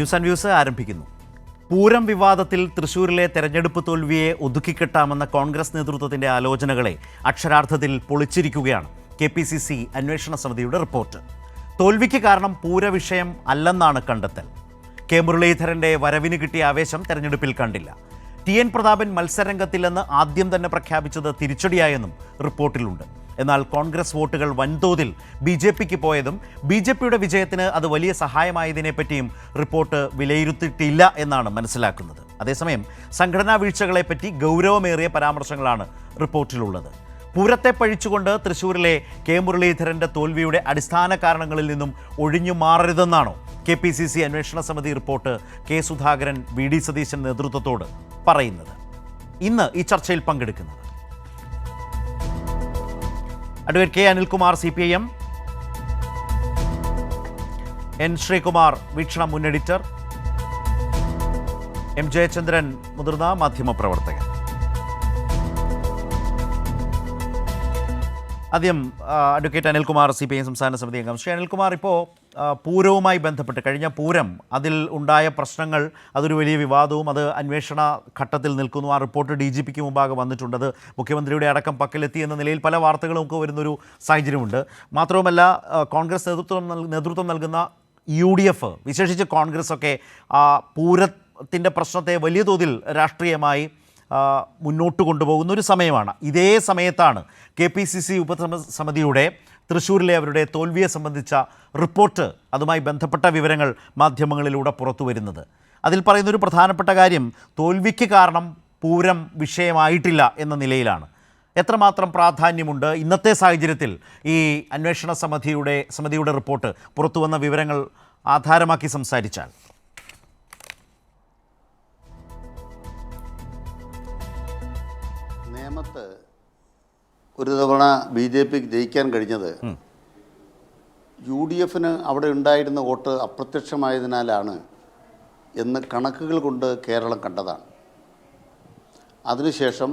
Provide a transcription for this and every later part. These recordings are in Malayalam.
ന്യൂസ് ആൻഡ് വ്യൂസ് ആരംഭിക്കുന്നു. പൂരം വിവാദത്തിൽ തൃശൂരിലെ തെരഞ്ഞെടുപ്പ് തോൽവിയെ ഒതുക്കിക്കെട്ടാമെന്ന കോൺഗ്രസ് നേതൃത്വത്തിന്റെ ആലോചനകളെ അക്ഷരാർത്ഥത്തിൽ പൊളിച്ചിരിക്കുകയാണ് KPCC അന്വേഷണ സമിതിയുടെ റിപ്പോർട്ട്. തോൽവിക്ക് കാരണം പൂരവിഷയം അല്ലെന്നാണ് കണ്ടെത്തൽ. കെ മുരളീധരന്റെ വരവിന് കിട്ടിയ ആവേശം തെരഞ്ഞെടുപ്പിൽ കണ്ടില്ല. TN പ്രതാപൻ മത്സരരംഗത്തില്ലെന്ന് ആദ്യം തന്നെ പ്രഖ്യാപിച്ചത് തിരിച്ചടിയായെന്നും റിപ്പോർട്ടിലുണ്ട്. എന്നാൽ കോൺഗ്രസ് വോട്ടുകൾ വൻതോതിൽ BJPക്ക് പോയതും BJPയുടെ വിജയത്തിന് അത് വലിയ സഹായമായതിനെപ്പറ്റിയും റിപ്പോർട്ട് വിലയിരുത്തിയിട്ടില്ല എന്നാണ് മനസ്സിലാക്കുന്നത്. അതേസമയം സംഘടനാ വീഴ്ചകളെപ്പറ്റി ഗൗരവമേറിയ പരാമർശങ്ങളാണ് റിപ്പോർട്ടിലുള്ളത്. പൂരത്തെ പഴിച്ചുകൊണ്ട് തൃശൂരിലെ കെ മുരളീധരന്റെ തോൽവിയുടെ അടിസ്ഥാന കാരണങ്ങളിൽ നിന്നും ഒഴിഞ്ഞു മാറരുതെന്നാണോ KPCC അന്വേഷണ സമിതി report K Sudhakaran VD Satheesan നേതൃത്വത്തോട് പറയുന്നത്? ഇന്ന് ഈ ചർച്ചയിൽ പങ്കെടുക്കുന്നത് advocate K Anilkumar CPIM, N Sreekumar Veekshanam മുൻ എഡിറ്റർ, M ജയചന്ദ്രൻ മുതിർന്ന മാധ്യമപ്രവർത്തകൻ. ആദ്യം അഡ്വക്കേറ്റ് അനിൽകുമാർ CPIM സംസ്ഥാന സമിതി അംഗം. ശ്രീ അനിൽകുമാർ, ഇപ്പോൾ പൂരവുമായി ബന്ധപ്പെട്ട് കഴിഞ്ഞ പൂരം അതിൽ ഉണ്ടായ പ്രശ്നങ്ങൾ അതൊരു വലിയ വിവാദവും അത് അന്വേഷണ ഘട്ടത്തിൽ നിൽക്കുന്നു. ആ റിപ്പോർട്ട് DGPക്ക് മുമ്പാകെ വന്നിട്ടുണ്ട്. അത് മുഖ്യമന്ത്രിയുടെ അടക്കം പക്കലെത്തി എന്ന നിലയിൽ പല വാർത്തകളും ഒക്കെ വരുന്നൊരു സാഹചര്യമുണ്ട്. മാത്രവുമല്ല, കോൺഗ്രസ് നേതൃത്വം നൽകുന്ന UDF, വിശേഷിച്ച് കോൺഗ്രസ് ഒക്കെ പൂരത്തിൻ്റെ പ്രശ്നത്തെ വലിയ തോതിൽ രാഷ്ട്രീയമായി മുന്നോട്ട് കൊണ്ടുപോകുന്ന ഒരു സമയമാണ്. ഇതേ സമയത്താണ് KPCC ഉപസമിതിയുടെ തൃശ്ശൂരിലെ അവരുടെ തോൽവിയെ സംബന്ധിച്ച റിപ്പോർട്ട്, അതുമായി ബന്ധപ്പെട്ട വിവരങ്ങൾ മാധ്യമങ്ങളിലൂടെ പുറത്തു വരുന്നത്. അതിൽ പറയുന്നൊരു പ്രധാനപ്പെട്ട കാര്യം തോൽവിക്ക് കാരണം പൂരം വിഷയമായിട്ടില്ല എന്ന നിലയിലാണ്. എത്രമാത്രം പ്രാധാന്യമുണ്ട് ഇന്നത്തെ സാഹചര്യത്തിൽ ഈ അന്വേഷണ സമിതിയുടെ റിപ്പോർട്ട് പുറത്തു വന്ന വിവരങ്ങൾ ആധാരമാക്കി സംസാരിച്ചാൽ? നേമത്ത് ഒരു തവണ BJPക്ക് ജയിക്കാൻ കഴിഞ്ഞത് UDFന് അവിടെ ഉണ്ടായിരുന്ന വോട്ട് അപ്രത്യക്ഷമായതിനാലാണ് എന്ന് കണക്കുകൾ കൊണ്ട് കേരളം കണ്ടതാണ്. അതിനുശേഷം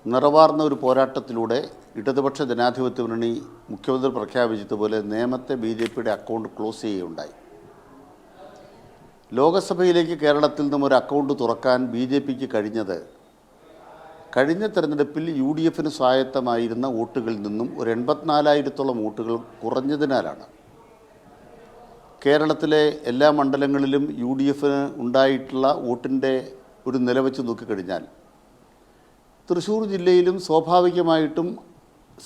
നിറവാർന്ന ഒരു പോരാട്ടത്തിലൂടെ ഇടതുപക്ഷ ജനാധിപത്യ മുന്നണി മുഖ്യമന്ത്രി പ്രഖ്യാപിച്ചതുപോലെ നേമത്തെ BJPയുടെ അക്കൗണ്ട് ക്ലോസ് ചെയ്യുകയുണ്ടായി. ലോകസഭയിലേക്ക് കേരളത്തിൽ നിന്നും ഒരു അക്കൗണ്ട് തുറക്കാൻ BJPക്ക് കഴിഞ്ഞത് കഴിഞ്ഞ തെരഞ്ഞെടുപ്പിൽ UDFന് സ്വായത്തമായിരുന്ന വോട്ടുകളിൽ നിന്നും ഒരു 84,000-ഓളം വോട്ടുകൾ കുറഞ്ഞതിനാലാണ്. കേരളത്തിലെ എല്ലാ മണ്ഡലങ്ങളിലും UDFന് ഉണ്ടായിട്ടുള്ള വോട്ടിൻ്റെ ഒരു നില വെച്ച് നോക്കിക്കഴിഞ്ഞാൽ തൃശ്ശൂർ ജില്ലയിലും സ്വാഭാവികമായിട്ടും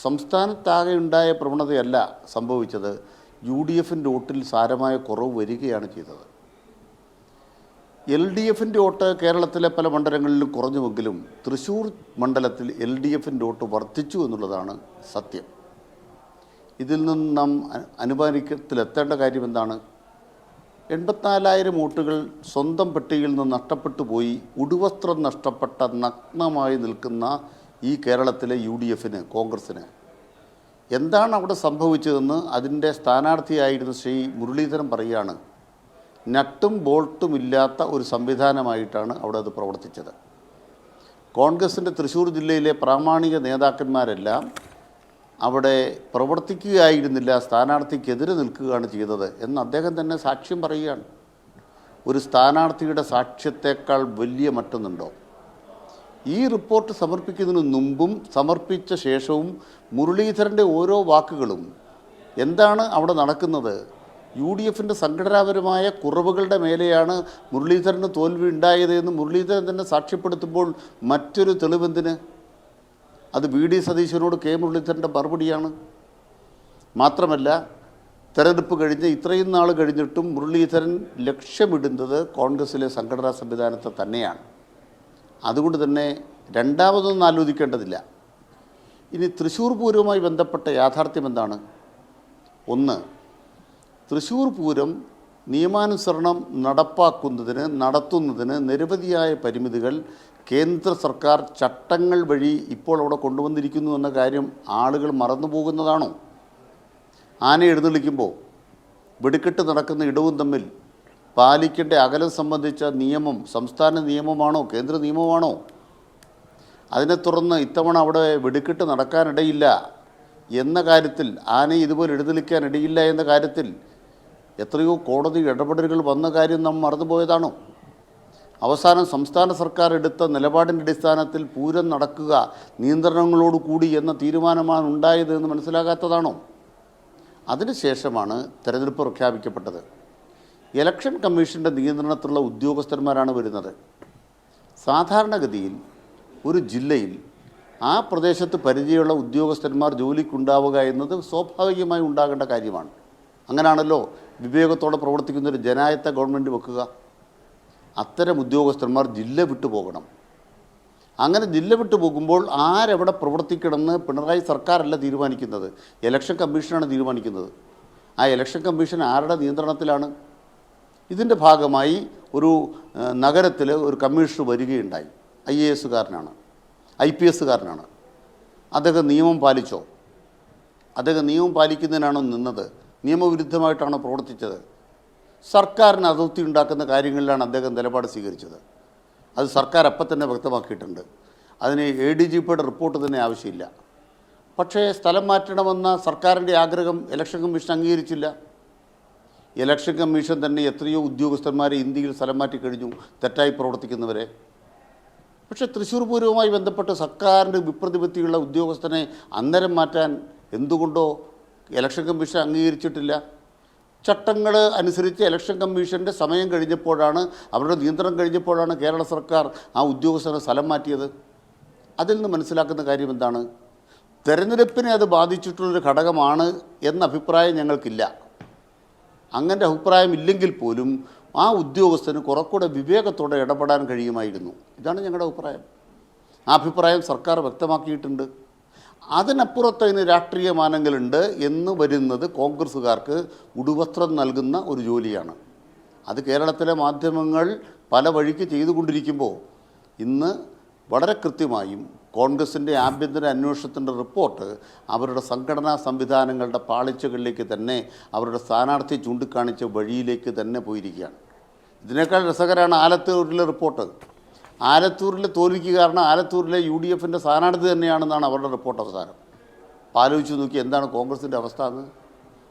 സംസ്ഥാനത്താകെ ഉണ്ടായ പ്രവണതയല്ല സംഭവിച്ചത്. UDFൻ്റെ വോട്ടിൽ സാരമായ കുറവ് വരികയാണ് ചെയ്തത്. LDFൻ്റെ വോട്ട് കേരളത്തിലെ പല മണ്ഡലങ്ങളിലും കുറഞ്ഞുവെങ്കിലും തൃശ്ശൂർ മണ്ഡലത്തിൽ LDFൻ്റെ വോട്ട് വർദ്ധിച്ചു എന്നുള്ളതാണ് സത്യം. ഇതിൽ നിന്ന് നാം അനുമാനത്തിലെത്തേണ്ട കാര്യം എന്താണ്? 84,000 വോട്ടുകൾ സ്വന്തം പട്ടികയിൽ നിന്ന് നഷ്ടപ്പെട്ടു പോയി ഉടുവസ്ത്രം നഷ്ടപ്പെട്ട നഗ്നമായി നിൽക്കുന്ന ഈ കേരളത്തിലെ UDFന്, കോൺഗ്രസ്സിന് എന്താണ് അവിടെ സംഭവിച്ചതെന്ന് അതിൻ്റെ സ്ഥാനാർത്ഥിയായിരുന്ന ശ്രീ മുരളീധരൻ പറയുകയാണ്. നട്ടും ബോൾട്ടും ഇല്ലാത്ത ഒരു സംവിധാനമായിട്ടാണ് അവിടെ അത് പ്രവർത്തിച്ചത്. കോൺഗ്രസിൻ്റെ തൃശ്ശൂർ ജില്ലയിലെ പ്രാമാണിക നേതാക്കന്മാരെല്ലാം അവിടെ പ്രവർത്തിക്കുകയായിരുന്നില്ല, സ്ഥാനാർത്ഥിക്കെതിരെ നിൽക്കുകയാണ് ചെയ്തത് എന്ന് അദ്ദേഹം തന്നെ സാക്ഷ്യം പറയുകയാണ്. ഒരു സ്ഥാനാർത്ഥിയുടെ സാക്ഷ്യത്തേക്കാൾ വലിയ മറ്റൊന്നുണ്ടോ? ഈ റിപ്പോർട്ട് സമർപ്പിക്കുന്നതിന് മുമ്പും സമർപ്പിച്ച ശേഷവും മുരളീധരൻ്റെ ഓരോ വാക്കുകളും എന്താണ് അവിടെ നടക്കുന്നത്? UDFൻ്റെ സംഘടനാപരമായ കുറവുകളുടെ മേലെയാണ് മുരളീധരന് തോൽവി ഉണ്ടായത് എന്ന് മുരളീധരൻ തന്നെ സാക്ഷ്യപ്പെടുത്തുമ്പോൾ മറ്റൊരു തെളിവെന്തിന്? അത് VD സതീശനോട് കെ മുരളീധരൻ്റെ മറുപടിയാണ്. മാത്രമല്ല, തെരഞ്ഞെടുപ്പ് കഴിഞ്ഞ് ഇത്രയും നാൾ കഴിഞ്ഞിട്ടും മുരളീധരൻ ലക്ഷ്യമിടുന്നത് കോൺഗ്രസിലെ സംഘടനാ സംവിധാനത്തെ തന്നെയാണ്. അതുകൊണ്ട് തന്നെ രണ്ടാമതൊന്നും ആലോചിക്കേണ്ടതില്ല. ഇനി തൃശ്ശൂർ പൂരവുമായി ബന്ധപ്പെട്ട യാഥാർത്ഥ്യം എന്താണ്? ഒന്ന്, തൃശ്ശൂർ പൂരം നിയമാനുസരണം നടത്തുന്നതിന് നിരവധിയായ പരിമിതികൾ കേന്ദ്ര സർക്കാർ ചട്ടങ്ങൾ വഴി ഇപ്പോൾ അവിടെ കൊണ്ടുവന്നിരിക്കുന്നു എന്ന കാര്യം ആളുകൾ മറന്നുപോകുന്നതാണോ? ആന എഴുന്നള്ളിക്കുമ്പോൾ വെടിക്കെട്ട് നടക്കുന്ന ഇടവും തമ്മിൽ പാലിക്കേണ്ട അകലം സംബന്ധിച്ച നിയമം സംസ്ഥാന നിയമമാണോ കേന്ദ്ര നിയമമാണോ? അതിനെ തുടർന്ന് ഇത്തവണ അവിടെ വെടിക്കെട്ട് നടക്കാനിടയില്ല എന്ന കാര്യത്തിൽ, ആനയെ ഇതുപോലെ എഴുന്നള്ളിക്കാനിടയില്ല എന്ന കാര്യത്തിൽ എത്രയോ കോടതി ഇടപെടലുകൾ വന്ന കാര്യം നാം മറന്നുപോയതാണോ? അവസാനം സംസ്ഥാന സർക്കാർ എടുത്ത നിലപാടിൻ്റെ അടിസ്ഥാനത്തിൽ പൂരം നടക്കുക നിയന്ത്രണങ്ങളോട് കൂടി എന്ന തീരുമാനമാണ് ഉണ്ടായത് എന്ന് മനസ്സിലാകാത്തതാണോ? അതിനുശേഷമാണ് തെരഞ്ഞെടുപ്പ് പ്രഖ്യാപിക്കപ്പെട്ടത്. ഇലക്ഷൻ കമ്മീഷൻ്റെ നിയന്ത്രണത്തിലുള്ള ഉദ്യോഗസ്ഥന്മാരാണ് വരുന്നത്. സാധാരണഗതിയിൽ ഒരു ജില്ലയിൽ ആ പ്രദേശത്ത് പരിചയമുള്ള ഉദ്യോഗസ്ഥന്മാർ ജോലിക്കുണ്ടാവുക എന്നത് സ്വാഭാവികമായി ഉണ്ടാകേണ്ട കാര്യമാണ്. അങ്ങനെയാണല്ലോ വിവേകത്തോടെ പ്രവർത്തിക്കുന്നൊരു ജനായത്ത ഗവൺമെൻറ് വെക്കുക. അത്തരം ഉദ്യോഗസ്ഥന്മാർ ജില്ല വിട്ടു പോകണം. അങ്ങനെ ജില്ല വിട്ടു പോകുമ്പോൾ ആരെവിടെ പ്രവർത്തിക്കണമെന്ന് പിണറായി സർക്കാരല്ല തീരുമാനിക്കുന്നത്, ഇലക്ഷൻ കമ്മീഷനാണ് തീരുമാനിക്കുന്നത്. ആ ഇലക്ഷൻ കമ്മീഷൻ ആരുടെ നിയന്ത്രണത്തിലാണ്? ഇതിൻ്റെ ഭാഗമായി ഒരു നഗരത്തിൽ ഒരു കമ്മീഷണർ വരികയുണ്ടായി. IAS കാരനാണ്, IPS കാരനാണ്. അദ്ദേഹം നിയമം പാലിച്ചോ? അദ്ദേഹം നിയമം പാലിക്കുന്നതിനാണോ നിന്നത്? നിയമവിരുദ്ധമായിട്ടാണോ പ്രവർത്തിച്ചത്? സർക്കാരിന് അതൃപ്തി ഉണ്ടാക്കുന്ന കാര്യങ്ങളിലാണ് അദ്ദേഹം നിലപാട് സ്വീകരിച്ചത്. അത് സർക്കാർ അപ്പം തന്നെ വ്യക്തമാക്കിയിട്ടുണ്ട്. അതിന് ADGPയുടെ റിപ്പോർട്ട് തന്നെ ആവശ്യമില്ല. പക്ഷേ സ്ഥലം മാറ്റണമെന്ന സർക്കാരിൻ്റെ ആഗ്രഹം ഇലക്ഷൻ കമ്മീഷൻ അംഗീകരിച്ചില്ല. ഇലക്ഷൻ കമ്മീഷൻ തന്നെ എത്രയോ ഉദ്യോഗസ്ഥന്മാരെ ഇന്ത്യയിൽ സ്ഥലം മാറ്റി കഴിഞ്ഞു, തെറ്റായി പ്രവർത്തിക്കുന്നവരെ. പക്ഷേ തൃശ്ശൂർ പൂരവുമായി ബന്ധപ്പെട്ട് സർക്കാരിൻ്റെ വിപ്രതിപത്തിയുള്ള ഉദ്യോഗസ്ഥനെ അന്നേരം മാറ്റാൻ എന്തുകൊണ്ടോ ഇലക്ഷൻ കമ്മീഷൻ അംഗീകരിച്ചിട്ടില്ല. ചട്ടങ്ങൾ അനുസരിച്ച് ഇലക്ഷൻ കമ്മീഷൻ്റെ സമയം കഴിഞ്ഞപ്പോഴാണ്, അവരുടെ നിയന്ത്രണം കഴിഞ്ഞപ്പോഴാണ് കേരള സർക്കാർ ആ ഉദ്യോഗസ്ഥനെ സ്ഥലം മാറ്റിയത്. അതിൽ നിന്ന് മനസ്സിലാക്കുന്ന കാര്യം എന്താണ്? തെരഞ്ഞെടുപ്പിനെ അത് ബാധിച്ചിട്ടുള്ളൊരു ഘടകമാണ് എന്ന അഭിപ്രായം ഞങ്ങൾക്കില്ല. അങ്ങനെ അഭിപ്രായം ഇല്ലെങ്കിൽ പോലും ആ ഉദ്യോഗസ്ഥന് കുറച്ചുകൂടെ വിവേകത്തോടെ ഇടപെടാൻ കഴിയുമായിരുന്നു. ഇതാണ് ഞങ്ങളുടെ അഭിപ്രായം. ആ അഭിപ്രായം സർക്കാർ വ്യക്തമാക്കിയിട്ടുണ്ട്. അതിനപ്പുറത്ത് ഇതിന് രാഷ്ട്രീയ മാനങ്ങളുണ്ട് എന്ന് വരുന്നത് കോൺഗ്രസ്സുകാർക്ക് ഉടുവസ്ത്രം നൽകുന്ന ഒരു ജോലിയാണ്. അത് കേരളത്തിലെ മാധ്യമങ്ങൾ പല വഴിക്ക് ചെയ്തുകൊണ്ടിരിക്കുമ്പോൾ ഇന്ന് വളരെ കൃത്യമായും കോൺഗ്രസിൻ്റെ ആഭ്യന്തര അന്വേഷണത്തിൻ്റെ റിപ്പോർട്ട് അവരുടെ സംഘടനാ സംവിധാനങ്ങളുടെ പാളിച്ചകളിലേക്ക് തന്നെ, അവരുടെ സ്ഥാനാർത്ഥി ചൂണ്ടിക്കാണിച്ച വഴിയിലേക്ക് തന്നെ പോയിരിക്കുകയാണ്. ഇതിനേക്കാൾ രസകരമാണ് ആലത്തൂരിലെ റിപ്പോർട്ട്. ആലത്തൂരിലെ തോൽവിക്ക് കാരണം ആലത്തൂരിലെ UDFൻ്റെ സ്ഥാനാർത്ഥി തന്നെയാണെന്നാണ് അവരുടെ റിപ്പോർട്ട് അവസാനം. ആലോചിച്ച് നോക്കി എന്താണ് കോൺഗ്രസിൻ്റെ അവസ്ഥ എന്ന്.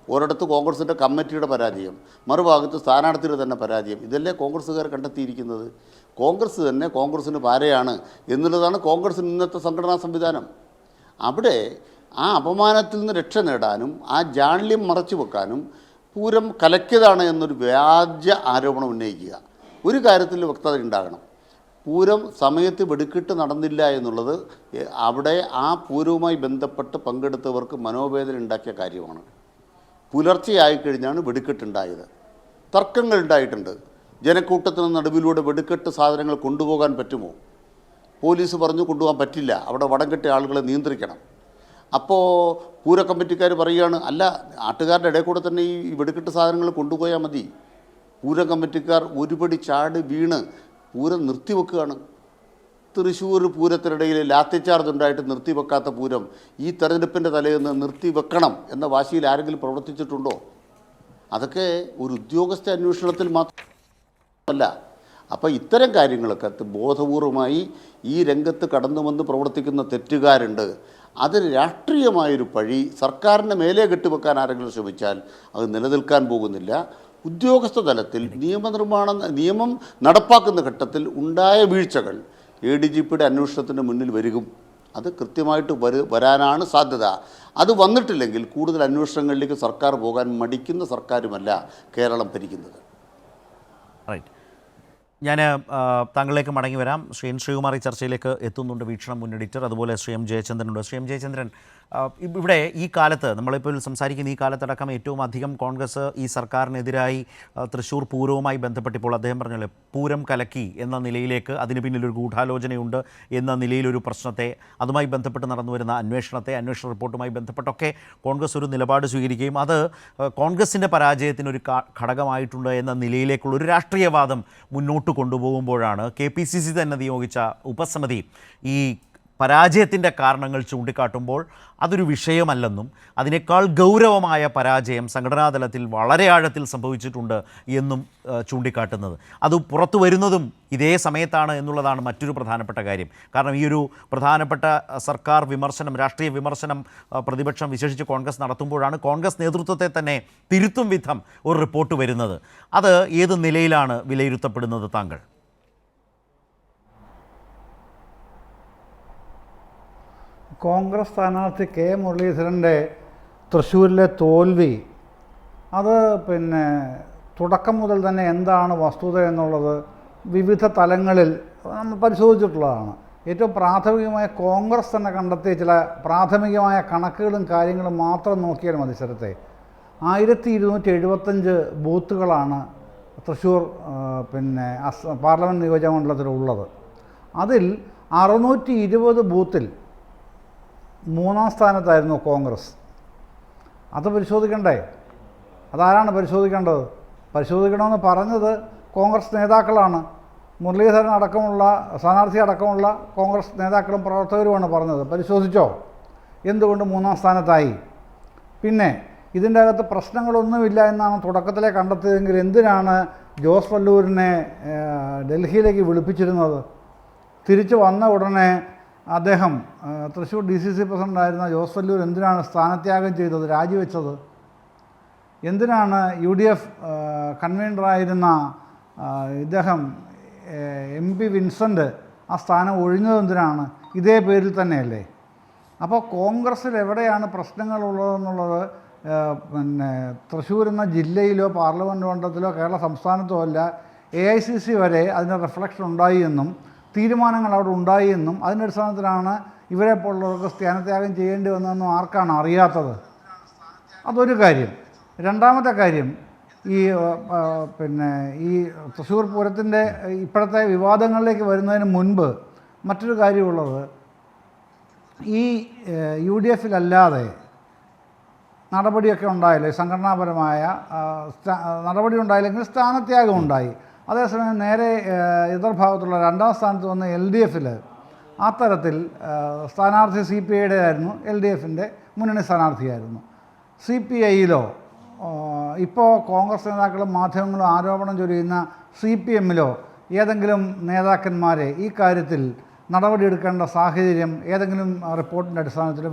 ഒരിടത്ത് കോൺഗ്രസിൻ്റെ കമ്മിറ്റിയുടെ പരാജയം, മറുഭാഗത്ത് സ്ഥാനാർത്ഥിയുടെ തന്നെ പരാജയം. ഇതല്ലേ കോൺഗ്രസ്സുകാർ കണ്ടെത്തിയിരിക്കുന്നത്. കോൺഗ്രസ് തന്നെ കോൺഗ്രസ്സിന് പാരയാണ് എന്നുള്ളതാണ് കോൺഗ്രസിന് ഇന്നത്തെ സംഘടനാ സംവിധാനം. അവിടെ ആ അപമാനത്തിൽ നിന്ന് രക്ഷ നേടാനും ആ ജാള്യം മറച്ചു വെക്കാനും പൂരം കലക്കിയതാണ് എന്നൊരു വ്യാജ ആരോപണം ഉന്നയിക്കുക. ഒരു കാര്യത്തിൽ വ്യക്തത ഉണ്ടാകണം. പൂരം സമയത്ത് വെടിക്കെട്ട് നടന്നില്ല എന്നുള്ളത് അവിടെ ആ പൂരവുമായി ബന്ധപ്പെട്ട് പങ്കെടുത്തവർക്ക് മനോവേദന ഉണ്ടാക്കിയ കാര്യമാണ്. പുലർച്ചെയായിക്കഴിഞ്ഞാണ് വെടിക്കെട്ടുണ്ടായത്. തർക്കങ്ങൾ ഉണ്ടായിട്ടുണ്ട്. ജനക്കൂട്ടത്തിന് നടുവിലൂടെ വെടിക്കെട്ട് സാധനങ്ങൾ കൊണ്ടുപോകാൻ പറ്റുമോ? പോലീസ് പറഞ്ഞു കൊണ്ടുപോകാൻ പറ്റില്ല, അവിടെ വടം കെട്ടിയ ആളുകളെ നിയന്ത്രിക്കണം. അപ്പോൾ പൂര കമ്മിറ്റിക്കാർ പറയുകയാണ്, അല്ല, നാട്ടുകാരുടെ ഇടയിൽ കൂടെ തന്നെ ഈ വെടിക്കെട്ട് സാധനങ്ങൾ കൊണ്ടുപോയാൽ മതി. പൂര കമ്മിറ്റിക്കാർ ഒരുപടി ചാടി വീണ് പൂരം നിർത്തിവെക്കുകയാണ്. തൃശ്ശൂർ പൂരത്തിനിടയിൽ ലാത്തിച്ചാർജ് ഉണ്ടായിട്ട് നിർത്തിവെക്കാത്ത പൂരം ഈ തെരഞ്ഞെടുപ്പിൻ്റെ തലേന്ന് നിർത്തിവെക്കണം എന്ന വാശിയിൽ ആരെങ്കിലും പ്രവർത്തിച്ചിട്ടുണ്ടോ? അതൊക്കെ ഒരു ഉദ്യോഗസ്ഥ അന്വേഷണത്തിൽ മാത്രമല്ല. അപ്പോൾ ഇത്തരം കാര്യങ്ങളൊക്കെ ബോധപൂർവമായി ഈ രംഗത്ത് കടന്നു വന്ന് പ്രവർത്തിക്കുന്ന തെറ്റുകാരുണ്ട്. അതിന് രാഷ്ട്രീയമായൊരു പഴി സർക്കാരിൻ്റെ മേലെ കെട്ടിവെക്കാൻ ആരെങ്കിലും ശ്രമിച്ചാൽ അത് നിലനിൽക്കാൻ പോകുന്നില്ല. ഉദ്യോഗസ്ഥ തലത്തിൽ നിയമം നടപ്പാക്കുന്ന ഘട്ടത്തിൽ ഉണ്ടായ വീഴ്ചകൾ ADGPയുടെ അന്വേഷണത്തിന് മുന്നിൽ വരികയും അത് കൃത്യമായിട്ട് വരാനാണ് സാധ്യത. അത് വന്നിട്ടില്ലെങ്കിൽ കൂടുതൽ അന്വേഷണങ്ങളിലേക്ക് സർക്കാർ പോകാൻ മടിക്കുന്ന സർക്കാരുമല്ല കേരളം ഭരിക്കുന്നത്. റൈറ്റ്. ഞാൻ താങ്കളിലേക്ക് മടങ്ങി വരാം. ശ്രീകുമാർ ഈ ചർച്ചയിലേക്ക് എത്തുന്നുണ്ട്, വീക്ഷണം മുൻ എഡിറ്റർ. അതുപോലെ M. ജയചന്ദ്രനുണ്ട്. M. ജയചന്ദ്രൻ, ഇവിടെ ഈ കാലത്ത് നമ്മളിപ്പോൾ സംസാരിക്കുന്ന ഈ കാലത്തടക്കം ഏറ്റവും അധികം കോൺഗ്രസ് ഈ സർക്കാരിനെതിരായി തൃശ്ശൂർ പൂരവുമായി ബന്ധപ്പെട്ടിപ്പോൾ അദ്ദേഹം പറഞ്ഞല്ലേ പൂരം കലക്കി എന്ന നിലയിലേക്ക്, അതിന് പിന്നിലൊരു ഗൂഢാലോചനയുണ്ട് എന്ന നിലയിലൊരു പ്രശ്നത്തെ, അതുമായി ബന്ധപ്പെട്ട് നടന്നു വരുന്ന അന്വേഷണ റിപ്പോർട്ടുമായി ബന്ധപ്പെട്ടൊക്കെ കോൺഗ്രസ് ഒരു നിലപാട് സ്വീകരിക്കുകയും അത് കോൺഗ്രസിൻ്റെ പരാജയത്തിനൊരു ഘടകമായിട്ടുണ്ട് എന്ന നിലയിലേക്കുള്ള ഒരു രാഷ്ട്രീയവാദം മുന്നോട്ട് കൊണ്ടുപോകുമ്പോഴാണ് KPCC തന്നെ നിയോഗിച്ച ഉപസമിതി ഈ പരാജയത്തിൻ്റെ കാരണങ്ങൾ ചൂണ്ടിക്കാട്ടുമ്പോൾ അതൊരു വിഷയമല്ലെന്നും അതിനേക്കാൾ ഗൗരവമായ പരാജയം സംഘടനാ തലത്തിൽ വളരെ ആഴത്തിൽ സംഭവിച്ചിട്ടുണ്ട് എന്നും ചൂണ്ടിക്കാട്ടുന്നത്. അത് പുറത്തു വരുന്നതും ഇതേ സമയത്താണ് എന്നുള്ളതാണ് മറ്റൊരു പ്രധാനപ്പെട്ട കാര്യം. കാരണം ഈ ഒരു പ്രധാനപ്പെട്ട സർക്കാർ വിമർശനം, രാഷ്ട്രീയ വിമർശനം പ്രതിപക്ഷം വിശേഷിച്ച് കോൺഗ്രസ് നടത്തുമ്പോഴാണ് കോൺഗ്രസ് നേതൃത്വത്തെ തന്നെ തിരുത്തും വിധം ഒരു റിപ്പോർട്ട് വരുന്നത്. അത് ഏത് നിലയിലാണ് വിലയിരുത്തപ്പെടുന്നത് താങ്കൾ? കോൺഗ്രസ് സ്ഥാനാർത്ഥി കെ മുരളീധരൻ്റെ തൃശ്ശൂരിലെ തോൽവി അത് തുടക്കം മുതൽ തന്നെ എന്താണ് വസ്തുത എന്നുള്ളത് വിവിധ തലങ്ങളിൽ നമ്മൾ പരിശോധിച്ചിട്ടുള്ളതാണ്. ഏറ്റവും പ്രാഥമികമായ കോൺഗ്രസ് തന്നെ കണ്ടെത്തിയ ചില പ്രാഥമികമായ കണക്കുകളും കാര്യങ്ങളും മാത്രം നോക്കിയാൽ മത്സരത്തെ 1275 ബൂത്തുകളാണ് തൃശ്ശൂർ പാർലമെൻറ്റ് നിയോജകമണ്ഡലത്തിലുള്ളത്. അതിൽ 620 ബൂത്തിൽ 3-ാം സ്ഥാനത്തായിരുന്നു കോൺഗ്രസ്. അത് പരിശോധിക്കണ്ടേ? അതാരാണ് പരിശോധിക്കേണ്ടത്? പരിശോധിക്കണമെന്ന് പറഞ്ഞത് കോൺഗ്രസ് നേതാക്കളാണ്. മുരളീധരൻ അടക്കമുള്ള സ്ഥാനാർത്ഥി അടക്കമുള്ള കോൺഗ്രസ് നേതാക്കളും പ്രവർത്തകരുമാണ് പറഞ്ഞത്. പരിശോധിച്ചോ എന്തുകൊണ്ട് 3-ാം സ്ഥാനത്തായി? പിന്നെ ഇതിൻ്റെ അകത്ത് പ്രശ്നങ്ങളൊന്നുമില്ല എന്നാണ് തുടക്കത്തിലെ കണ്ടെത്തിയതെങ്കിൽ എന്തിനാണ് ജോസ് വല്ലൂരിനെ ഡൽഹിയിലേക്ക് വിളിപ്പിച്ചിരുന്നത്? തിരിച്ചു വന്ന ഉടനെ അദ്ദേഹം തൃശ്ശൂർ DCC പ്രസിഡൻ്റായിരുന്ന ജോസ് വല്ലൂർ എന്തിനാണ് സ്ഥാനത്യാഗം ചെയ്തത്, രാജിവെച്ചത്? എന്തിനാണ് UDF കൺവീനറായിരുന്ന ഇദ്ദേഹം MP വിൻസെൻ്റ് ആ സ്ഥാനം ഒഴിഞ്ഞത്? എന്തിനാണ്? ഇതേ പേരിൽ തന്നെയല്ലേ? അപ്പോൾ കോൺഗ്രസ്സിൽ എവിടെയാണ് പ്രശ്നങ്ങളുള്ളതെന്നുള്ളത് തൃശ്ശൂർ എന്ന ജില്ലയിലോ പാർലമെൻറ്റ് മണ്ഡലത്തിലോ കേരള സംസ്ഥാനത്തോ അല്ല, AICC വരെ അതിൻ്റെ റിഫ്ലക്ഷൻ ഉണ്ടായി എന്നും തീരുമാനങ്ങൾ അവിടെ ഉണ്ടായി എന്നും അതിൻ്റെ അടിസ്ഥാനത്തിലാണ് ഇവരെ പോലുള്ളവർക്ക് സ്ഥാനത്യാഗം ചെയ്യേണ്ടി വന്നതെന്നും ആർക്കാണ് അറിയാത്തത്? അതൊരു കാര്യം. രണ്ടാമത്തെ കാര്യം, ഈ തൃശ്ശൂർ പൂരത്തിൻ്റെ ഇപ്പോഴത്തെ വിവാദങ്ങളിലേക്ക് വരുന്നതിന് മുൻപ് മറ്റൊരു കാര്യമുള്ളത്, ഈ UDFിലല്ലാതെ നടപടിയൊക്കെ ഉണ്ടായില്ലേ, സംഘടനാപരമായ നടപടി ഉണ്ടായില്ലെങ്കിൽ സ്ഥാനത്യാഗം ഉണ്ടായി. അതേസമയം നേരെ എതിർഭാഗത്തുള്ള 2-ാം സ്ഥാനത്ത് വന്ന LDFിൽ ആ തരത്തിൽ സ്ഥാനാർത്ഥി CPIയുടെ ആയിരുന്നു, LDFിൻ്റെ മുന്നണി സ്ഥാനാർത്ഥിയായിരുന്നു. CPIയിലോ ഇപ്പോൾ കോൺഗ്രസ് നേതാക്കളും മാധ്യമങ്ങളും ആരോപണം ചൊരിയുന്ന CPMലോ ഏതെങ്കിലും നേതാക്കന്മാരെ ഈ കാര്യത്തിൽ നടപടിയെടുക്കേണ്ട സാഹചര്യം ഏതെങ്കിലും റിപ്പോർട്ടിൻ്റെ അടിസ്ഥാനത്തിലോ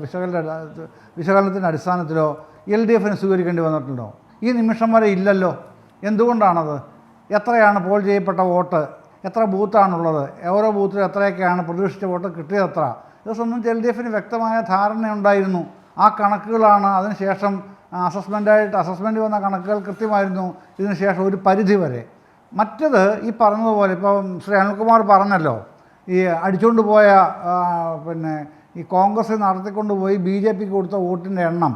വിശകലനത്തിൻ്റെ അടിസ്ഥാനത്തിലോ LDFന് സ്വീകരിക്കേണ്ടി വന്നിട്ടുണ്ടോ? ഈ നിമിഷം വരെ ഇല്ലല്ലോ. എന്തുകൊണ്ടാണത്? എത്രയാണ് പോൾ ചെയ്യപ്പെട്ട വോട്ട്, എത്ര ബൂത്താണുള്ളത്, ഓരോ ബൂത്തിലും എത്രയൊക്കെയാണ് പ്രതീക്ഷിച്ച വോട്ട് കിട്ടിയത്, എത്ര? ഇത് സംബന്ധിച്ച് LDFന് വ്യക്തമായ ധാരണയുണ്ടായിരുന്നു. ആ കണക്കുകളാണ് അതിനുശേഷം അസസ്മെൻ്റ് വന്ന കണക്കുകൾ കൃത്യമായിരുന്നു ഇതിന് ശേഷം ഒരു പരിധി വരെ. മറ്റത് ഈ പറഞ്ഞതുപോലെ ഇപ്പം ശ്രീ അനിൽകുമാർ പറഞ്ഞല്ലോ, ഈ അടിച്ചുകൊണ്ട് പോയ ഈ കോൺഗ്രസ് നടത്തിക്കൊണ്ടുപോയി BJPക്ക് കൊടുത്ത വോട്ടിൻ്റെ എണ്ണം.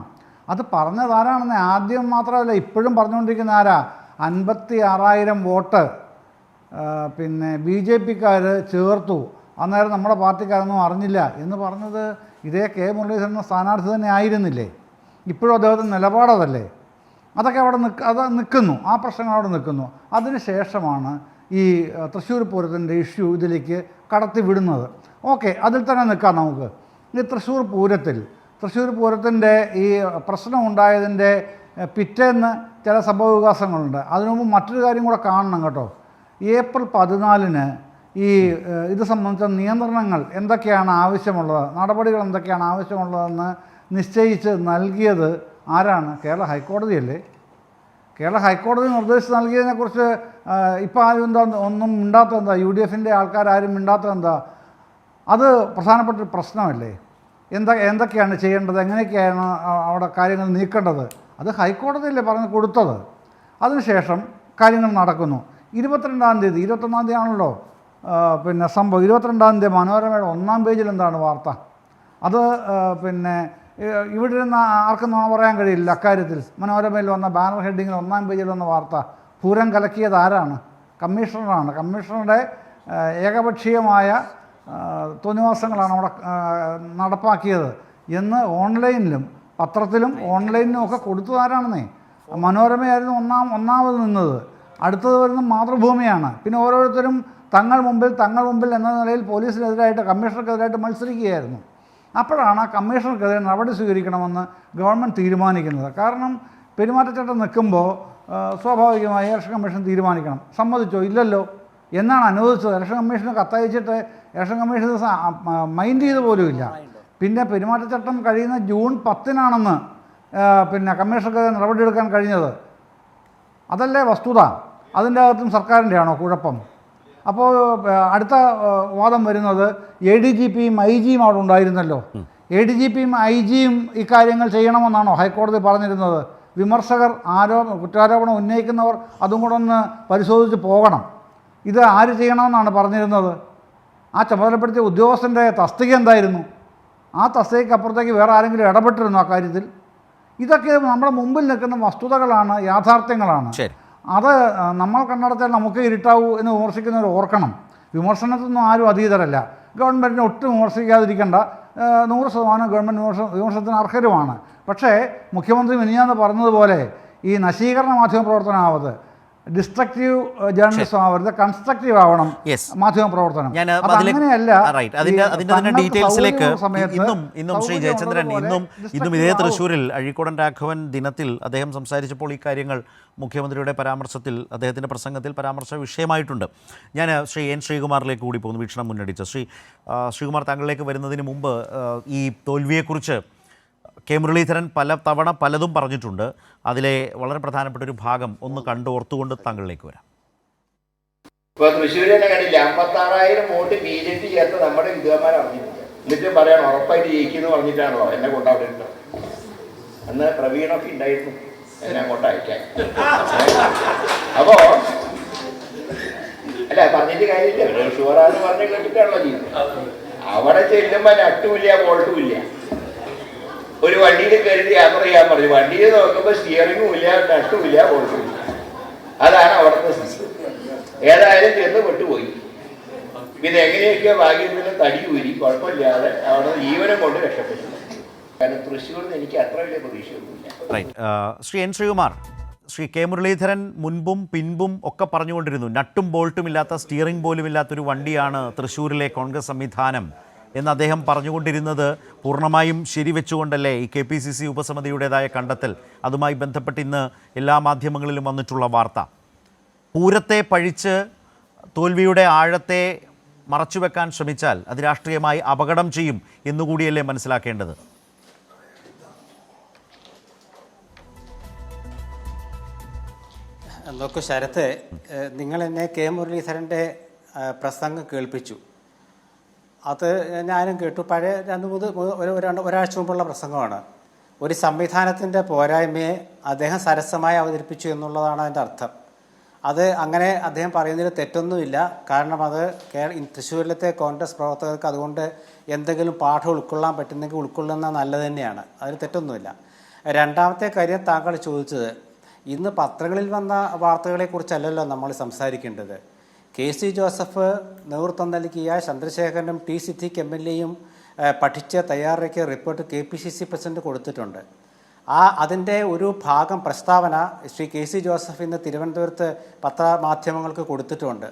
അത് പറഞ്ഞതാരാണെന്ന് ആദ്യം മാത്രമല്ല ഇപ്പോഴും പറഞ്ഞുകൊണ്ടിരിക്കുന്ന ആരാ? 56,000 വോട്ട് BJPക്കാർ ചേർത്തു, അന്നേരം നമ്മുടെ പാർട്ടിക്കാരൊന്നും അറിഞ്ഞില്ല എന്ന് പറഞ്ഞത് ഇതേ കെ മുരളീധരൻ എന്ന സ്ഥാനാർത്ഥി തന്നെ ആയിരുന്നില്ലേ? ഇപ്പോഴും അദ്ദേഹത്തിൻ്റെ നിലപാടതല്ലേ? അതൊക്കെ അവിടെ നിൽക്കുന്നു, ആ പ്രശ്നങ്ങൾ അവിടെ നിൽക്കുന്നു. അതിന് ശേഷമാണ് ഈ തൃശ്ശൂർ പൂരത്തിൻ്റെ ഇഷ്യൂ ഇതിലേക്ക് കടത്തി വിടുന്നത്. ഓക്കെ, അതിൽ തന്നെ നിൽക്കാം നമുക്ക്. ഈ തൃശ്ശൂർ പൂരത്തിൻ്റെ ഈ പ്രശ്നമുണ്ടായതിൻ്റെ പിറ്റേന്ന് ചില സംഭവവികാസങ്ങളുണ്ട്. അതിനുമുമ്പ് മറ്റൊരു കാര്യം കൂടെ കാണണം കേട്ടോ. ഏപ്രിൽ 14-ന് ഇത് സംബന്ധിച്ച നിയന്ത്രണങ്ങൾ എന്തൊക്കെയാണ് ആവശ്യമുള്ളത്, നടപടികൾ എന്തൊക്കെയാണ് ആവശ്യമുള്ളതെന്ന് നിശ്ചയിച്ച് നൽകിയത് ആരാണ്? കേരള ഹൈക്കോടതിയല്ലേ? കേരള ഹൈക്കോടതി നിർദ്ദേശിച്ച് നൽകിയതിനെക്കുറിച്ച് ഇപ്പോൾ ആരും ഒന്നും മിണ്ടാത്തത് എന്താ? UDFിൻ്റെ ആൾക്കാരും മിണ്ടാത്തത് എന്താ? അത് പ്രധാനപ്പെട്ടൊരു പ്രശ്നമല്ലേ? എന്തൊക്കെയാണ് ചെയ്യേണ്ടത്, എങ്ങനെയൊക്കെയാണ് അവിടെ കാര്യങ്ങൾ നീക്കേണ്ടത്? അത് ഹൈക്കോടതിയല്ലേ പറഞ്ഞ് കൊടുത്തത്. അതിനുശേഷം കാര്യങ്ങൾ നടക്കുന്നു. 22-ാം തീയതി 21-ാം തീയതി ആണല്ലോ സംഭവം. 22-ാം തീയതി മനോരമയുടെ 1-ാം പേജിൽ എന്താണ് വാർത്ത? അത് ഇവിടെ നിന്ന് ആർക്കും നുണ പറയാൻ കഴിയില്ല അക്കാര്യത്തിൽ. മനോരമയിൽ വന്ന ബാനർ ഹെഡിങ്ങിൽ 1-ാം പേജിൽ വന്ന വാർത്ത പൂരം കലക്കിയത് ആരാണ്? കമ്മീഷണറാണ്. കമ്മീഷണറുടെ ഏകപക്ഷീയമായ തോന്നിവാസങ്ങളാണ് അവിടെ നടപ്പാക്കിയത് എന്ന് ഓൺലൈനിലും പത്രത്തിലും ഓൺലൈനിലും ഒക്കെ കൊടുത്തതാരാണെന്നേ. മനോരമയായിരുന്നു ഒന്നാമത് നിന്നത്. അടുത്തത് വരുന്ന മാതൃഭൂമിയാണ്. പിന്നെ ഓരോരുത്തരും തങ്ങൾ മുമ്പിൽ എന്ന നിലയിൽ പോലീസിനെതിരായിട്ട് കമ്മീഷണർക്കെതിരായിട്ട് മത്സരിക്കുകയായിരുന്നു. അപ്പോഴാണ് ആ കമ്മീഷണർക്കെതിരെ നടപടി സ്വീകരിക്കണമെന്ന് ഗവൺമെൻറ് തീരുമാനിക്കുന്നത്. കാരണം പെരുമാറ്റച്ചട്ടം നിൽക്കുമ്പോൾ സ്വാഭാവികമായി ഇലക്ഷൻ കമ്മീഷൻ തീരുമാനിക്കണം. സമ്മതിച്ചോ? ഇല്ലല്ലോ എന്നാണ് അനുവദിച്ചത്. ഇലക്ഷൻ കമ്മീഷന് കത്തയച്ചിട്ട് ഇലക്ഷൻ കമ്മീഷൻ മൈൻഡ് ചെയ്ത് പോലുമില്ല. പിന്നെ പെരുമാറ്റച്ചട്ടം കഴിയുന്ന ജൂൺ 10-നാണെന്ന് പിന്നെ കമ്മീഷണർക്കെതിരെ നടപടിയെടുക്കാൻ കഴിഞ്ഞത്. അതല്ലേ വസ്തുത? അതിൻ്റെ അകത്തും സർക്കാരിൻ്റെ ആണോ കുഴപ്പം? അപ്പോൾ അടുത്ത വാദം വരുന്നത് ADGPയും IG അവിടെ ഉണ്ടായിരുന്നല്ലോ. ADGPയും IG ഇക്കാര്യങ്ങൾ ചെയ്യണമെന്നാണോ ഹൈക്കോടതി പറഞ്ഞിരുന്നത്? വിമർശകർ കുറ്റാരോപണം ഉന്നയിക്കുന്നവർ അതും കൂടെ ഒന്ന് പരിശോധിച്ച് പോകണം. ഇത് ആര് ചെയ്യണമെന്നാണ് പറഞ്ഞിരുന്നത്? ആ ചുമതലപ്പെടുത്തിയ ഉദ്യോഗസ്ഥൻ്റെ തസ്തിക എന്തായിരുന്നു? ആ തസ്തികയ്ക്ക് അപ്പുറത്തേക്ക് വേറെ ആരെങ്കിലും ഇടപെട്ടിരുന്നു ആ കാര്യത്തിൽ? ഇതൊക്കെ നമ്മുടെ മുമ്പിൽ നിൽക്കുന്ന വസ്തുതകളാണ്, യാഥാർത്ഥ്യങ്ങളാണ്. അത് നമ്മൾ കണ്ണടച്ചാൽ നമുക്ക് ഇരുട്ടാവൂ എന്ന് വിമർശിക്കുന്നവർ ഓർക്കണം. വിമർശനത്തിനൊന്നും ആരും അതീതരല്ല. ഗവൺമെൻറ്റിനെ ഒട്ടും വിമർശിക്കാതിരിക്കേണ്ട, 100% ഗവൺമെൻറ് വിമർശനത്തിന് അർഹരുമാണ്. പക്ഷേ മുഖ്യമന്ത്രി മിനിഞ്ഞാന്ന് പറഞ്ഞതുപോലെ ഈ നശീകരണ മാധ്യമ പ്രവർത്തനമാവത്, ഡിസ്ട്രക്റ്റീവ് ജേർണലിസം ആവരുത്, കൺസ്ട്രക്റ്റീവ് ആവണം മാധ്യമ പ്രവർത്തനം. അങ്ങനെയല്ല. അതിന്റെ ഡീറ്റെയിൽസിലേക്ക് ഇന്നും ശ്രീ ജയചന്ദ്രൻ ഇന്നും ഇതേ തൃശ്ശൂരിൽ അഴീക്കോടൻ രാഘവൻ ദിനത്തിൽ അദ്ദേഹം സംസാരിച്ചപ്പോൾ ഈ കാര്യങ്ങൾ മുഖ്യമന്ത്രിയുടെ പരാമർശത്തിൽ, അദ്ദേഹത്തിൻ്റെ പ്രസംഗത്തിൽ പരാമർശ വിഷയമായിട്ടുണ്ട്. ഞാൻ ശ്രീ എൻ ശ്രീകുമാറിലേക്ക് കൂടി പോകുന്നു, വീക്ഷണം മുന്നടിച്ച്. ശ്രീകുമാർ, താങ്കളിലേക്ക് വരുന്നതിന് മുമ്പ് ഈ തോൽവിയെക്കുറിച്ച് കെ മുരളീധരൻ പലതവണ പലതും പറഞ്ഞിട്ടുണ്ട്. അതിലെ വളരെ പ്രധാനപ്പെട്ട ഒരു ഭാഗം ഒന്ന് ഓർത്തുകൊണ്ട് താങ്കളിലേക്ക് വരാം. ഇപ്പോൾ തൃശ്ശൂർ തന്നെ കണ്ടില്ല, 56,000 വോട്ട് BJP ചേർത്ത് നമ്മുടെ വിദ്വാന്മാർ അറിഞ്ഞിട്ടില്ല. എന്നിട്ടും പറയണം ഉറപ്പായിട്ട് ജയിക്കുന്നു പറഞ്ഞിട്ടാണല്ലോ എന്നെ കൊണ്ടവിടെ ഇട്ടത്. അന്ന് പ്രവീണൊക്കെ ഉണ്ടായിരുന്നു എന്നെ അങ്ങോട്ട് അയക്കാൻ. അപ്പോ അല്ല പറഞ്ഞിട്ട് കാര്യമില്ല, ഷുവറാന്ന് പറഞ്ഞ് കേട്ടിട്ടാണല്ലോ ചെയ്യുന്നത്. അവിടെ ചെല്ലുമ്പോൾ നട്ടുമില്ല ബോൾട്ടുമില്ല. ഒരു വണ്ടിയിൽ കരുതി യാത്ര ചെയ്യാൻ പറഞ്ഞു. വണ്ടിയിൽ നോക്കുമ്പോൾ സ്റ്റിയറിംഗും ഇല്ല, നട്ടുമില്ല, ബോൾട്ടുമില്ല. അതാണ് അവിടുത്തെ സിസ്റ്റം. ഏതായാലും ചെന്ന് പെട്ടുപോയി. പിന്നെ എങ്ങനെയൊക്കെയോ ഭാഗ്യത്തിന് തടി ഊരി കുഴപ്പമില്ലാതെ അവിടെ ജീവനം കൊണ്ട് രക്ഷപ്പെട്ടു. കാരണം തൃശ്ശൂരിൽ നിന്ന് എനിക്ക് അത്ര വലിയ പ്രതീക്ഷയൊന്നുമില്ല. ശ്രീ എൻ ശ്രീകുമാർ, ശ്രീ കെ മുരളീധരൻ മുൻപും പിൻപും ഒക്കെ പറഞ്ഞുകൊണ്ടിരുന്നു നട്ടും ബോൾട്ടും ഇല്ലാത്ത, സ്റ്റിയറിംഗ് പോലും ഇല്ലാത്തൊരു വണ്ടിയാണ് തൃശ്ശൂരിലെ കോൺഗ്രസ് സംവിധാനം എന്ന് അദ്ദേഹം പറഞ്ഞുകൊണ്ടിരുന്നത് പൂർണ്ണമായും ശരിവെച്ചുകൊണ്ടല്ലേ ഈ KPCC ഉപസമിതിയുടേതായ കണ്ടെത്തൽ? അതുമായി ബന്ധപ്പെട്ട് ഇന്ന് എല്ലാ മാധ്യമങ്ങളിലും വന്നിട്ടുള്ള വാർത്ത, പൂരത്തെ പഴിച്ച് തോൽവിയുടെ ആഴത്തെ മറച്ചുവെക്കാൻ ശ്രമിച്ചാൽ അത് രാഷ്ട്രീയമായി അപകടം ചെയ്യും എന്നുകൂടിയല്ലേ മനസ്സിലാക്കേണ്ടത്? നോക്കൂ ശരത്ത്, നിങ്ങൾ എന്നെ കെ മുരളീധരൻ്റെ പ്രസംഗം കേൾപ്പിച്ചു. അത് ഞാനും കേട്ടു. പഴയ ഒരാഴ്ച മുമ്പുള്ള പ്രസംഗമാണ്. ഒരു സംവിധാനത്തിൻ്റെ പോരായ്മയെ അദ്ദേഹം സരസമായി അവതരിപ്പിച്ചു എന്നുള്ളതാണ് അതിൻ്റെ അർത്ഥം. അത് അങ്ങനെ അദ്ദേഹം പറയുന്നതിൽ തെറ്റൊന്നുമില്ല. കാരണം അത് തൃശ്ശൂരിലത്തെ കോൺഗ്രസ് പ്രവർത്തകർക്ക് അതുകൊണ്ട് എന്തെങ്കിലും പാഠം ഉൾക്കൊള്ളാൻ പറ്റുന്നെങ്കിൽ ഉൾക്കൊള്ളുന്നത് നല്ലത് തന്നെയാണ്. അതിന് തെറ്റൊന്നുമില്ല. രണ്ടാമത്തെ കാര്യം താങ്കൾ ചോദിച്ചത്, ഇന്ന് പത്രങ്ങളിൽ വന്ന വാർത്തകളെക്കുറിച്ചല്ലല്ലോ നമ്മൾ സംസാരിക്കേണ്ടത്. KC ജോസഫ് നേതൃത്വം നൽകിയ ചന്ദ്രശേഖരനും T സിദ്ദീഖ് MLAയും പഠിച്ച് തയ്യാറാക്കിയ റിപ്പോർട്ട് KPCC പ്രസിഡന്റ് കൊടുത്തിട്ടുണ്ട്. അതിൻ്റെ ഒരു ഭാഗം പ്രസ്താവന ശ്രീ KC ജോസഫ് ഇന്ന് തിരുവനന്തപുരത്ത് പത്രമാധ്യമങ്ങൾക്ക് കൊടുത്തിട്ടുണ്ട്.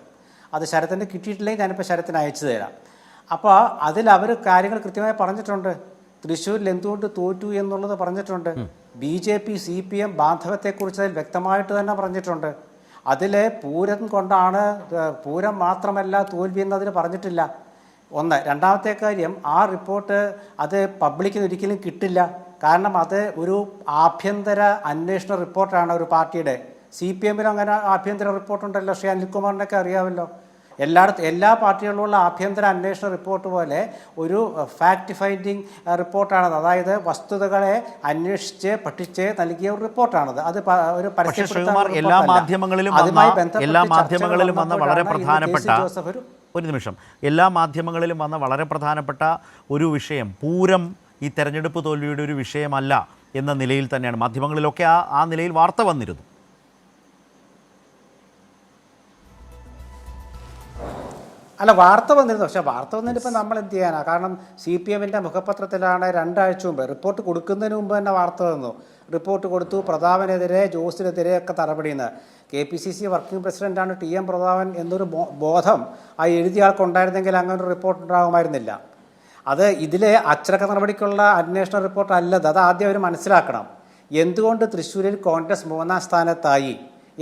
അത് ശരത്തിന് കിട്ടിയിട്ടില്ലെങ്കിൽ ഞാനിപ്പോൾ ശരത്തിന് അയച്ചു തരാം. അപ്പോൾ അതിൽ അവർ കാര്യങ്ങൾ കൃത്യമായി പറഞ്ഞിട്ടുണ്ട്. തൃശ്ശൂരിൽ എന്തുകൊണ്ട് തോറ്റു എന്നുള്ളത് പറഞ്ഞിട്ടുണ്ട്. BJP CPM ബാന്ധവത്തെക്കുറിച്ച് അതിൽ വ്യക്തമായിട്ട് തന്നെ പറഞ്ഞിട്ടുണ്ട്. അതിൽ പൂരം കൊണ്ടാണ്, പൂരം മാത്രമല്ല തോൽവി എന്നതിൽ പറഞ്ഞിട്ടില്ല. ഒന്ന്. രണ്ടാമത്തെ കാര്യം, ആ റിപ്പോർട്ട് അത് പബ്ലിക്കിന് ഒരിക്കലും കിട്ടില്ല. കാരണം അത് ഒരു ആഭ്യന്തര അന്വേഷണ റിപ്പോർട്ടാണ് ഒരു പാർട്ടിയുടെ. CPM അങ്ങനെ ആഭ്യന്തര റിപ്പോർട്ടുണ്ടല്ലോ, ശ്രീ അനിൽകുമാറിനൊക്കെ അറിയാമല്ലോ. എല്ലാ പാർട്ടികളിലുള്ള ആഭ്യന്തര അന്വേഷണ റിപ്പോർട്ട് പോലെ ഒരു ഫാക്ട് ഫൈൻഡിങ് റിപ്പോർട്ടാണത്. അതായത് വസ്തുതകളെ അന്വേഷിച്ച് പഠിച്ച് നൽകിയ ഒരു റിപ്പോർട്ടാണത്. അത് ഒരു എല്ലാ മാധ്യമങ്ങളിലും വന്ന വളരെ പ്രധാനപ്പെട്ട ഒരു നിമിഷം, എല്ലാ മാധ്യമങ്ങളിലും വന്ന വളരെ പ്രധാനപ്പെട്ട ഒരു വിഷയം പൂരം ഈ തെരഞ്ഞെടുപ്പ് തോൽവിയുടെ ഒരു വിഷയമല്ല എന്ന നിലയിൽ തന്നെയാണ് മാധ്യമങ്ങളിലൊക്കെ ആ നിലയിൽ വാർത്ത വന്നിരുന്നു. അല്ല, വാർത്ത വന്നിരുന്നു. പക്ഷേ വാർത്ത വന്നിട്ട് ഇപ്പം നമ്മൾ എന്ത് ചെയ്യാനാണ്? കാരണം CPMൻ്റെ മുഖപത്രത്തിലാണ് 2 ആഴ്ച മുമ്പ് റിപ്പോർട്ട് കൊടുക്കുന്നതിന് മുമ്പ് തന്നെ വാർത്ത വന്നു. റിപ്പോർട്ട് കൊടുത്തു. പ്രതാപനെതിരെ, ജോസിനെതിരെ ഒക്കെ നടപടിയെന്ന്. KPCC വർക്കിംഗ് പ്രസിഡന്റാണ് TM പ്രതാപൻ എന്നൊരു ബോധം ആ എഴുതിയ ആൾക്കുണ്ടായിരുന്നെങ്കിൽ അങ്ങനെ ഒരു റിപ്പോർട്ട് ഉണ്ടാകുമായിരുന്നില്ല. അത് ഇതിലെ അച്ചടക്ക നടപടിക്കുള്ള അന്വേഷണ റിപ്പോർട്ട് അല്ലത്. അത് ആദ്യം അവർ മനസ്സിലാക്കണം. എന്തുകൊണ്ട് തൃശ്ശൂരിൽ കോൺഗ്രസ് 3ാം സ്ഥാനത്തായി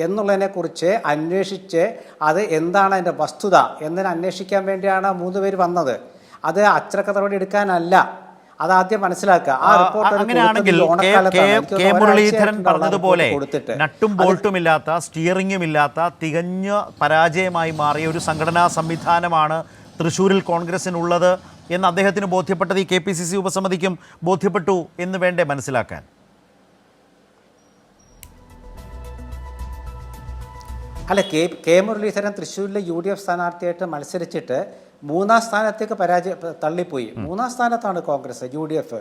എന്നുള്ളതിനെക്കുറിച്ച് അന്വേഷിച്ച് അത് എന്താണ് അതിൻ്റെ വസ്തുത എന്നതിനെ അന്വേഷിക്കാൻ വേണ്ടിയാണ് 3 പേര് വന്നത്. അത് അച്ചടക്ക നടപടി എടുക്കാനല്ല. അതാദ്യം മനസ്സിലാക്കുക. ആ റിപ്പോർട്ട് അങ്ങനെയാണെങ്കിൽ കെ മുരളീധരൻ പറഞ്ഞതുപോലെ നട്ടും ബോൾട്ടും ഇല്ലാത്ത, സ്റ്റിയറിംഗും ഇല്ലാത്ത തികഞ്ഞ പരാജയമായി മാറിയ ഒരു സംഘടനാ സംവിധാനമാണ് തൃശ്ശൂരിൽ കോൺഗ്രസിനുള്ളത് എന്ന് അദ്ദേഹത്തിന് ബോധ്യപ്പെട്ടത് ഈ KPCC ഉപസമിതിക്കും ബോധ്യപ്പെട്ടു എന്ന് വേണ്ടേ മനസ്സിലാക്കാൻ? അല്ല, കെ മുരളീധരൻ തൃശ്ശൂരിലെ UDF സ്ഥാനാർത്ഥിയായിട്ട് മത്സരിച്ചിട്ട് 3ാം സ്ഥാനത്തേക്ക് തള്ളിപ്പോയി. 3ാം സ്ഥാനത്താണ് കോൺഗ്രസ്, UDF.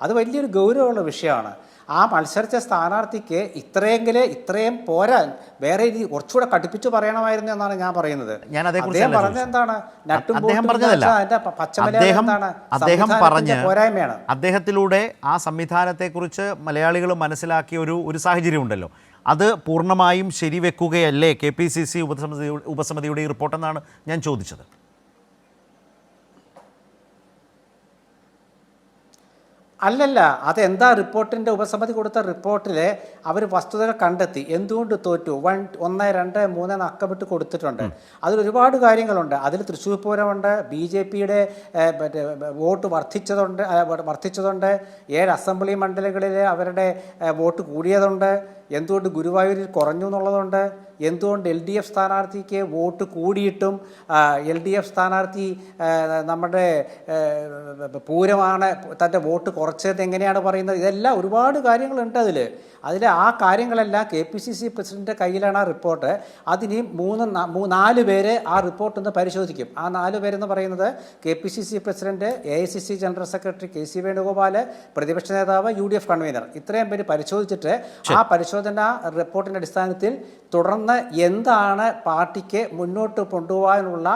അത് വലിയൊരു ഗൗരവമുള്ള വിഷയമാണ്. ആ മത്സരിച്ച സ്ഥാനാർത്ഥിക്ക് ഇത്രയും പോരാൻ വേറെ കുറച്ചുകൂടെ കടുപ്പിച്ച് പറയണമായിരുന്നു എന്നാണ് ഞാൻ പറയുന്നത്. അദ്ദേഹം പറഞ്ഞത് എന്താണ്? നട്ടും പോരായ്മയാണ്. അദ്ദേഹത്തിലൂടെ ആ സംവിധാനത്തെക്കുറിച്ച് മലയാളികൾ മനസ്സിലാക്കിയ ഒരു സാഹചര്യം ഉണ്ടല്ലോ. അത് പൂർണ്ണമായും ശരിവെക്കുകയല്ലേ KPCC ഉപസമിതിയുടെ ഈ റിപ്പോർട്ടെന്നാണ് ഞാൻ ചോദിച്ചത്. അല്ലല്ല, അതെന്താ റിപ്പോർട്ടിൻ്റെ ഉപസമിതി കൊടുത്ത റിപ്പോർട്ടിൽ അവർ വസ്തുതകൾ കണ്ടെത്തി. എന്തുകൊണ്ട് തോറ്റു? 1, 2, 3 അക്കമിട്ട് കൊടുത്തിട്ടുണ്ട്. അതിൽ ഒരുപാട് കാര്യങ്ങളുണ്ട്. അതിൽ തൃശ്ശൂർ പൂരമുണ്ട്, BJPയുടെ വോട്ട് വർദ്ധിച്ചതുണ്ട്, 7 അസംബ്ലി മണ്ഡലങ്ങളിൽ അവരുടെ വോട്ട് കൂടിയതുണ്ട്, എന്തുകൊണ്ട് ഗുരുവായൂരിൽ കുറഞ്ഞു എന്നുള്ളതുണ്ട്, എന്തുകൊണ്ട് LDF സ്ഥാനാർത്ഥിക്ക് വോട്ട് കൂടിയിട്ടും LDF സ്ഥാനാർത്ഥി നമ്മുടെ പൂരമാണ് തൻ്റെ വോട്ട് കുറച്ചത് എങ്ങനെയാണ് പറയുന്നത്. ഇതെല്ലാം ഒരുപാട് കാര്യങ്ങളുണ്ട് അതിൽ ആ കാര്യങ്ങളെല്ലാം KPCC പ്രസിഡൻ്റെ കയ്യിലാണ് ആ റിപ്പോർട്ട്. അതിന് 4 പേര് ആ റിപ്പോർട്ട് ഒന്ന് പരിശോധിക്കും. ആ 4 പേരെന്ന് പറയുന്നത് KPCC president, AICC general secretary KC Venugopal, പ്രതിപക്ഷ നേതാവ്, UDF കൺവീനർ, ഇത്രയും പേര് പരിശോധിച്ചിട്ട് ആ പരിശോധന റിപ്പോർട്ടിൻ്റെ അടിസ്ഥാനത്തിൽ തുടർന്ന് എന്താണ് പാർട്ടിക്ക് മുന്നോട്ട് കൊണ്ടുപോകാനുള്ള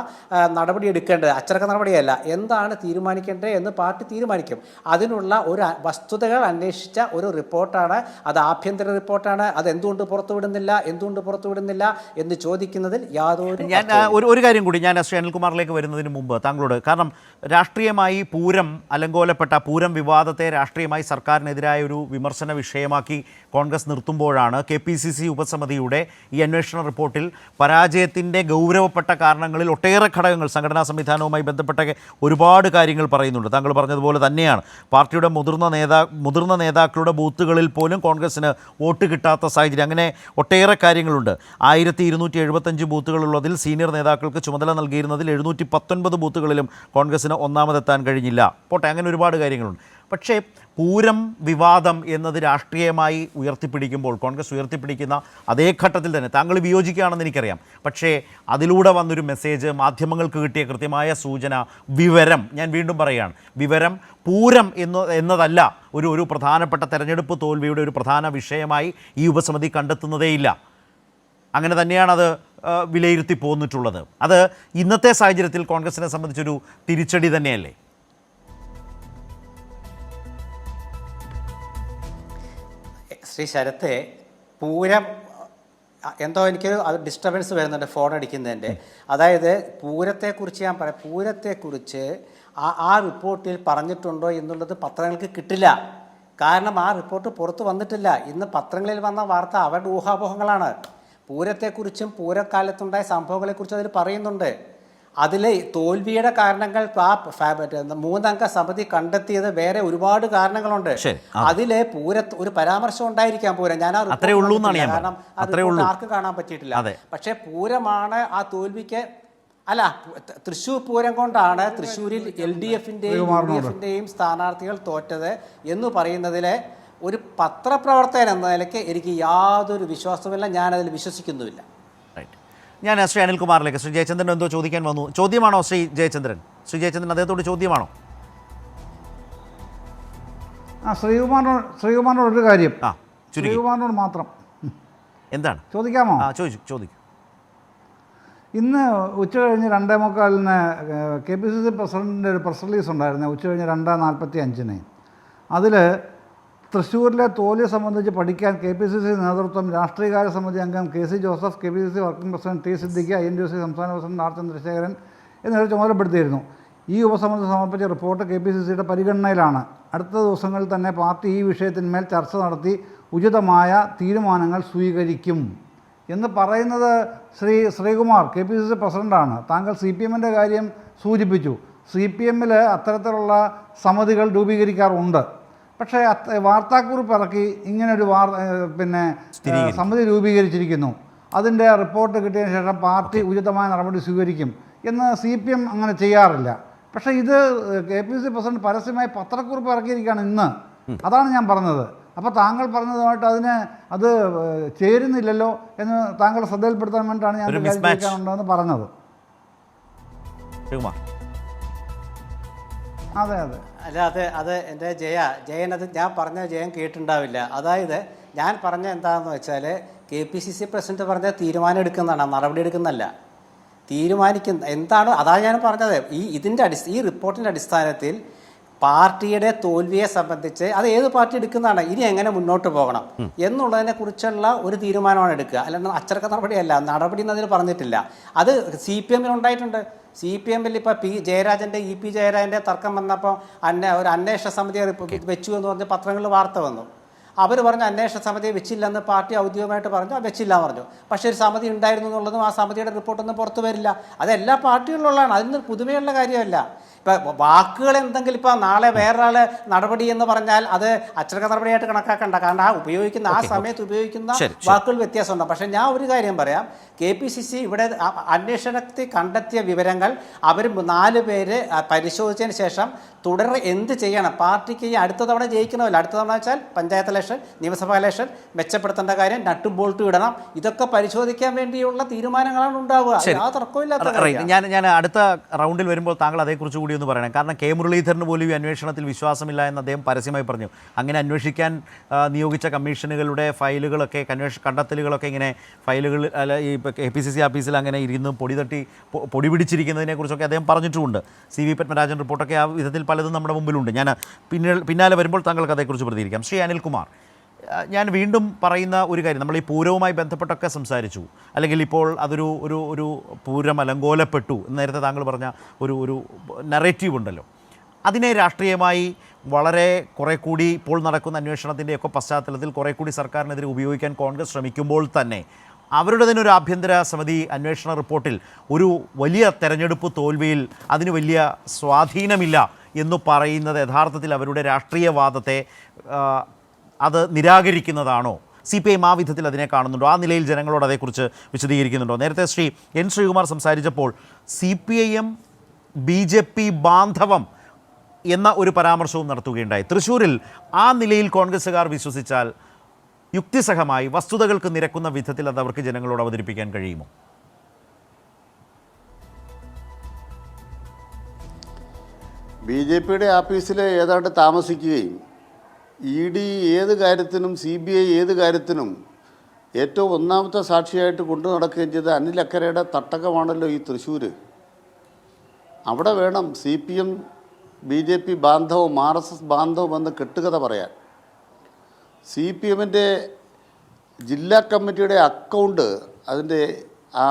നടപടി എടുക്കേണ്ടത്, അച്ചടക്ക നടപടിയല്ല, എന്താണ് തീരുമാനിക്കേണ്ടത് എന്ന് പാർട്ടി തീരുമാനിക്കും. അതിനുള്ള ഒരു വസ്തുതകൾ അന്വേഷിച്ച ഒരു റിപ്പോർട്ടാണ്. അത് ആഭ്യന്തര റിപ്പോർട്ടാണ്. അത് എന്തുകൊണ്ട് പുറത്തുവിടുന്നില്ല എന്ന് ചോദിക്കുന്നതിൽ യാതൊരു. ഞാൻ ഒരു കാര്യം കൂടി, ഞാൻ ശ്രീ അനിൽകുമാറിലേക്ക് വരുന്നതിന് മുമ്പ് താങ്കളോട്, കാരണം രാഷ്ട്രീയമായി പൂരം അലങ്കോലപ്പെട്ട പൂരം വിവാദത്തെ രാഷ്ട്രീയമായി സർക്കാരിനെതിരായ ഒരു വിമർശന വിഷയമാക്കി കോൺഗ്രസ് നിർത്തുമ്പോഴാണ് KPCC ഉപസമിതിയുടെ ഈ അന്വേഷണ റിപ്പോർട്ടിൽ പരാജയത്തിൻ്റെ ഗൗരവപ്പെട്ട കാരണങ്ങളിൽ ഒട്ടേറെ ഘടകങ്ങൾ സംഘടനാ സംവിധാനവുമായി ബന്ധപ്പെട്ട ഒരുപാട് കാര്യങ്ങൾ പറയുന്നുണ്ട്. താങ്കൾ പറഞ്ഞതുപോലെ തന്നെയാണ് പാർട്ടിയുടെ മുതിർന്ന നേതാക്കളുടെ ബൂത്തുകളിൽ പോലും കോൺഗ്രസിന് വോട്ട് കിട്ടാത്ത സാഹചര്യം. അങ്ങനെ ഒട്ടേറെ കാര്യങ്ങളുണ്ട്. 1275 ബൂത്തുകളുള്ളതിൽ സീനിയർ നേതാക്കൾക്ക് ചുമതല നൽകിയിരുന്നതിൽ 719 ബൂത്തുകളിലും കോൺഗ്രസിന് ഒന്നാമതെത്താൻ കഴിഞ്ഞില്ല. പോട്ടെ, അങ്ങനെ ഒരുപാട് കാര്യങ്ങളുണ്ട്. പക്ഷേ പൂരം വിവാദം എന്നത് രാഷ്ട്രീയമായി ഉയർത്തിപ്പിടിക്കുമ്പോൾ കോൺഗ്രസ് ഉയർത്തിപ്പിടിക്കുന്ന അതേ ഘട്ടത്തിൽ തന്നെ താങ്കൾ വിയോജിക്കുകയാണെന്ന് എനിക്കറിയാം. പക്ഷേ അതിലൂടെ വന്നൊരു മെസ്സേജ്, മാധ്യമങ്ങൾക്ക് കിട്ടിയ കൃത്യമായ സൂചന, വിവരം, ഞാൻ വീണ്ടും പറയുകയാണ്, വിവരം പൂരം എന്നതല്ല ഒരു പ്രധാനപ്പെട്ട തെരഞ്ഞെടുപ്പ് തോൽവിയുടെ ഒരു പ്രധാന വിഷയമായി ഈ ഉപസമിതി കണ്ടെത്തുന്നതേയില്ല. അങ്ങനെ തന്നെയാണ് അത് വിലയിരുത്തി പോന്നിട്ടുള്ളത്. അത് ഇന്നത്തെ സാഹചര്യത്തിൽ കോൺഗ്രസിനെ സംബന്ധിച്ചൊരു തിരിച്ചടി തന്നെയല്ലേ? ശ്രീ ശരത്തെ, പൂരം എന്തോ എനിക്കൊരു ഡിസ്റ്റർബൻസ് വരുന്നുണ്ട് ഫോൺ അടിക്കുന്നതിൻ്റെ. അതായത് പൂരത്തെക്കുറിച്ച് ഞാൻ പറയാം. പൂരത്തെക്കുറിച്ച് ആ റിപ്പോർട്ടിൽ പറഞ്ഞിട്ടുണ്ടോ എന്നുള്ളത് പത്രങ്ങൾക്ക് കിട്ടില്ല. കാരണം ആ റിപ്പോർട്ട് പുറത്ത് വന്നിട്ടില്ല. ഇന്ന് പത്രങ്ങളിൽ വന്ന വാർത്ത അവരുടെ ഊഹാപോഹങ്ങളാണ്. പൂരത്തെക്കുറിച്ചും പൂരക്കാലത്തുണ്ടായ സംഭവങ്ങളെക്കുറിച്ചും അതിൽ പറയുന്നുണ്ട്. അതിൽ തോൽവിയുടെ കാരണങ്ങൾ ആ 3 അംഗ സമിതി കണ്ടെത്തിയത് വേറെ ഒരുപാട് കാരണങ്ങളുണ്ട്. അതില് ഒരു പരാമർശം ഉണ്ടായിരിക്കാം പൂരം. ഞാൻ കാരണം ആർക്കും കാണാൻ പറ്റിയിട്ടില്ല. പക്ഷെ പൂരമാണ് ആ തോൽവിക്ക്. അല്ല, തൃശ്ശൂർ പൂരം കൊണ്ടാണ് തൃശ്ശൂരിൽ LDFന്റെയും UDFന്റെയും സ്ഥാനാർത്ഥികൾ തോറ്റത് എന്ന് പറയുന്നതിലെ ഒരു പത്രപ്രവർത്തകൻ എന്ന നിലയ്ക്ക് എനിക്ക് യാതൊരു വിശ്വാസവുമില്ല. ഞാനതിൽ വിശ്വസിക്കുന്നുമില്ല. ഞാൻ ശ്രീ അനിൽകുമാറിലേക്ക്, ശ്രീ ജയചന്ദ്രൻ എന്തോ ചോദിക്കാൻ വന്നു. ചോദ്യമാണോ ശ്രീ ജയചന്ദ്രൻ? അദ്ദേഹത്തോട് ചോദ്യമാണോ? ശ്രീകുമാറിനോട് ഒരു കാര്യം, ശ്രീകുമാറിനോട് മാത്രം. എന്താണ് ചോദിക്കാമോ? ചോദിക്കും. ഇന്ന് ഉച്ചകഴിഞ്ഞ് 2:45 KPCC പ്രസിഡന്റിൻ്റെ ഒരു പ്രസ് റിലീസ് ഉണ്ടായിരുന്നു. ഉച്ചകഴിഞ്ഞ് 2:45 അതിൽ തൃശ്ശൂരിലെ തോൽവി സംബന്ധിച്ച് പഠിക്കാൻ KPCC നേതൃത്വം രാഷ്ട്രീയകാര്യ സമിതി അംഗം KC Joseph, KPCC working president T Siddique, INTUC സംസ്ഥാന പ്രസിഡന്റ് R ചന്ദ്രശേഖരൻ എന്നിവരെ ചുമതലപ്പെടുത്തിയിരുന്നു. ഈ ഉപസമിതി സമർപ്പിച്ച റിപ്പോർട്ട് KPCCയുടെ പരിഗണനയിലാണ്. അടുത്ത ദിവസങ്ങളിൽ തന്നെ പാർട്ടി ഈ വിഷയത്തിന്മേൽ ചർച്ച നടത്തി ഉചിതമായ തീരുമാനങ്ങൾ സ്വീകരിക്കും എന്ന് പറയുന്നത് ശ്രീകുമാർ KPCC പ്രസിഡൻ്റാണ്. താങ്കൾ CPM-ൻ്റെ കാര്യം സൂചിപ്പിച്ചു. CPM-ൽ അത്തരത്തിലുള്ള സമിതികൾ രൂപീകരിക്കാറുണ്ട്. പക്ഷേ വാർത്താക്കുറിപ്പ് ഇറക്കി ഇങ്ങനൊരു സമിതി രൂപീകരിച്ചിരിക്കുന്നു, അതിൻ്റെ റിപ്പോർട്ട് കിട്ടിയതിന് ശേഷം പാർട്ടി ഉചിതമായ നടപടി സ്വീകരിക്കും എന്ന് CPM അങ്ങനെ ചെയ്യാറില്ല. പക്ഷേ ഇത് KPCC പ്രസിഡന്റ് പരസ്യമായി പത്രക്കുറിപ്പ് ഇറക്കിയിരിക്കുകയാണ് ഇന്ന്. അതാണ് ഞാൻ പറഞ്ഞത്. അപ്പോൾ താങ്കൾ പറഞ്ഞതുമായിട്ട് അത് ചേരുന്നില്ലല്ലോ എന്ന് താങ്കൾ ശ്രദ്ധയിൽപ്പെടുത്താൻ വേണ്ടിയിട്ടാണ് ഞാൻ ചോദിക്കാനുണ്ടെന്ന് പറഞ്ഞത്. അതെ അതെ അല്ല അത് എൻ്റെ ജയൻ അത് ഞാൻ പറഞ്ഞ ജയൻ കേട്ടിട്ടുണ്ടാവില്ല. അതായത് ഞാൻ പറഞ്ഞ എന്താണെന്ന് വെച്ചാൽ KPCC പ്രസിഡന്റ് പറഞ്ഞ തീരുമാനം എടുക്കുന്നതാണ്, നടപടി എടുക്കുന്നതല്ല. തീരുമാനിക്കുന്ന എന്താണോ അതാണ് ഞാൻ പറഞ്ഞത്. ഈ റിപ്പോർട്ടിൻ്റെ അടിസ്ഥാനത്തിൽ പാർട്ടിയുടെ തോൽവിയെ സംബന്ധിച്ച് അത് ഏത് പാർട്ടി എടുക്കുന്നതാണ്, ഇനി എങ്ങനെ മുന്നോട്ട് പോകണം എന്നുള്ളതിനെ കുറിച്ചുള്ള ഒരു തീരുമാനമാണ് എടുക്കുക. അല്ലാണ്ട് അച്ചടക്ക നടപടിയല്ല. നടപടി എന്നതിൽ പറഞ്ഞിട്ടില്ല. അത് CPM-ൽ ഉണ്ടായിട്ടുണ്ട്. CPM-ൽ ഇപ്പോൾ ജയരാജൻ്റെ EP ജയരാജൻ്റെ തർക്കം വന്നപ്പോൾ ഒരു അന്വേഷണ സമിതിയെ വെച്ചു എന്ന് പറഞ്ഞ് പത്രങ്ങളിൽ വാർത്ത വന്നു. അവർ പറഞ്ഞു അന്വേഷണ സമിതിയെ വെച്ചില്ലെന്ന് പാർട്ടി ഔദ്യോഗികമായിട്ട് പറഞ്ഞു, വെച്ചില്ല പറഞ്ഞു. പക്ഷേ ഒരു സമിതി ഉണ്ടായിരുന്നു എന്നുള്ളതും ആ സമിതിയുടെ റിപ്പോർട്ടൊന്നും പുറത്തു വരില്ല. അത് എല്ലാ പാർട്ടികളിലുള്ളതാണ്. അതിന് പുതുമയുള്ള കാര്യമല്ല. ഇപ്പം വാക്കുകൾ എന്തെങ്കിലും ഇപ്പോൾ നാളെ വേറൊരാൾ നടപടി എന്ന് പറഞ്ഞാൽ അത് അച്ചടക്ക നടപടിയായിട്ട് കണക്കാക്കണ്ട. കാരണം ആ സമയത്ത് ഉപയോഗിക്കുന്ന വാക്കുകൾ വ്യത്യാസമുണ്ട്. പക്ഷേ ഞാൻ ഒരു കാര്യം പറയാം. KPCC ഇവിടെ അന്വേഷണത്തിൽ കണ്ടെത്തിയ വിവരങ്ങൾ അവർ 4 പേര് പരിശോധിച്ചതിന് ശേഷം തുടർന്ന് എന്ത് ചെയ്യണം, പാർട്ടിക്ക് ഈ അടുത്ത തവണ ജയിക്കണമല്ലോ, അടുത്ത തവണ വെച്ചാൽ പഞ്ചായത്ത് ഇലക്ഷൻ, നിയമസഭാ ഇലക്ഷൻ, മെച്ചപ്പെടുത്തേണ്ട കാര്യം, നട്ടും ബോൾട്ടും ഇടണം, ഇതൊക്കെ പരിശോധിക്കാൻ വേണ്ടിയുള്ള തീരുമാനങ്ങളാണ് ഉണ്ടാവുക. ആ തർക്കമില്ലാത്ത ഞാൻ അടുത്ത റൗണ്ടിൽ വരുമ്പോൾ താങ്കൾ അതേക്കുറിച്ച് കൂടി ഒന്ന് പറയണം. കാരണം Muരളീധരന് പോലും ഈ അന്വേഷണത്തിൽ വിശ്വാസമില്ല എന്ന് അദ്ദേഹം പരസ്യമായി പറഞ്ഞു. അങ്ങനെ അന്വേഷിക്കാൻ നിയോഗിച്ച കമ്മീഷനുകളുടെ ഫയലുകളൊക്കെ കണ്ടെത്തലുകളൊക്കെ ഇങ്ങനെ ഫയലുകൾ ഈ KPCC ഓഫീസിൽ അങ്ങനെ ഇരുന്ന് പൊടി പിടിച്ചിരിക്കുന്നതിനെക്കുറിച്ചൊക്കെ അദ്ദേഹം പറഞ്ഞിട്ടുമുണ്ട്. CV പത്മരാജൻ റിപ്പോർട്ടൊക്കെ ആ വിധത്തിൽ പലതും നമ്മുടെ മുമ്പിലുണ്ട്. ഞാൻ പിന്നാലെ വരുമ്പോൾ താങ്കൾക്ക് അതേക്കുറിച്ച് പ്രതികരിക്കാം. ശ്രീ അനിൽകുമാർ, ഞാൻ വീണ്ടും പറയുന്ന ഒരു കാര്യം, നമ്മൾ ഈ പൂരവുമായി ബന്ധപ്പെട്ടൊക്കെ സംസാരിച്ചു, അല്ലെങ്കിൽ ഇപ്പോൾ അതൊരു ഒരു ഒരു പൂരം അലങ്കോലപ്പെട്ടു എന്ന് നേരത്തെ താങ്കൾ പറഞ്ഞ ഒരു നറേറ്റീവ് ഉണ്ടല്ലോ, അതിനെ രാഷ്ട്രീയമായി വളരെ കുറെ കൂടി ഇപ്പോൾ നടക്കുന്ന അന്വേഷണത്തിൻ്റെയൊക്കെ പശ്ചാത്തലത്തിൽ കുറെ കൂടി സർക്കാരിനെതിരെ ഉപയോഗിക്കാൻ കോൺഗ്രസ് ശ്രമിക്കുമ്പോൾ തന്നെ അവരുടെ തന്നെ ഒരു ആഭ്യന്തര സമിതി അന്വേഷണ റിപ്പോർട്ടിൽ ഒരു വലിയ തെരഞ്ഞെടുപ്പ് തോൽവിയിൽ അതിന് വലിയ സ്വാധീനമില്ല എന്ന് പറയുന്നത് യഥാർത്ഥത്തിൽ അവരുടെ രാഷ്ട്രീയവാദത്തെ അത് നിരാകരിക്കുന്നതാണോ? CPM ആ വിധത്തിൽ അതിനെ കാണുന്നുണ്ടോ? ആ നിലയിൽ ജനങ്ങളോട് അതേക്കുറിച്ച് വിശദീകരിക്കുന്നുണ്ടോ? നേരത്തെ ശ്രീ N ശ്രീകുമാർ സംസാരിച്ചപ്പോൾ CPIM BJP ബാന്ധവം എന്ന ഒരു പരാമർശവും നടത്തുകയുണ്ടായി. തൃശ്ശൂരിൽ ആ നിലയിൽ കോൺഗ്രസ്സുകാർ വിശ്വസിച്ചാൽ യുക്തിസഹമായി വസ്തുതകൾക്ക് നിരക്കുന്ന വിധത്തിൽ അത് അവർക്ക് ജനങ്ങളോട് അവതരിപ്പിക്കാൻ കഴിയുമോ? BJPയുടെ ആഫീസിൽ ഏതാണ്ട് താമസിക്കുകയും ED ഏത് കാര്യത്തിനും CBI ഏത് കാര്യത്തിനും ഏറ്റവും ഒന്നാമത്തെ സാക്ഷിയായിട്ട് കൊണ്ടു നടക്കുകയും ചെയ്ത അനിൽ അക്കരയുടെ തട്ടകമാണല്ലോ ഈ തൃശ്ശൂർ. അവിടെ വേണം CPM BJP ബാന്ധവം RSS ബാന്ധവം എന്ന് കെട്ടുകഥ പറയാൻ. CPM-ൻ്റെ ജില്ലാ കമ്മിറ്റിയുടെ അക്കൗണ്ട്, അതിൻ്റെ ആ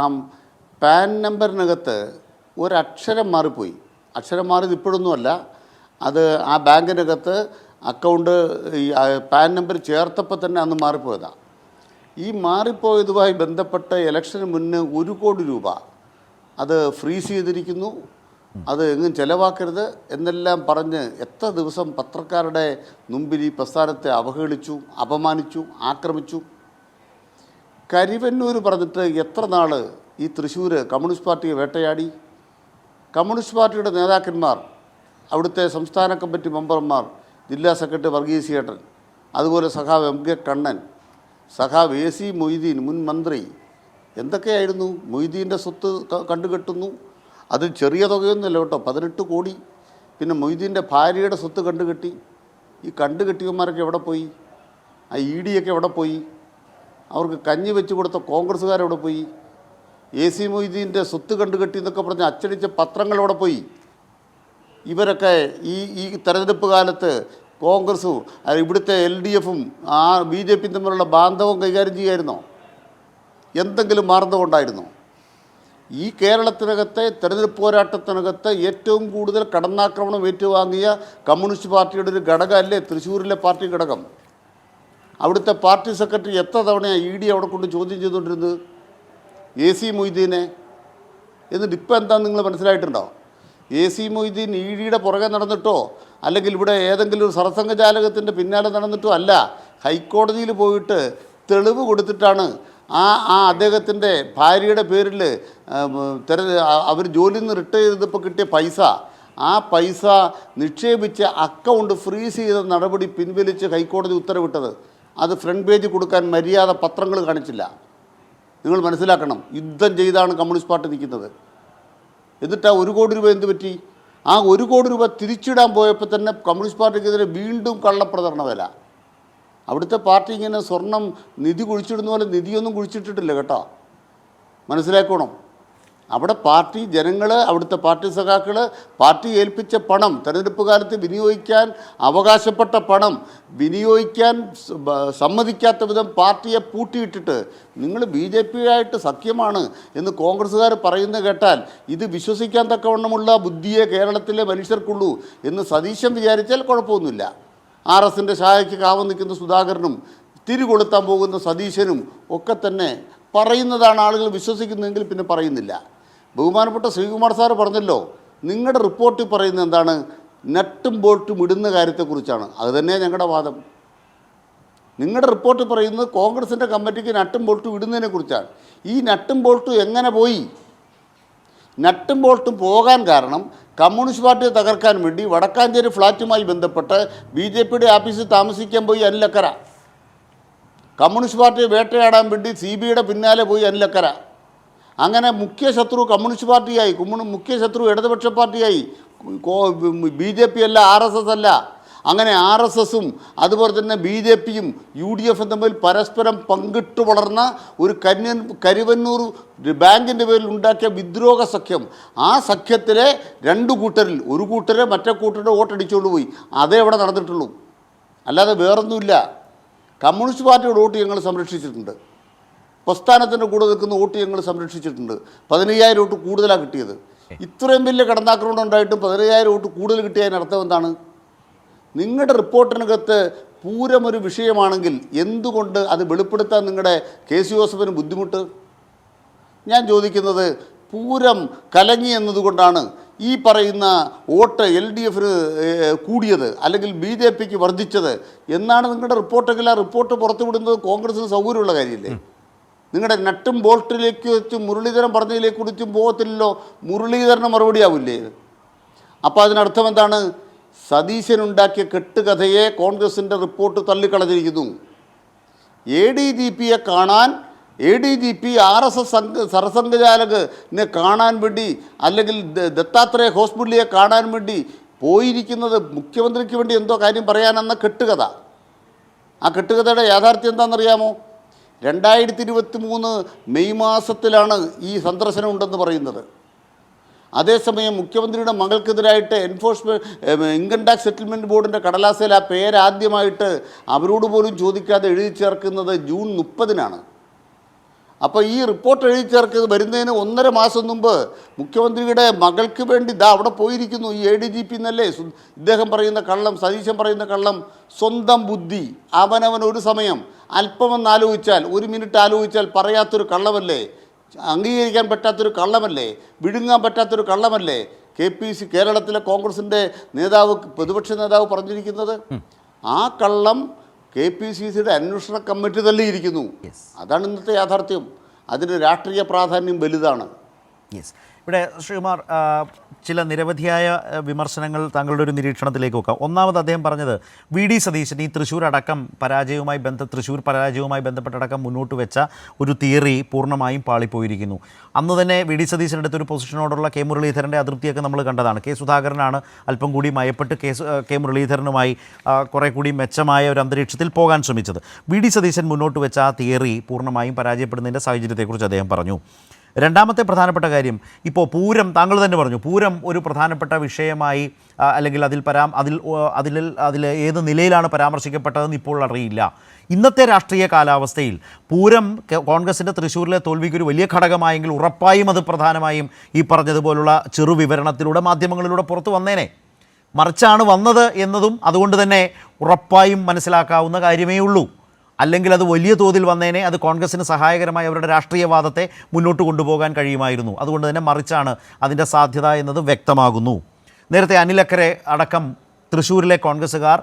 പാൻ നമ്പറിനകത്ത് ഒരക്ഷരം മാറിപ്പോയി. അക്ഷരം മാറിയത് ഇപ്പോഴൊന്നുമല്ല, അത് ആ ബാങ്കിനകത്ത് അക്കൗണ്ട് ഈ പാൻ നമ്പർ ചേർത്തപ്പോൾ തന്നെ അന്ന് മാറിപ്പോയതാണ്. ഈ മാറിപ്പോയതുമായി ബന്ധപ്പെട്ട് ഇലക്ഷന് മുന്നേ 1 കോടി രൂപ അത് ഫ്രീസ് ചെയ്തിരിക്കുന്നു, അത് എങ്ങും ചിലവാക്കരുത് എന്നെല്ലാം പറഞ്ഞ് എത്ര ദിവസം പത്രക്കാരുടെ മുമ്പിൽ ഈ പ്രസ്ഥാനത്തെ അവഹേളിച്ചു, അപമാനിച്ചു, ആക്രമിച്ചു. കരിവന്നൂർ പറഞ്ഞിട്ട് എത്ര നാൾ ഈ തൃശ്ശൂർ കമ്മ്യൂണിസ്റ്റ് പാർട്ടിയെ വേട്ടയാടി. കമ്മ്യൂണിസ്റ്റ് പാർട്ടിയുടെ നേതാക്കന്മാർ, അവിടുത്തെ സംസ്ഥാന കമ്മിറ്റി മെമ്പർമാർ, ജില്ലാ സെക്രട്ടറി വർഗീസ് ചേട്ടൻ, അതുപോലെ സഖാവ് MK കണ്ണൻ, സഖാവ് AC മൊയ്തീൻ മുൻ മന്ത്രി, എന്തൊക്കെയായിരുന്നു. മൊയ്തീൻ്റെ സ്വത്ത് കണ്ടുകെട്ടുന്നു. അത് ചെറിയ തുകയൊന്നുമല്ല കേട്ടോ, 18 കോടി. പിന്നെ മൊയ്തീൻ്റെ ഭാര്യയുടെ സ്വത്ത് കണ്ടുകെട്ടി. ഈ കണ്ടുകെട്ടിയന്മാരൊക്കെ എവിടെ പോയി? ആ ED ഒക്കെ എവിടെ പോയി? അവർക്ക് കഞ്ഞി വെച്ച് കൊടുത്ത കോൺഗ്രസ്സുകാരെവിടെ പോയി? AC മൊയ്തീൻ്റെ സ്വത്ത് കണ്ടുകെട്ടി എന്നൊക്കെ പറഞ്ഞ് അച്ചടിച്ച പത്രങ്ങൾ എവിടെ പോയി? ഇവരൊക്കെ ഈ തെരഞ്ഞെടുപ്പ് കാലത്ത് കോൺഗ്രസും ഇവിടുത്തെ LDFും BJPയും തമ്മിലുള്ള ബാന്ധവം കൈകാര്യം ചെയ്യായിരുന്നോ? എന്തെങ്കിലും മാർദ്ദമുണ്ടായിരുന്നോ? ഈ കേരളത്തിനകത്തെ തെരഞ്ഞെടുപ്പ് പോരാട്ടത്തിനകത്ത് ഏറ്റവും കൂടുതൽ കടന്നാക്രമണം ഏറ്റുവാങ്ങിയ കമ്മ്യൂണിസ്റ്റ് പാർട്ടിയുടെ ഒരു ഘടകമല്ലേ തൃശ്ശൂരിലെ പാർട്ടി ഘടകം? അവിടുത്തെ പാർട്ടി സെക്രട്ടറി എത്ര തവണയാണ് ED അവിടെ കൊണ്ട് ചോദ്യം ചെയ്തുകൊണ്ടിരുന്നത്? AC മൊയ്തീനെ. എന്നിട്ട് ഇപ്പം എന്താ നിങ്ങൾ മനസ്സിലായിട്ടുണ്ടോ? AC മൊയ്തീൻ EDയുടെ പുറകെ നടന്നിട്ടോ അല്ലെങ്കിൽ ഇവിടെ ഏതെങ്കിലും ഒരു സർസംഘചാലകത്തിൻ്റെ പിന്നാലെ നടന്നിട്ടോ അല്ല, ഹൈക്കോടതിയിൽ പോയിട്ട് തെളിവ് കൊടുത്തിട്ടാണ് അദ്ദേഹത്തിൻ്റെ ഭാര്യയുടെ പേരിൽ അവർ ജോലിയിൽ നിന്ന് റിട്ടയർ ചെയ്തപ്പോൾ കിട്ടിയ പൈസ, ആ പൈസ നിക്ഷേപിച്ച് അക്കൗണ്ട് ഫ്രീസ് ചെയ്ത നടപടി പിൻവലിച്ച് ഹൈക്കോടതി ഉത്തരവിട്ടത്. അത് ഫ്രണ്ട് പേജ് കൊടുക്കാൻ മര്യാദ പത്രങ്ങൾ കാണിച്ചില്ല. നിങ്ങൾ മനസ്സിലാക്കണം, യുദ്ധം ചെയ്താണ് കമ്മ്യൂണിസ്റ്റ് പാർട്ടി നിൽക്കുന്നത്. എന്നിട്ട് ആ 1 കോടി രൂപ എന്ത് പറ്റി? ആ 1 കോടി രൂപ തിരിച്ചിടാൻ പോയപ്പോൾ തന്നെ കമ്മ്യൂണിസ്റ്റ് പാർട്ടിക്കെതിരെ വീണ്ടും കള്ളപ്രചരണ വേല. അവിടുത്തെ പാർട്ടി ഇങ്ങനെ സ്വർണം നിധി കുഴിച്ചിടുന്ന പോലെ നിധിയൊന്നും കുഴിച്ചിട്ടിട്ടില്ല കേട്ടോ, മനസ്സിലാക്കണം. അവിടെ പാർട്ടി ജനങ്ങൾ, അവിടുത്തെ പാർട്ടി സഖാക്കൾ പാർട്ടി ഏൽപ്പിച്ച പണം, തെരഞ്ഞെടുപ്പ് കാലത്ത് വിനിയോഗിക്കാൻ അവകാശപ്പെട്ട പണം വിനിയോഗിക്കാൻ സമ്മതിക്കാത്ത വിധം പാർട്ടിയെ പൂട്ടിയിട്ടിട്ട് നിങ്ങൾ BJPയായിട്ട് സഖ്യമാണ് എന്ന് കോൺഗ്രസ്സുകാർ പറയുന്നത് കേട്ടാൽ ഇത് വിശ്വസിക്കാൻ തക്കവണ്ണമുള്ള ബുദ്ധിയെ കേരളത്തിലെ മനുഷ്യർക്കുള്ളൂ എന്ന് സതീശൻ വിചാരിച്ചാൽ കുഴപ്പമൊന്നുമില്ല. RSൻ്റെ ശാഖയ്ക്ക് കാവൽ നിൽക്കുന്ന സുധാകരനും തിരികൊളുത്താൻ പോകുന്ന സതീശനും ഒക്കെ തന്നെ പറയുന്നതാണ് ആളുകൾ വിശ്വസിക്കുന്നതെങ്കിൽ പിന്നെ പറയുന്നില്ല. ബഹുമാനപ്പെട്ട ശ്രീകുമാർ സാറ് പറഞ്ഞല്ലോ, നിങ്ങളുടെ റിപ്പോർട്ടിൽ പറയുന്നത് എന്താണ്? നട്ടും ബോൾട്ടും ഇടുന്ന കാര്യത്തെക്കുറിച്ചാണ്. അത് തന്നെ ഞങ്ങളുടെ വാദം. നിങ്ങളുടെ റിപ്പോർട്ടിൽ പറയുന്നത് കോൺഗ്രസിൻ്റെ കമ്മിറ്റിക്ക് നട്ടും ബോൾട്ടും ഇടുന്നതിനെക്കുറിച്ചാണ്. ഈ നട്ടും ബോൾട്ടും എങ്ങനെ പോയി? നട്ടും ബോൾട്ടും പോകാൻ കാരണം കമ്മ്യൂണിസ്റ്റ് പാർട്ടിയെ തകർക്കാൻ വേണ്ടി വടക്കാഞ്ചേരി ഫ്ലാറ്റുമായി ബന്ധപ്പെട്ട് BJPയുടെ ആഫീസിൽ താമസിക്കാൻ പോയി അനിലക്കര. കമ്മ്യൂണിസ്റ്റ് പാർട്ടിയെ വേട്ടയാടാൻ വേണ്ടി CBIയുടെ പിന്നാലെ പോയി അനിലക്കര. അങ്ങനെ മുഖ്യ ശത്രു കമ്മ്യൂണിസ്റ്റ് പാർട്ടിയായി, മുഖ്യ ശത്രു ഇടതുപക്ഷ പാർട്ടിയായി. BJP അല്ല, RSS അല്ല. അങ്ങനെ RSSും അതുപോലെ തന്നെ BJPയും UDFും തമ്മിൽ പരസ്പരം പങ്കിട്ട് വളർന്ന ഒരു കരുവന്നൂർ ബാങ്കിൻ്റെ പേരിൽ ഉണ്ടാക്കിയ വിദ്രോഹ സഖ്യം. ആ സഖ്യത്തിലെ 2 കൂട്ടരിൽ ഒരു കൂട്ടരെ മറ്റേ കൂട്ടരുടെ വോട്ടടിച്ചുകൊണ്ട് പോയി. അതേ ഇവിടെ നടന്നിട്ടുള്ളൂ, അല്ലാതെ വേറൊന്നുമില്ല. കമ്മ്യൂണിസ്റ്റ് പാർട്ടിയുടെ വോട്ട് ഞങ്ങൾ സംരക്ഷിച്ചിട്ടുണ്ട്. പ്രസ്ഥാനത്തിൻ്റെ കൂടെ നിൽക്കുന്ന വോട്ട് ഞങ്ങൾ സംരക്ഷിച്ചിട്ടുണ്ട്. 15,000 വോട്ട് കൂടുതലാണ് കിട്ടിയത്. ഇത്രയും വലിയ കടന്നാക്രമണം ഉണ്ടായിട്ടും 15,000 വോട്ട് കൂടുതൽ കിട്ടിയതിന് അർത്ഥം എന്താണ്? നിങ്ങളുടെ റിപ്പോർട്ടിനകത്ത് പൂരം ഒരു വിഷയമാണെങ്കിൽ എന്തുകൊണ്ട് അത് വെളിപ്പെടുത്താൻ നിങ്ങളുടെ KC ജോസഫിന് ബുദ്ധിമുട്ട്? ഞാൻ ചോദിക്കുന്നത്, പൂരം കലങ്ങി എന്നതുകൊണ്ടാണ് ഈ പറയുന്ന വോട്ട് LDFന് കൂടിയത് അല്ലെങ്കിൽ BJPക്ക് വർദ്ധിച്ചത് എന്നാണ് നിങ്ങളുടെ റിപ്പോർട്ടെങ്കിൽ ആ റിപ്പോർട്ട് പുറത്തുവിടുന്നത് കോൺഗ്രസിന് സൗകര്യമുള്ള കാര്യമില്ലേ? നിങ്ങളുടെ നട്ടും ബോൾട്ടിലേക്ക് വെച്ച് മുരളീധരൻ പറഞ്ഞതിലേക്ക് കുറിച്ചും പോകത്തില്ലല്ലോ. മുരളീധരന് മറുപടി ആവില്ലേ? അപ്പോൾ അതിനർത്ഥം എന്താണ്? സതീശനുണ്ടാക്കിയ കെട്ടുകഥയെ കോൺഗ്രസിൻ്റെ റിപ്പോർട്ട് തള്ളിക്കളഞ്ഞിരിക്കുന്നു. ADGPയെ കാണാൻ ADGP RSS സർസംഘചാലകനെ കാണാൻ വേണ്ടി അല്ലെങ്കിൽ ദത്താത്രേയ ഹോസ്പിറ്റലിനെ കാണാൻ വേണ്ടി പോയിരിക്കുന്നത് മുഖ്യമന്ത്രിക്ക് വേണ്ടി എന്തോ കാര്യം പറയാനെന്ന കെട്ടുകഥ. ആ കെട്ടുകഥയുടെ യാഥാർത്ഥ്യം എന്താണെന്നറിയാമോ? 2023 മെയ് മാസത്തിലാണ് ഈ സന്ദർശനം ഉണ്ടെന്ന് പറയുന്നത്. അതേസമയം മുഖ്യമന്ത്രിയുടെ മകൾക്കെതിരായിട്ട് ഇൻകം ടാക്സ് സെറ്റിൽമെൻറ്റ് ബോർഡിൻ്റെ കടലാസിൽ ആ പേരാദ്യമായിട്ട് അവരോട് പോലും ചോദിക്കാതെ എഴുതി ചേർക്കുന്നത് ജൂൺ 30-നാണ്. അപ്പോൾ ഈ റിപ്പോർട്ട് എഴുതി ചേർക്കുന്നത് വരുന്നതിന് 1.5 മാസം മുമ്പ് മുഖ്യമന്ത്രിയുടെ മകൾക്ക് വേണ്ടി അവിടെ പോയിരിക്കുന്നു ഈ ADGP എന്നല്ലേ ഇദ്ദേഹം പറയുന്ന കള്ളം, സതീശൻ പറയുന്ന കള്ളം. സ്വന്തം ബുദ്ധി, അവനവൻ ഒരു സമയം അല്പമെന്ന് ആലോചിച്ചാൽ, 1 മിനിറ്റ് ആലോചിച്ചാൽ പറയാത്തൊരു കള്ളമല്ലേ? അംഗീകരിക്കാൻ പറ്റാത്തൊരു കള്ളമല്ലേ? വിഴുങ്ങാൻ പറ്റാത്തൊരു കള്ളമല്ലേ കേരളത്തിലെ കോൺഗ്രസിൻ്റെ നേതാവ്, പ്രതിപക്ഷ നേതാവ് പറഞ്ഞിരിക്കുന്നത്? ആ കള്ളം KPCCയുടെ അന്വേഷണ കമ്മിറ്റി തള്ളിയിരിക്കുന്നു. അതാണ് ഇന്നത്തെ യാഥാർത്ഥ്യം. അതിന് രാഷ്ട്രീയ പ്രാധാന്യം വലുതാണ്. ഇവിടെ ശ്രീകുമാർ, ചില നിരവധിയായ വിമർശനങ്ങൾ താങ്കളുടെ ഒരു നിരീക്ഷണത്തിലേക്ക് വെക്കാം. ഒന്നാമത് അദ്ദേഹം പറഞ്ഞത് VD സതീശൻ ഈ തൃശ്ശൂർ പരാജയവുമായി ബന്ധപ്പെട്ടടക്കം മുന്നോട്ട് വെച്ച ഒരു തിയറി പൂർണ്ണമായും പാളിപ്പോയിരിക്കുന്നു. അന്ന് തന്നെ VD സതീശൻ എടുത്തൊരു പൊസിഷനോടുള്ള K മുരളീധരൻ്റെ അതൃപ്തിയൊക്കെ നമ്മൾ കണ്ടതാണ്. K സുധാകരനാണ് അല്പം കൂടി മയപ്പെട്ട് K മുരളീധരനുമായി കുറേ കൂടി മെച്ചമായ ഒരു അന്തരീക്ഷത്തിൽ പോകാൻ ശ്രമിച്ചത്. VD സതീശൻ മുന്നോട്ട് വെച്ച ആ തിയറി പൂർണ്ണമായും പരാജയപ്പെടുന്നതിൻ്റെ സാഹചര്യത്തെക്കുറിച്ച് അദ്ദേഹം പറഞ്ഞു. രണ്ടാമത്തെ പ്രധാനപ്പെട്ട കാര്യം, ഇപ്പോൾ പൂരം, താങ്കൾ തന്നെ പറഞ്ഞു, പൂരം ഒരു പ്രധാനപ്പെട്ട വിഷയമായി അല്ലെങ്കിൽ അതിൽ ഏത് നിലയിലാണ് പരാമർശിക്കപ്പെട്ടതെന്ന് ഇപ്പോൾ അറിയില്ല. ഇന്നത്തെ രാഷ്ട്രീയ കാലാവസ്ഥയിൽ പൂരം കോൺഗ്രസിൻ്റെ തൃശ്ശൂരിലെ തോൽവിക്കൊരു വലിയ ഘടകമായെങ്കിൽ ഉറപ്പായും അത് പ്രധാനമായും ഈ പറഞ്ഞതുപോലുള്ള ചെറുവിവരണത്തിലൂടെ മാധ്യമങ്ങളിലൂടെ പുറത്തു വന്നേനെ. മറിച്ചാണ് വന്നത് എന്നതും അതുകൊണ്ട് തന്നെ ഉറപ്പായും മനസ്സിലാക്കാവുന്ന കാര്യമേ ഉള്ളൂ. അല്ലെങ്കിൽ അത് വലിയ തോതിൽ വന്നേനെ, അത് കോൺഗ്രസിന് സഹായകരമായി അവരുടെ രാഷ്ട്രീയവാദത്തെ മുന്നോട്ട് കൊണ്ടുപോകാൻ കഴിയുമായിരുന്നു. അതുകൊണ്ട് തന്നെ മറിച്ചാണ് അതിൻ്റെ സാധ്യത എന്നത് വ്യക്തമാകുന്നു. നേരത്തെ അനിലക്കരെ അടക്കം തൃശ്ശൂരിലെ കോൺഗ്രസ്സുകാർ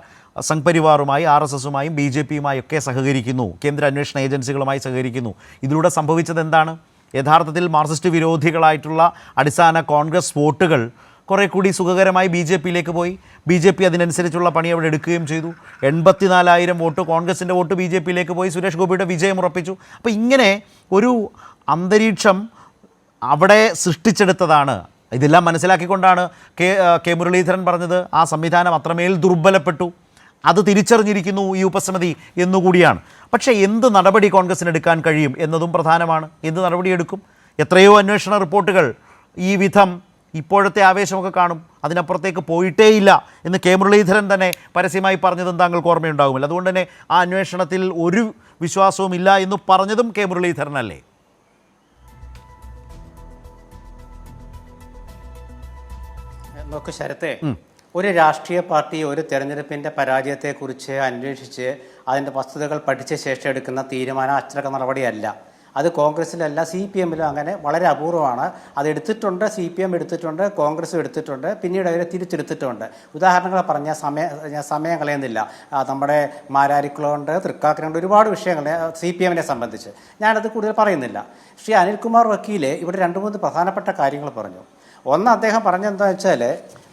സംഘ് പരിവാറുമായി, RSSുമായും BJPയുമായി ഒക്കെ സഹകരിക്കുന്നു, കേന്ദ്ര അന്വേഷണ ഏജൻസികളുമായി സഹകരിക്കുന്നു. ഇതിലൂടെ സംഭവിച്ചത് എന്താണ്? യഥാർത്ഥത്തിൽ മാർക്സിസ്റ്റ് വിരോധികളായിട്ടുള്ള അടിസ്ഥാന കോൺഗ്രസ് വോട്ടുകൾ കുറേ കൂടി സുഖകരമായി BJPയിലേക്ക് പോയി. BJP അതിനനുസരിച്ചുള്ള പണി അവിടെ എടുക്കുകയും ചെയ്തു. 84,000 വോട്ട് കോൺഗ്രസിൻ്റെ വോട്ട് BJPയിലേക്ക് പോയി. സുരേഷ് ഗോപിയുടെ വിജയം ഉറപ്പിച്ചു. അപ്പോൾ ഇങ്ങനെ ഒരു അന്തരീക്ഷം അവിടെ സൃഷ്ടിച്ചെടുത്തതാണ്. ഇതെല്ലാം മനസ്സിലാക്കിക്കൊണ്ടാണ് കെ മുരളീധരൻ പറഞ്ഞത് ആ സംവിധാനം അത്രമേൽ ദുർബലപ്പെട്ടു, അത് തിരിച്ചറിഞ്ഞിരിക്കുന്നു ഈ ഉപസമിതി എന്നുകൂടിയാണ്. പക്ഷേ എന്ത് നടപടി കോൺഗ്രസിന് എടുക്കാൻ കഴിയും എന്നതും പ്രധാനമാണ്. എന്ത് നടപടിയെടുക്കും? എത്രയോ അന്വേഷണ റിപ്പോർട്ടുകൾ ഈ വിധം ഇപ്പോഴത്തെ ആവേശമൊക്കെ കാണും, അതിനപ്പുറത്തേക്ക് പോയിട്ടേയില്ല എന്ന് കെ മുരളീധരൻ തന്നെ പരസ്യമായി പറഞ്ഞതും താങ്കൾക്ക് ഓർമ്മയുണ്ടാകുമല്ലോ. അതുകൊണ്ട് തന്നെ ആ അന്വേഷണത്തിൽ ഒരു വിശ്വാസവും ഇല്ല എന്ന് പറഞ്ഞതും കെ മുരളീധരനല്ലേ? നോക്കൂ ശരത്തെ, ഒരു രാഷ്ട്രീയ പാർട്ടി ഒരു തെരഞ്ഞെടുപ്പിൻ്റെ പരാജയത്തെക്കുറിച്ച് അന്വേഷിച്ച് അതിൻ്റെ വസ്തുതകൾ പഠിച്ച ശേഷം എടുക്കുന്ന തീരുമാനം അച്ചടക്ക നടപടിയല്ല. അത് കോൺഗ്രസ്സിലല്ല, CPMലും അങ്ങനെ വളരെ അപൂർവമാണ്. അത് എടുത്തിട്ടുണ്ട്, CPM എടുത്തിട്ടുണ്ട്, കോൺഗ്രസ്സും എടുത്തിട്ടുണ്ട്, പിന്നീട് അവരെ തിരിച്ചെടുത്തിട്ടുണ്ട്. ഉദാഹരണങ്ങൾ പറഞ്ഞാൽ സമയം കളയുന്നില്ല. നമ്മുടെ മാരാരിക്കുളമുണ്ട്, തൃക്കാക്കരയുണ്ട്, ഒരുപാട് വിഷയങ്ങൾ CPMനെ സംബന്ധിച്ച്. ഞാനത് കൂടുതൽ പറയുന്നില്ല. ശ്രീ അനിൽകുമാർ വക്കീൽ ഇവിടെ 2-3 പ്രധാനപ്പെട്ട കാര്യങ്ങൾ പറഞ്ഞു. ഒന്ന്, അദ്ദേഹം പറഞ്ഞെന്താ വെച്ചാൽ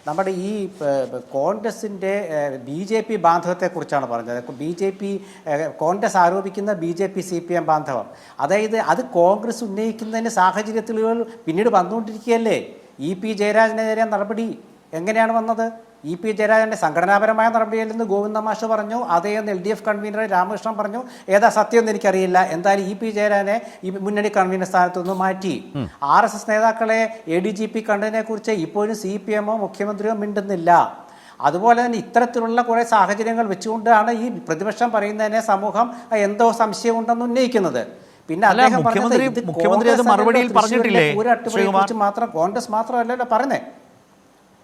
നമ്മുടെ ഈ കോൺഗ്രസിൻ്റെ BJP ബാന്ധവത്തെക്കുറിച്ചാണ് പറഞ്ഞത്. കോൺഗ്രസ് ആരോപിക്കുന്ന BJP CPM ബാന്ധവം, അതായത് അത് കോൺഗ്രസ് ഉന്നയിക്കുന്നതിന് സാഹചര്യത്തിലുകൾ പിന്നീട് വന്നുകൊണ്ടിരിക്കുകയല്ലേ. EP ജയരാജനെതിരെ നടപടി എങ്ങനെയാണ് വന്നത്? EP ജയരാജൻ്റെ സംഘടനാപരമായ നടപടിയില്ലെന്ന് ഗോവിന്ദ മാഷ് പറഞ്ഞു. അതേന്ന് LDF കൺവീനർ രാമകൃഷ്ണൻ പറഞ്ഞു. ഏതാ സത്യം എന്ന് എനിക്കറിയില്ല. എന്തായാലും EP ജയരാജനെ ഈ മുന്നണി കൺവീനർ സ്ഥാനത്ത് നിന്ന് മാറ്റി. RSS നേതാക്കളെ ADGP കണ്ടതിനെ കുറിച്ച് ഇപ്പോഴും CPMോ മുഖ്യമന്ത്രിയോ മിണ്ടുന്നില്ല. അതുപോലെ തന്നെ ഇത്തരത്തിലുള്ള കുറേ സാഹചര്യങ്ങൾ വെച്ചുകൊണ്ടാണ് ഈ പ്രതിപക്ഷം പറയുന്നതിനെ സമൂഹം എന്തോ സംശയമുണ്ടെന്ന് ഉന്നയിക്കുന്നത്. പിന്നെ അദ്ദേഹം മാത്രം കോൺഗ്രസ് മാത്രമല്ലല്ലോ പറഞ്ഞേ.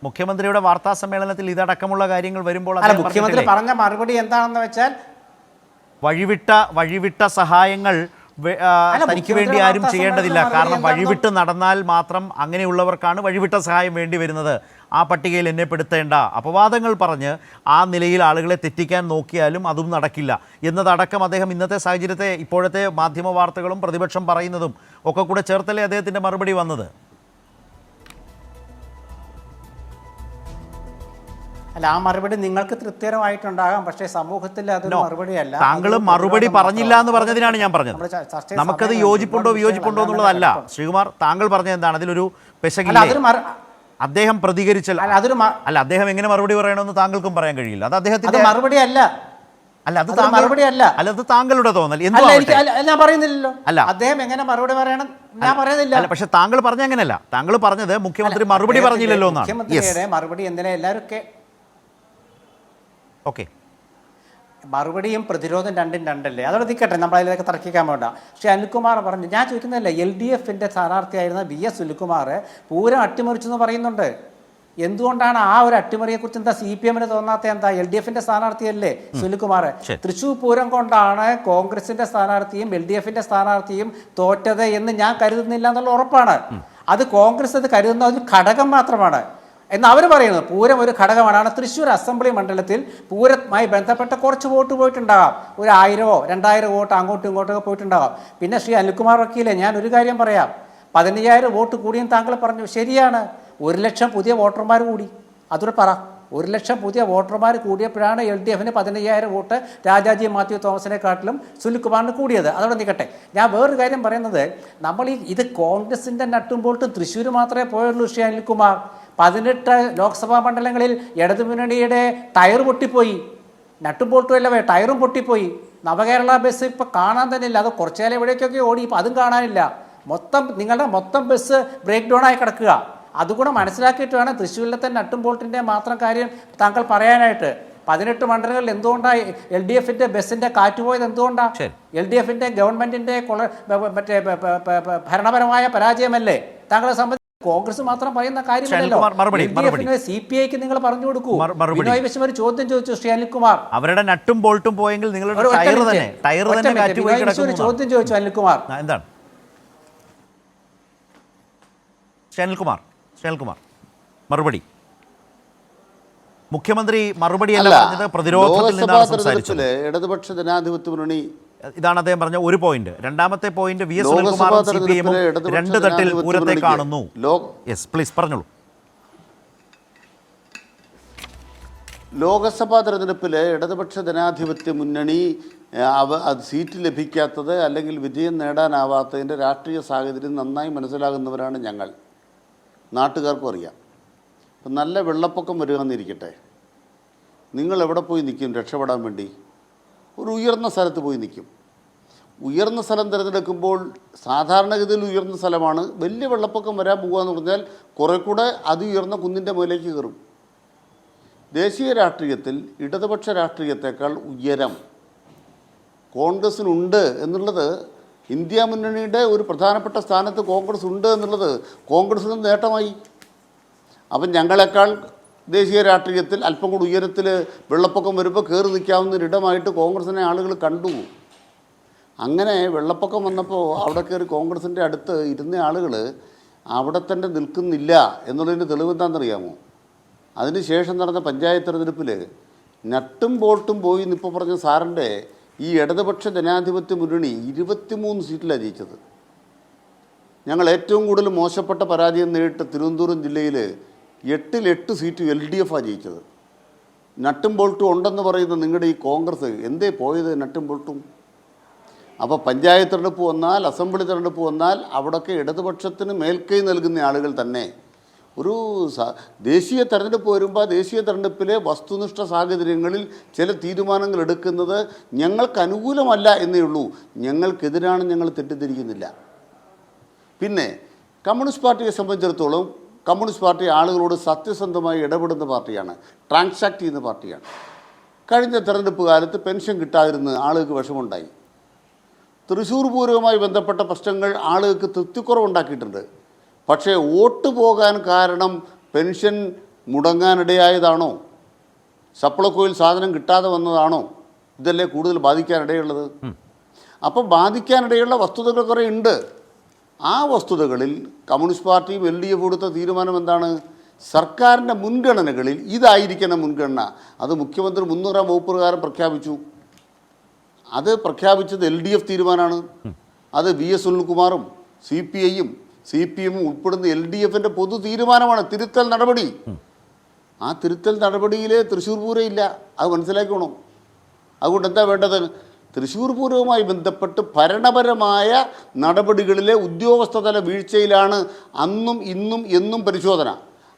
മുഖ്യമന്ത്രിയുടെ വാർത്താ സമ്മേളനത്തിൽ ഇതടക്കമുള്ള കാര്യങ്ങൾ വരുമ്പോൾ മുഖ്യമന്ത്രി പറഞ്ഞ മറുപടി എന്താണെന്ന് വെച്ചാൽ വഴിവിട്ട സഹായങ്ങൾ തനിക്ക് വേണ്ടി ആരും ചെയ്യേണ്ടതില്ല. കാരണം വഴിവിട്ട് നടന്നാൽ മാത്രം അങ്ങനെയുള്ളവർക്കാണ് വഴിവിട്ട സഹായം വേണ്ടി വരുന്നത്. ആ പട്ടികയിൽ എന്നെ പെടുത്തേണ്ട അപവാദങ്ങൾ പറഞ്ഞ് ആ നിലയിൽ ആളുകളെ തെറ്റിക്കാൻ നോക്കിയാലും അതും നടക്കില്ല എന്നതടക്കം അദ്ദേഹം ഇന്നത്തെ സാഹചര്യത്തെ, ഇപ്പോഴത്തെ മാധ്യമ വാർത്തകളും പ്രതിപക്ഷം പറയുന്നതും ഒക്കെ കൂടെ ചേർത്തല്ലേ അദ്ദേഹത്തിൻ്റെ മറുപടി വന്നത്. അല്ല, ആ മറുപടി നിങ്ങൾക്ക് തൃപ്തികരമായിട്ടുണ്ടാകാം, പക്ഷേ സമൂഹത്തിൽ അതൊരു മറുപടിയല്ല. താങ്കൾ മറുപടി പറഞ്ഞില്ല എന്ന് പറഞ്ഞതിനാണ് ഞാൻ പറഞ്ഞത്. നമുക്കത് യോജിപ്പുണ്ടോ വിയോജിപ്പുണ്ടോ എന്നുള്ളതല്ല. ശ്രീകുമാർ, താങ്കൾ പറഞ്ഞത് എന്താണ്? അതിലൊരു പെശകില്ല. അദ്ദേഹം പ്രതികരിച്ചാൽ അല്ല, അദ്ദേഹം എങ്ങനെ മറുപടി പറയണമെന്ന് താങ്കൾക്കും പറയാൻ കഴിയില്ല. അത് അദ്ദേഹത്തിന്റെ മറുപടി അല്ല. അല്ല, അത് മറുപടിയല്ല. അല്ല, അത് താങ്കളുടെ തോന്നൽ. ഞാൻ പറയുന്നില്ലല്ലോ. അല്ല, അദ്ദേഹം എങ്ങനെ മറുപടി പറയണം ഞാൻ പറയുന്നില്ല. പക്ഷെ താങ്കൾ പറഞ്ഞ അങ്ങനെയല്ല. താങ്കൾ പറഞ്ഞത് മുഖ്യമന്ത്രി മറുപടി പറഞ്ഞില്ലല്ലോ എന്നാണ്. മുഖ്യമന്ത്രിയുടെ മറുപടി എന്തിനാ എല്ലാവരും ഓക്കെ. മറുപടിയും പ്രതിരോധം രണ്ടും രണ്ടല്ലേ? അതോടെ നിൽക്കട്ടെ, നമ്മൾ അതിലേക്ക് തർക്കിക്കാൻ വേണ്ട. പക്ഷേ അനിൽകുമാർ പറഞ്ഞു, ഞാൻ ചോദിക്കുന്നില്ല, LDFന്റെ സ്ഥാനാർത്ഥിയായിരുന്ന VS സുനിൽകുമാർ പൂരം അട്ടിമറിച്ചെന്ന് പറയുന്നുണ്ട്. എന്തുകൊണ്ടാണ് ആ ഒരു അട്ടിമറിയെക്കുറിച്ച് എന്താ CPMന് തോന്നാത്ത? എന്താ, LDFന്റെ സ്ഥാനാർത്ഥിയല്ലേ സുനിൽകുമാർ? തൃശ്ശൂർ പൂരം കൊണ്ടാണ് കോൺഗ്രസിന്റെ സ്ഥാനാർത്ഥിയും LDFന്റെ സ്ഥാനാർത്ഥിയും തോറ്റത് എന്ന് ഞാൻ കരുതുന്നില്ല എന്നുള്ള ഉറപ്പാണ്. അത് കോൺഗ്രസ് അത് കരുതുന്ന ഒരു ഘടകം മാത്രമാണ് എന്ന് അവർ പറയുന്നത്. പൂരം ഒരു ഘടകമാണ്. തൃശ്ശൂർ അസംബ്ലി മണ്ഡലത്തിൽ പൂരവുമായി ബന്ധപ്പെട്ട കുറച്ച് വോട്ട് പോയിട്ടുണ്ടാകാം, ഒരു 1000-ഓ 2000 വോട്ട് അങ്ങോട്ടും ഇങ്ങോട്ടൊക്കെ പോയിട്ടുണ്ടാകാം. പിന്നെ ശ്രീ അനിൽകുമാർ വക്കീലെ, ഞാൻ ഒരു കാര്യം പറയാം. 15,000 വോട്ട് കൂടിയും താങ്കൾ പറഞ്ഞു, ശരിയാണ്. 1,00,000 പുതിയ വോട്ടർമാർ കൂടി. അതുകൂടെ പറ. 1,00,000 പുതിയ വോട്ടർമാർ കൂടിയപ്പോഴാണ് LDFന് 15,000 വോട്ട് രാജാജി മാത്യു തോമസിനെക്കാട്ടിലും സുനിൽകുമാറിന് കൂടിയത്. അതോടെ നിൽക്കട്ടെ. ഞാൻ വേറൊരു കാര്യം പറയുന്നത്, നമ്മൾ ഇത് കോൺഗ്രസിൻ്റെ നട്ടും ബോൾട്ടും തൃശ്ശൂർ മാത്രമേ പോയുള്ളൂ. ശ്രീ അനിൽകുമാർ, 18 ലോക്സഭാ മണ്ഡലങ്ങളിൽ ഇടതുമുന്നണിയുടെ ടയർ പൊട്ടിപ്പോയി. നട്ടും ബോൾട്ടും അല്ല, ടയറും പൊട്ടിപ്പോയി. നവകേരള ബസ് ഇപ്പം കാണാൻ തന്നെ ഇല്ല. അത് കുറച്ചേരം എവിടേക്കൊക്കെ ഓടി, ഇപ്പം അതും കാണാനില്ല. നിങ്ങളുടെ മൊത്തം ബസ് ബ്രേക്ക് ഡൗൺ ആയി കിടക്കുക. അതുകൂടെ മനസ്സിലാക്കിയിട്ട് വേണം തൃശ്ശൂരിലത്തെ നട്ടും ബോൾട്ടിൻ്റെ മാത്രം കാര്യം താങ്കൾ പറയാനായിട്ട്. 18 മണ്ഡലങ്ങളിൽ എന്തുകൊണ്ടാണ് LDFന്റെ ബസ്സിന്റെ കാറ്റ് പോയത്? എന്തുകൊണ്ടാണ്? LDFന്റെ ഗവൺമെന്റിന്റെ മറ്റേ ഭരണപരമായ പരാജയമല്ലേ? താങ്കളെ സംബന്ധിച്ച് കോൺഗ്രസ് മാത്രം പറയുന്ന കാര്യമല്ലല്ലോ. CPIക്ക് നിങ്ങൾ പറഞ്ഞു കൊടുക്കൂ. ബിനോയ് വിശ്വം ഒരു ചോദ്യം ചോദിച്ചു ശ്രീ അനിൽകുമാർ. അവരുടെ നട്ടും ബോൾട്ടും പോയെങ്കിൽ നിങ്ങളുടെ ചോദ്യം ചോദിച്ചു അനിൽകുമാർ. എന്താണ് അനിൽകുമാർ മറുപടി? മുഖ്യമന്ത്രി മറുപടിയല്ല പറഞ്ഞത്, പ്രതിരോധത്തിൽ നിന്നാണ് സംസാരിച്ചത്. ഇടതുപക്ഷ ജനാധിപത്യ മുന്നണി, ഇതാണ് അദ്ദേഹം പറഞ്ഞ ഒരു പോയിന്റ്. രണ്ടാമത്തെ പോയിന്റ് VS സുനിൽകുമാറും CPIയും രണ്ട് തട്ടിൽ പൂരത്തെ കാണുന്നു. യെസ് പ്ലീസ് പറഞ്ഞോളൂ. ലോക്സഭാ തെരഞ്ഞെടുപ്പിൽ ഇടതുപക്ഷ ജനാധിപത്യ മുന്നണി സീറ്റ് ലഭിക്കാത്തത് അല്ലെങ്കിൽ വിജയം നേടാനാവാത്തതിൻ്റെ രാഷ്ട്രീയ സാഹചര്യം നന്നായി മനസ്സിലാകുന്നവരാണ് ഞങ്ങൾ. നാട്ടുകാർക്കും അറിയാം. ഇപ്പം നല്ല വെള്ളപ്പൊക്കം വരികയെന്നിരിക്കട്ടെ, നിങ്ങൾ എവിടെ പോയി നിൽക്കും രക്ഷപ്പെടാൻ വേണ്ടി? ഒരു ഉയർന്ന സ്ഥലത്ത് പോയി നിൽക്കും. ഉയർന്ന സ്ഥലം തിരഞ്ഞെടുക്കുമ്പോൾ സാധാരണഗതിയിൽ ഉയർന്ന സ്ഥലമാണ്. വലിയ വെള്ളപ്പൊക്കം വരാൻ പോകുക എന്ന് പറഞ്ഞാൽ കുറേ കൂടെ ഉയർന്ന കുന്നിൻ്റെ മുകളിലേക്ക് കയറും. ദേശീയ രാഷ്ട്രീയത്തിൽ ഇടതുപക്ഷ രാഷ്ട്രീയത്തെക്കാൾ ഉയരം കോൺഗ്രസ്സിനുണ്ട് എന്നുള്ളത്, ഇന്ത്യ മുന്നണിയുടെ ഒരു പ്രധാനപ്പെട്ട സ്ഥാനത്ത് കോൺഗ്രസ് ഉണ്ട് എന്നുള്ളത് കോൺഗ്രസ്സിന് നേട്ടമായി. അപ്പം ഞങ്ങളെക്കാൾ ദേശീയ രാഷ്ട്രീയത്തിൽ അല്പം കൂടി ഉയരത്തിൽ വെള്ളപ്പൊക്കം വരുമ്പോൾ കയറി നിൽക്കാവുന്നൊരിടമായിട്ട് കോൺഗ്രസിനെ ആളുകൾ കണ്ടു. അങ്ങനെ വെള്ളപ്പൊക്കം വന്നപ്പോൾ അവിടെ കയറി കോൺഗ്രസിൻ്റെ അടുത്ത് ഇരുന്ന ആളുകൾ അവിടെ തന്നെ നിൽക്കുന്നില്ല എന്നുള്ളതിൻ്റെ തെളിവെന്താണെന്നറിയാമോ? അതിനുശേഷം നടന്ന പഞ്ചായത്ത് തെരഞ്ഞെടുപ്പിൽ നട്ടും ബോൾട്ടും പോയി എന്നിപ്പോൾ പറഞ്ഞ സാറിൻ്റെ ഈ ഇടതുപക്ഷ ജനാധിപത്യ മുന്നണി 23 സീറ്റിലാണ് ജയിച്ചത്. ഞങ്ങൾ ഏറ്റവും കൂടുതൽ മോശപ്പെട്ട പരാജയം നേരിട്ട തിരുവനന്തപുരം ജില്ലയിൽ 8 സീറ്റ് LDF ജയിച്ചത്. നട്ടും ബോൾട്ടും ഉണ്ടെന്ന് പറയുന്ന നിങ്ങളുടെ ഈ കോൺഗ്രസ് എന്തേ പോയത് നട്ടും ബോൾട്ടും? അപ്പോൾ പഞ്ചായത്ത് തെരഞ്ഞെടുപ്പ് വന്നാൽ, അസംബ്ലി തെരഞ്ഞെടുപ്പ് വന്നാൽ അവിടെയൊക്കെ ഇടതുപക്ഷത്തിന് മേൽക്കൈ നൽകുന്ന ആളുകൾ തന്നെ ഒരു ദേശീയ തെരഞ്ഞെടുപ്പ് വരുമ്പോൾ ദേശീയ തെരഞ്ഞെടുപ്പിലെ വസ്തുനിഷ്ഠ സാഹചര്യങ്ങളിൽ ചില തീരുമാനങ്ങൾ എടുക്കുന്നത് ഞങ്ങൾക്ക് അനുകൂലമല്ല എന്നേ ഉള്ളൂ. ഞങ്ങൾക്കെതിരാണ് ഞങ്ങൾ തെറ്റിദ്ധരിക്കുന്നില്ല. പിന്നെ കമ്മ്യൂണിസ്റ്റ് പാർട്ടിയെ സംബന്ധിച്ചിടത്തോളം കമ്മ്യൂണിസ്റ്റ് പാർട്ടി ആളുകളോട് സത്യസന്ധമായി ഇടപെടുന്ന പാർട്ടിയാണ്, ട്രാൻസാക്ട് ചെയ്യുന്ന പാർട്ടിയാണ്. കഴിഞ്ഞ തെരഞ്ഞെടുപ്പ് കാലത്ത് പെൻഷൻ കിട്ടാതിരുന്ന് ആളുകൾക്ക് വിഷമമുണ്ടായി. തൃശ്ശൂർ പൂരവുമായി ബന്ധപ്പെട്ട പ്രശ്നങ്ങൾ ആളുകൾക്ക് തൃപ്തിക്കുറവുണ്ടാക്കിയിട്ടുണ്ട്. പക്ഷേ വോട്ട് പോകാൻ കാരണം പെൻഷൻ മുടങ്ങാനിടയായതാണോ, സപ്ലൈകോയിൽ സാധനം കിട്ടാതെ വന്നതാണോ? ഇതല്ലേ കൂടുതൽ ബാധിക്കാനിടയുള്ളത്. അപ്പം ബാധിക്കാനിടയുള്ള വസ്തുതകൾ കുറേ ഉണ്ട്. ആ വസ്തുതകളിൽ കമ്മ്യൂണിസ്റ്റ് പാർട്ടിയും LDF കൊടുത്ത തീരുമാനം എന്താണ്? സർക്കാരിൻ്റെ മുൻഗണനകളിൽ ഇതായിരിക്കണം മുൻഗണന. അത് മുഖ്യമന്ത്രി 300-ാം വകുപ്പ് പ്രകാരം പ്രഖ്യാപിച്ചു. അത് പ്രഖ്യാപിച്ചത് LDF തീരുമാനമാണ്. അത് VS സുനിൽകുമാറും CPIയും CPM ഉൾപ്പെടുന്ന LDFൻ്റെ പൊതു തീരുമാനമാണ്, തിരുത്തൽ നടപടി. ആ തിരുത്തൽ നടപടിയിൽ തൃശ്ശൂർ പൂരം ഇല്ല, അത് മനസ്സിലാക്കണം. അതുകൊണ്ട് എന്താ വേണ്ടത്? തൃശ്ശൂർ പൂരവുമായി ബന്ധപ്പെട്ട് ഭരണപരമായ നടപടികളിലെ ഉദ്യോഗസ്ഥതല വീഴ്ചയിലാണ് അന്നും ഇന്നും എന്നും പരിശോധന.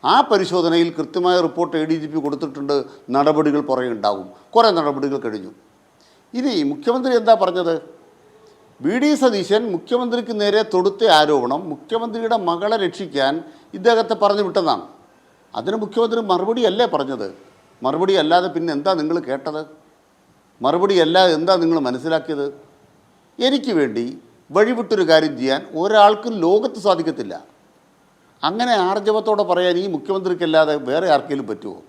ആ പരിശോധനയിൽ കൃത്യമായ റിപ്പോർട്ട് ADGP കൊടുത്തിട്ടുണ്ട്. നടപടികൾ പുറകെ ഉണ്ടാകും. കുറേ നടപടികൾ കഴിഞ്ഞു. ഇനി മുഖ്യമന്ത്രി എന്താ പറഞ്ഞത്? VD സതീശൻ മുഖ്യമന്ത്രിക്ക് നേരെ തൊടുത്ത ആരോപണം മുഖ്യമന്ത്രിയുടെ മകളെ രക്ഷിക്കാൻ ഇദ്ദേഹത്തെ പറഞ്ഞു വിട്ടതാണ്. അതിന് മുഖ്യമന്ത്രി മറുപടിയല്ലേ പറഞ്ഞത്? മറുപടി അല്ലാതെ പിന്നെ എന്താ നിങ്ങൾ കേട്ടത്? മറുപടി അല്ലാതെ എന്താ നിങ്ങൾ മനസ്സിലാക്കിയത്? എനിക്ക് വേണ്ടി വഴിവിട്ടൊരു കാര്യം ചെയ്യാൻ ഒരാൾക്കും ലോകത്ത് സാധിക്കത്തില്ല. അങ്ങനെ ആർജവത്തോടെ പറയാൻ ഈ മുഖ്യമന്ത്രിക്കല്ലാതെ വേറെ ആർക്കെങ്കിലും പറ്റുമോ?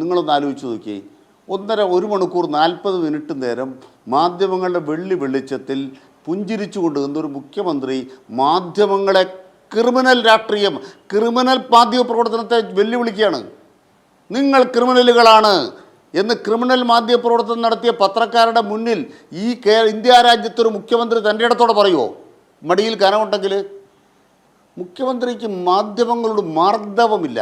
നിങ്ങളൊന്ന് ആലോചിച്ച് നോക്കിയേ. 1 മണിക്കൂർ 40 മിനിറ്റ് നേരം മാധ്യമങ്ങളുടെ വെളിച്ചത്തിൽ പുഞ്ചിരിച്ചുകൊണ്ട് നിന്നൊരു മുഖ്യമന്ത്രി മാധ്യമങ്ങളെ ക്രിമിനൽ രാഷ്ട്രീയം, ക്രിമിനൽ മാധ്യമ പ്രവർത്തനത്തെ വെല്ലുവിളിക്കുകയാണ്. നിങ്ങൾ ക്രിമിനലുകളാണ് എന്ന് ക്രിമിനൽ മാധ്യമ പ്രവർത്തനം നടത്തിയ പത്രക്കാരുടെ മുന്നിൽ ഈ ഇന്ത്യ രാജ്യത്തൊരു മുഖ്യമന്ത്രി തൻ്റെ ഇടത്തോടെ പറയുമോ? മടിയിൽ കനമുണ്ടെങ്കിൽ. മുഖ്യമന്ത്രിക്ക് മാധ്യമങ്ങളോട് മാർദ്ദവമില്ല.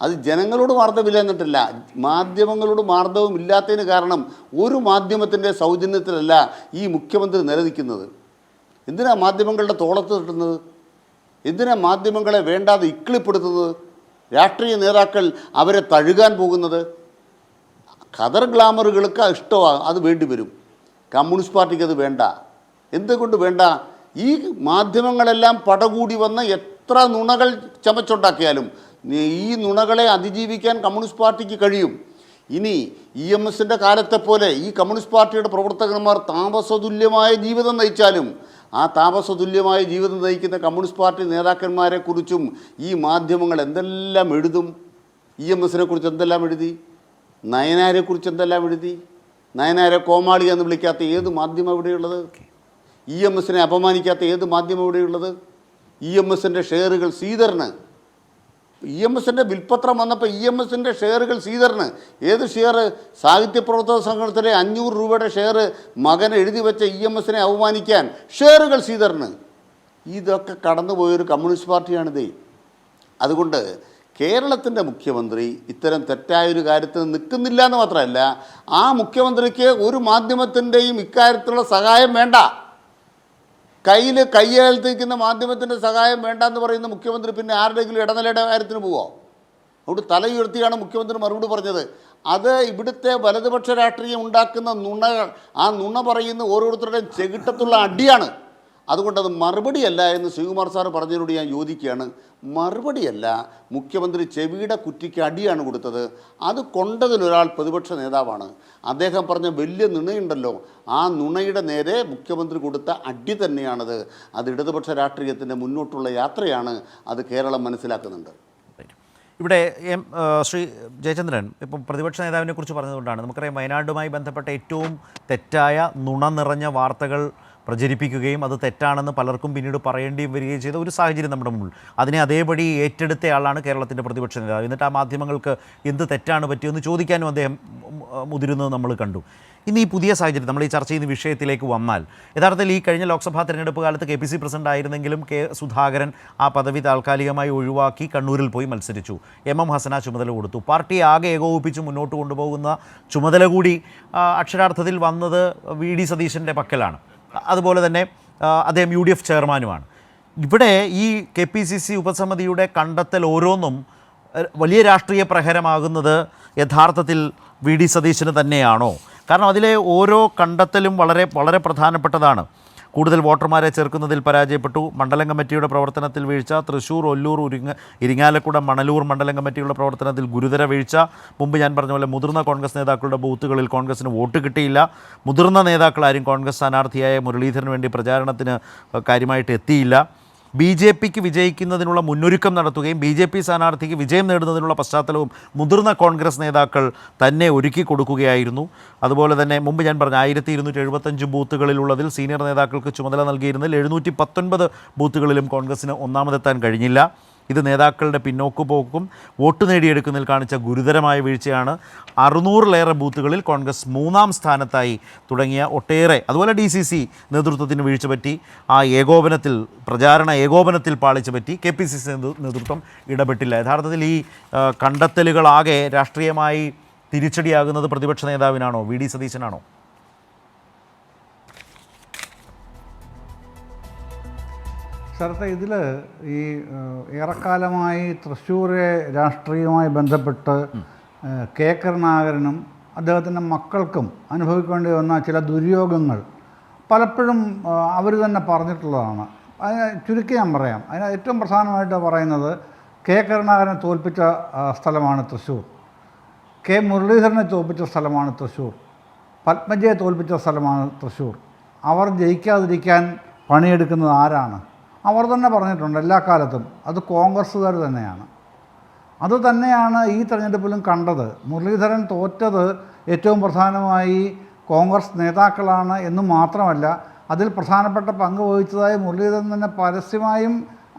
അത് ജനങ്ങളോട് മാർദ്ദവമില്ല എന്നിട്ടില്ല, മാധ്യമങ്ങളോട് മാർദ്ദവമില്ലാത്തതിന് കാരണം ഒരു മാധ്യമത്തിൻ്റെ സൗജന്യത്തിലല്ല ഈ മുഖ്യമന്ത്രി നിലനിൽക്കുന്നത്. എന്തിനാണ് മാധ്യമങ്ങളുടെ തോളത്ത് തട്ടുന്നത്? എന്തിനാണ് മാധ്യമങ്ങളെ വേണ്ടാതെ ഇക്കിളിപ്പെടുത്തുന്നത്? രാഷ്ട്രീയ നേതാക്കൾ അവരെ തഴുകാൻ പോകുന്നത്? ഖദർ ഗ്ലാമറുകൾക്ക് ഇഷ്ടമാണ്, അത് വേണ്ടി വരും. കമ്മ്യൂണിസ്റ്റ് പാർട്ടിക്ക് അത് വേണ്ട. എന്തുകൊണ്ട് വേണ്ട? ഈ മാധ്യമങ്ങളെല്ലാം പടകൂടി വന്ന് എത്ര നുണകൾ ചമച്ചുണ്ടാക്കിയാലും ഈ നുണകളെ അതിജീവിക്കാൻ കമ്മ്യൂണിസ്റ്റ് പാർട്ടിക്ക് കഴിയും. ഇനി EMSൻ്റെ കാലത്തെ പോലെ ഈ കമ്മ്യൂണിസ്റ്റ് പാർട്ടിയുടെ പ്രവർത്തകന്മാർ താമസതുല്യമായ ജീവിതം നയിച്ചാലും ആ താമസതുല്യമായ ജീവിതം നയിക്കുന്ന കമ്മ്യൂണിസ്റ്റ് പാർട്ടി നേതാക്കന്മാരെക്കുറിച്ചും ഈ മാധ്യമങ്ങൾ എന്തെല്ലാം എഴുതും. EMSനെ കുറിച്ച് എന്തെല്ലാം എഴുതി, നയനാരെക്കുറിച്ച് എന്തെല്ലാം എഴുതി. നയനാരെ കോമാളി എന്ന് വിളിക്കാത്ത ഏത് മാധ്യമം എവിടെയുള്ളത്? EMSനെ അപമാനിക്കാത്ത ഏത് മാധ്യമം എവിടെയുള്ളത്? EMSൻ്റെ ഷെയറുകൾ സീതറിന്, EMSൻ്റെ വിൽപ്പത്രം വന്നപ്പോൾ EMSൻ്റെ ഷെയറുകൾ സീതറിന്. ഏത് ഷെയർ? സാഹിത്യപ്രവർത്തക സംഘത്തിലെ 500 രൂപയുടെ ഷെയർ മകൻ എഴുതി വെച്ച EMSനെ അവമാനിക്കാൻ ഷെയറുകൾ സീതറിന്. ഇതൊക്കെ കടന്നുപോയൊരു കമ്മ്യൂണിസ്റ്റ് പാർട്ടിയാണിതേ. അതുകൊണ്ട് കേരളത്തിൻ്റെ മുഖ്യമന്ത്രി ഇത്തരം തെറ്റായൊരു കാര്യത്തിന് നിൽക്കുന്നില്ല എന്ന് മാത്രമല്ല, ആ മുഖ്യമന്ത്രിക്ക് ഒരു മാധ്യമത്തിൻ്റെയും ഇക്കാര്യത്തിലുള്ള സഹായം വേണ്ട. കയ്യിൽ കയ്യെഴുത്തിരിക്കുന്ന മാധ്യമത്തിൻ്റെ സഹായം വേണ്ട എന്ന് പറയുന്ന മുഖ്യമന്ത്രി പിന്നെ ആരുടെയെങ്കിലും ഇടനിലയുടെ കാര്യത്തിന് പോവോ? അതുകൊണ്ട് തലയുയർത്തിയാണ് മുഖ്യമന്ത്രി മറുപടി പറഞ്ഞത്. അത് ഇവിടുത്തെ വലതുപക്ഷ രാഷ്ട്രീയം ഉണ്ടാക്കുന്ന നുണകൾ, ആ നുണ പറയുന്ന ഓരോരുത്തരുടെയും ചെകിട്ടത്തുള്ള അടിയാണ്. അതുകൊണ്ടത് മറുപടിയല്ല എന്ന് ശ്രീകുമാർ സാറ് പറഞ്ഞതിനോട് ഞാൻ യോജിക്കുകയാണ്. മറുപടിയല്ല, മുഖ്യമന്ത്രി ചെവിയുടെ കുറ്റിക്ക് അടിയാണ് കൊടുത്തത്. അത് കൊണ്ടതിലൊരാൾ പ്രതിപക്ഷ നേതാവാണ്. അദ്ദേഹം പറഞ്ഞ വലിയ നുണയുണ്ടല്ലോ, ആ നുണയുടെ നേരെ മുഖ്യമന്ത്രി കൊടുത്ത അടി തന്നെയാണത്. അത് ഇടതുപക്ഷ രാഷ്ട്രീയത്തിൻ്റെ മുന്നോട്ടുള്ള യാത്രയാണ്. അത് കേരളം മനസ്സിലാക്കുന്നുണ്ട്. ഇവിടെ ശ്രീ ജയചന്ദ്രൻ ഇപ്പം പ്രതിപക്ഷ നേതാവിനെ കുറിച്ച് പറഞ്ഞതുകൊണ്ടാണ്, നമുക്കറിയാം വയനാടുമായി ബന്ധപ്പെട്ട ഏറ്റവും തെറ്റായ നുണ നിറഞ്ഞ വാർത്തകൾ പ്രചരിപ്പിക്കുകയും അത് തെറ്റാണെന്ന് പലർക്കും പിന്നീട് പറയേണ്ടിയും വരികയും ചെയ്ത ഒരു സാഹചര്യം നമ്മുടെ മുന്നിൽ. അതിനെ അതേപടി ഏറ്റെടുത്തയാളാണ് കേരളത്തിൻ്റെ പ്രതിപക്ഷ നേതാവ്. എന്നിട്ട് ആ മാധ്യമങ്ങൾക്ക് എന്ത് തെറ്റാണ് പറ്റിയെന്ന് ചോദിക്കാനും അദ്ദേഹം മുതിരുന്നത് നമ്മൾ കണ്ടു. ഇന്ന് ഈ പുതിയ സാഹചര്യം നമ്മൾ ഈ ചർച്ച ചെയ്യുന്ന വിഷയത്തിലേക്ക് വന്നാൽ, യഥാർത്ഥത്തിൽ ഈ കഴിഞ്ഞ ലോക്സഭാ തെരഞ്ഞെടുപ്പ് കാലത്ത് KPC പ്രസിഡന്റ് ആയിരുന്നെങ്കിലും സുധാകരൻ ആ പദവി താൽക്കാലികമായി ഒഴിവാക്കി കണ്ണൂരിൽ പോയി മത്സരിച്ചു. MM ഹസന ചുമതല കൊടുത്തു. പാർട്ടി ആകെ ഏകോപിപ്പിച്ച് മുന്നോട്ട് കൊണ്ടുപോകുന്ന ചുമതല കൂടി അക്ഷരാർത്ഥത്തിൽ വന്നത് VD സതീശൻ്റെ പക്കലാണ്. അതുപോലെ തന്നെ അദ്ദേഹം UDF ചെയർമാനുമാണ്. ഇവിടെ ഈ KPCC ഉപസമിതിയുടെ കണ്ടെത്തൽ ഓരോന്നും വലിയ രാഷ്ട്രീയ പ്രഹരമാകുന്നത് യഥാർത്ഥത്തിൽ VD സതീശന് തന്നെയാണോ? കാരണം അതിലെ ഓരോ കണ്ടെത്തലും വളരെ വളരെ പ്രധാനപ്പെട്ടതാണ്. കൂടുതൽ വോട്ടർമാരെ ചേർക്കുന്നതിൽ പരാജയപ്പെട്ടു, മണ്ഡലം കമ്മിറ്റിയുടെ പ്രവർത്തനത്തിൽ വീഴ്ച, തൃശ്ശൂർ, ഒല്ലൂർ, ഇരിങ്ങാലക്കുട, മണലൂർ മണ്ഡലം കമ്മിറ്റിയുടെ പ്രവർത്തനത്തിൽ ഗുരുതര വീഴ്ച, മുമ്പ് ഞാൻ പറഞ്ഞ പോലെ മുതിർന്ന കോൺഗ്രസ് നേതാക്കളുടെ ബൂത്തുകളിൽ കോൺഗ്രസിന് വോട്ട് കിട്ടിയില്ല, മുതിർന്ന നേതാക്കളാരും കോൺഗ്രസ് സ്ഥാനാർത്ഥിയായ മുരളീധരന് വേണ്ടി പ്രചാരണത്തിന് കാര്യമായിട്ട് എത്തിയില്ല, BJPക്ക് വിജയിക്കുന്നതിനുള്ള മുന്നൊരുക്കം നടത്തുകയും BJP സ്ഥാനാർത്ഥിക്ക് വിജയം നേടുന്നതിനുള്ള പശ്ചാത്തലവും മുതിർന്ന കോൺഗ്രസ് നേതാക്കൾ തന്നെ ഒരുക്കി കൊടുക്കുകയായിരുന്നു. അതുപോലെ തന്നെ മുമ്പ് ഞാൻ പറഞ്ഞ 1275 ബൂത്തുകളിലുള്ളതിൽ സീനിയർ നേതാക്കൾക്ക് ചുമതല നൽകിയിരുന്നതിൽ 719 ബൂത്തുകളിലും കോൺഗ്രസിന് ഒന്നാമതെത്താൻ കഴിഞ്ഞില്ല. ഇത് നേതാക്കളുടെ പിന്നോക്കുപോക്കും വോട്ട് നേടിയെടുക്കുന്നതിൽ കാണിച്ച ഗുരുതരമായ വീഴ്ചയാണ്. 600-ലേറെ ബൂത്തുകളിൽ കോൺഗ്രസ് 3-ാം സ്ഥാനത്തായി തുടങ്ങിയ ഒട്ടേറെ, അതുപോലെ DCC നേതൃത്വത്തിന് വീഴ്ച പറ്റി, ആ ഏകോപനത്തിൽ പ്രചാരണ ഏകോപനത്തിൽ പാളിച്ച പറ്റി, KPCC നേതൃത്വം ഇടപെട്ടില്ല. യഥാർത്ഥത്തിൽ ഈ കണ്ടെത്തലുകളാകെ രാഷ്ട്രീയമായി തിരിച്ചടിയാകുന്നത് പ്രതിപക്ഷ നേതാവിനാണോ, VD സതീശനാണോ? സ്ഥലത്തെ ഇതിൽ ഈ ഏറെക്കാലമായി തൃശ്ശൂരെ രാഷ്ട്രീയവുമായി ബന്ധപ്പെട്ട് K കരുണാകരനും അദ്ദേഹത്തിൻ്റെ മക്കൾക്കും അനുഭവിക്കേണ്ടി വന്ന ചില ദുര്യോഗങ്ങൾ പലപ്പോഴും അവർ തന്നെ പറഞ്ഞിട്ടുള്ളതാണ്. അതിന് ചുരുക്കി ഞാൻ പറയാം. അതിന് ഏറ്റവും പ്രധാനമായിട്ട് പറയുന്നത് K കരുണാകരനെ തോൽപ്പിച്ച സ്ഥലമാണ് തൃശ്ശൂർ, K മുരളീധരനെ തോൽപ്പിച്ച സ്ഥലമാണ് തൃശ്ശൂർ, പത്മജയെ തോൽപ്പിച്ച സ്ഥലമാണ് തൃശ്ശൂർ. അവർ ജയിക്കാതിരിക്കാൻ പണിയെടുക്കുന്നത് ആരാണ്? അവർ തന്നെ പറഞ്ഞിട്ടുണ്ട് എല്ലാ കാലത്തും അത് കോൺഗ്രസ്സുകാർ തന്നെയാണ്. അത് തന്നെയാണ് ഈ തെരഞ്ഞെടുപ്പിലും കണ്ടത്. മുരളീധരൻ തോറ്റത് ഏറ്റവും പ്രധാനമായി കോൺഗ്രസ് നേതാക്കളാണ് എന്ന് മാത്രമല്ല, അതിൽ പ്രധാനപ്പെട്ട പങ്ക് വഹിച്ചതായി മുരളീധരൻ തന്നെ പരസ്യമായും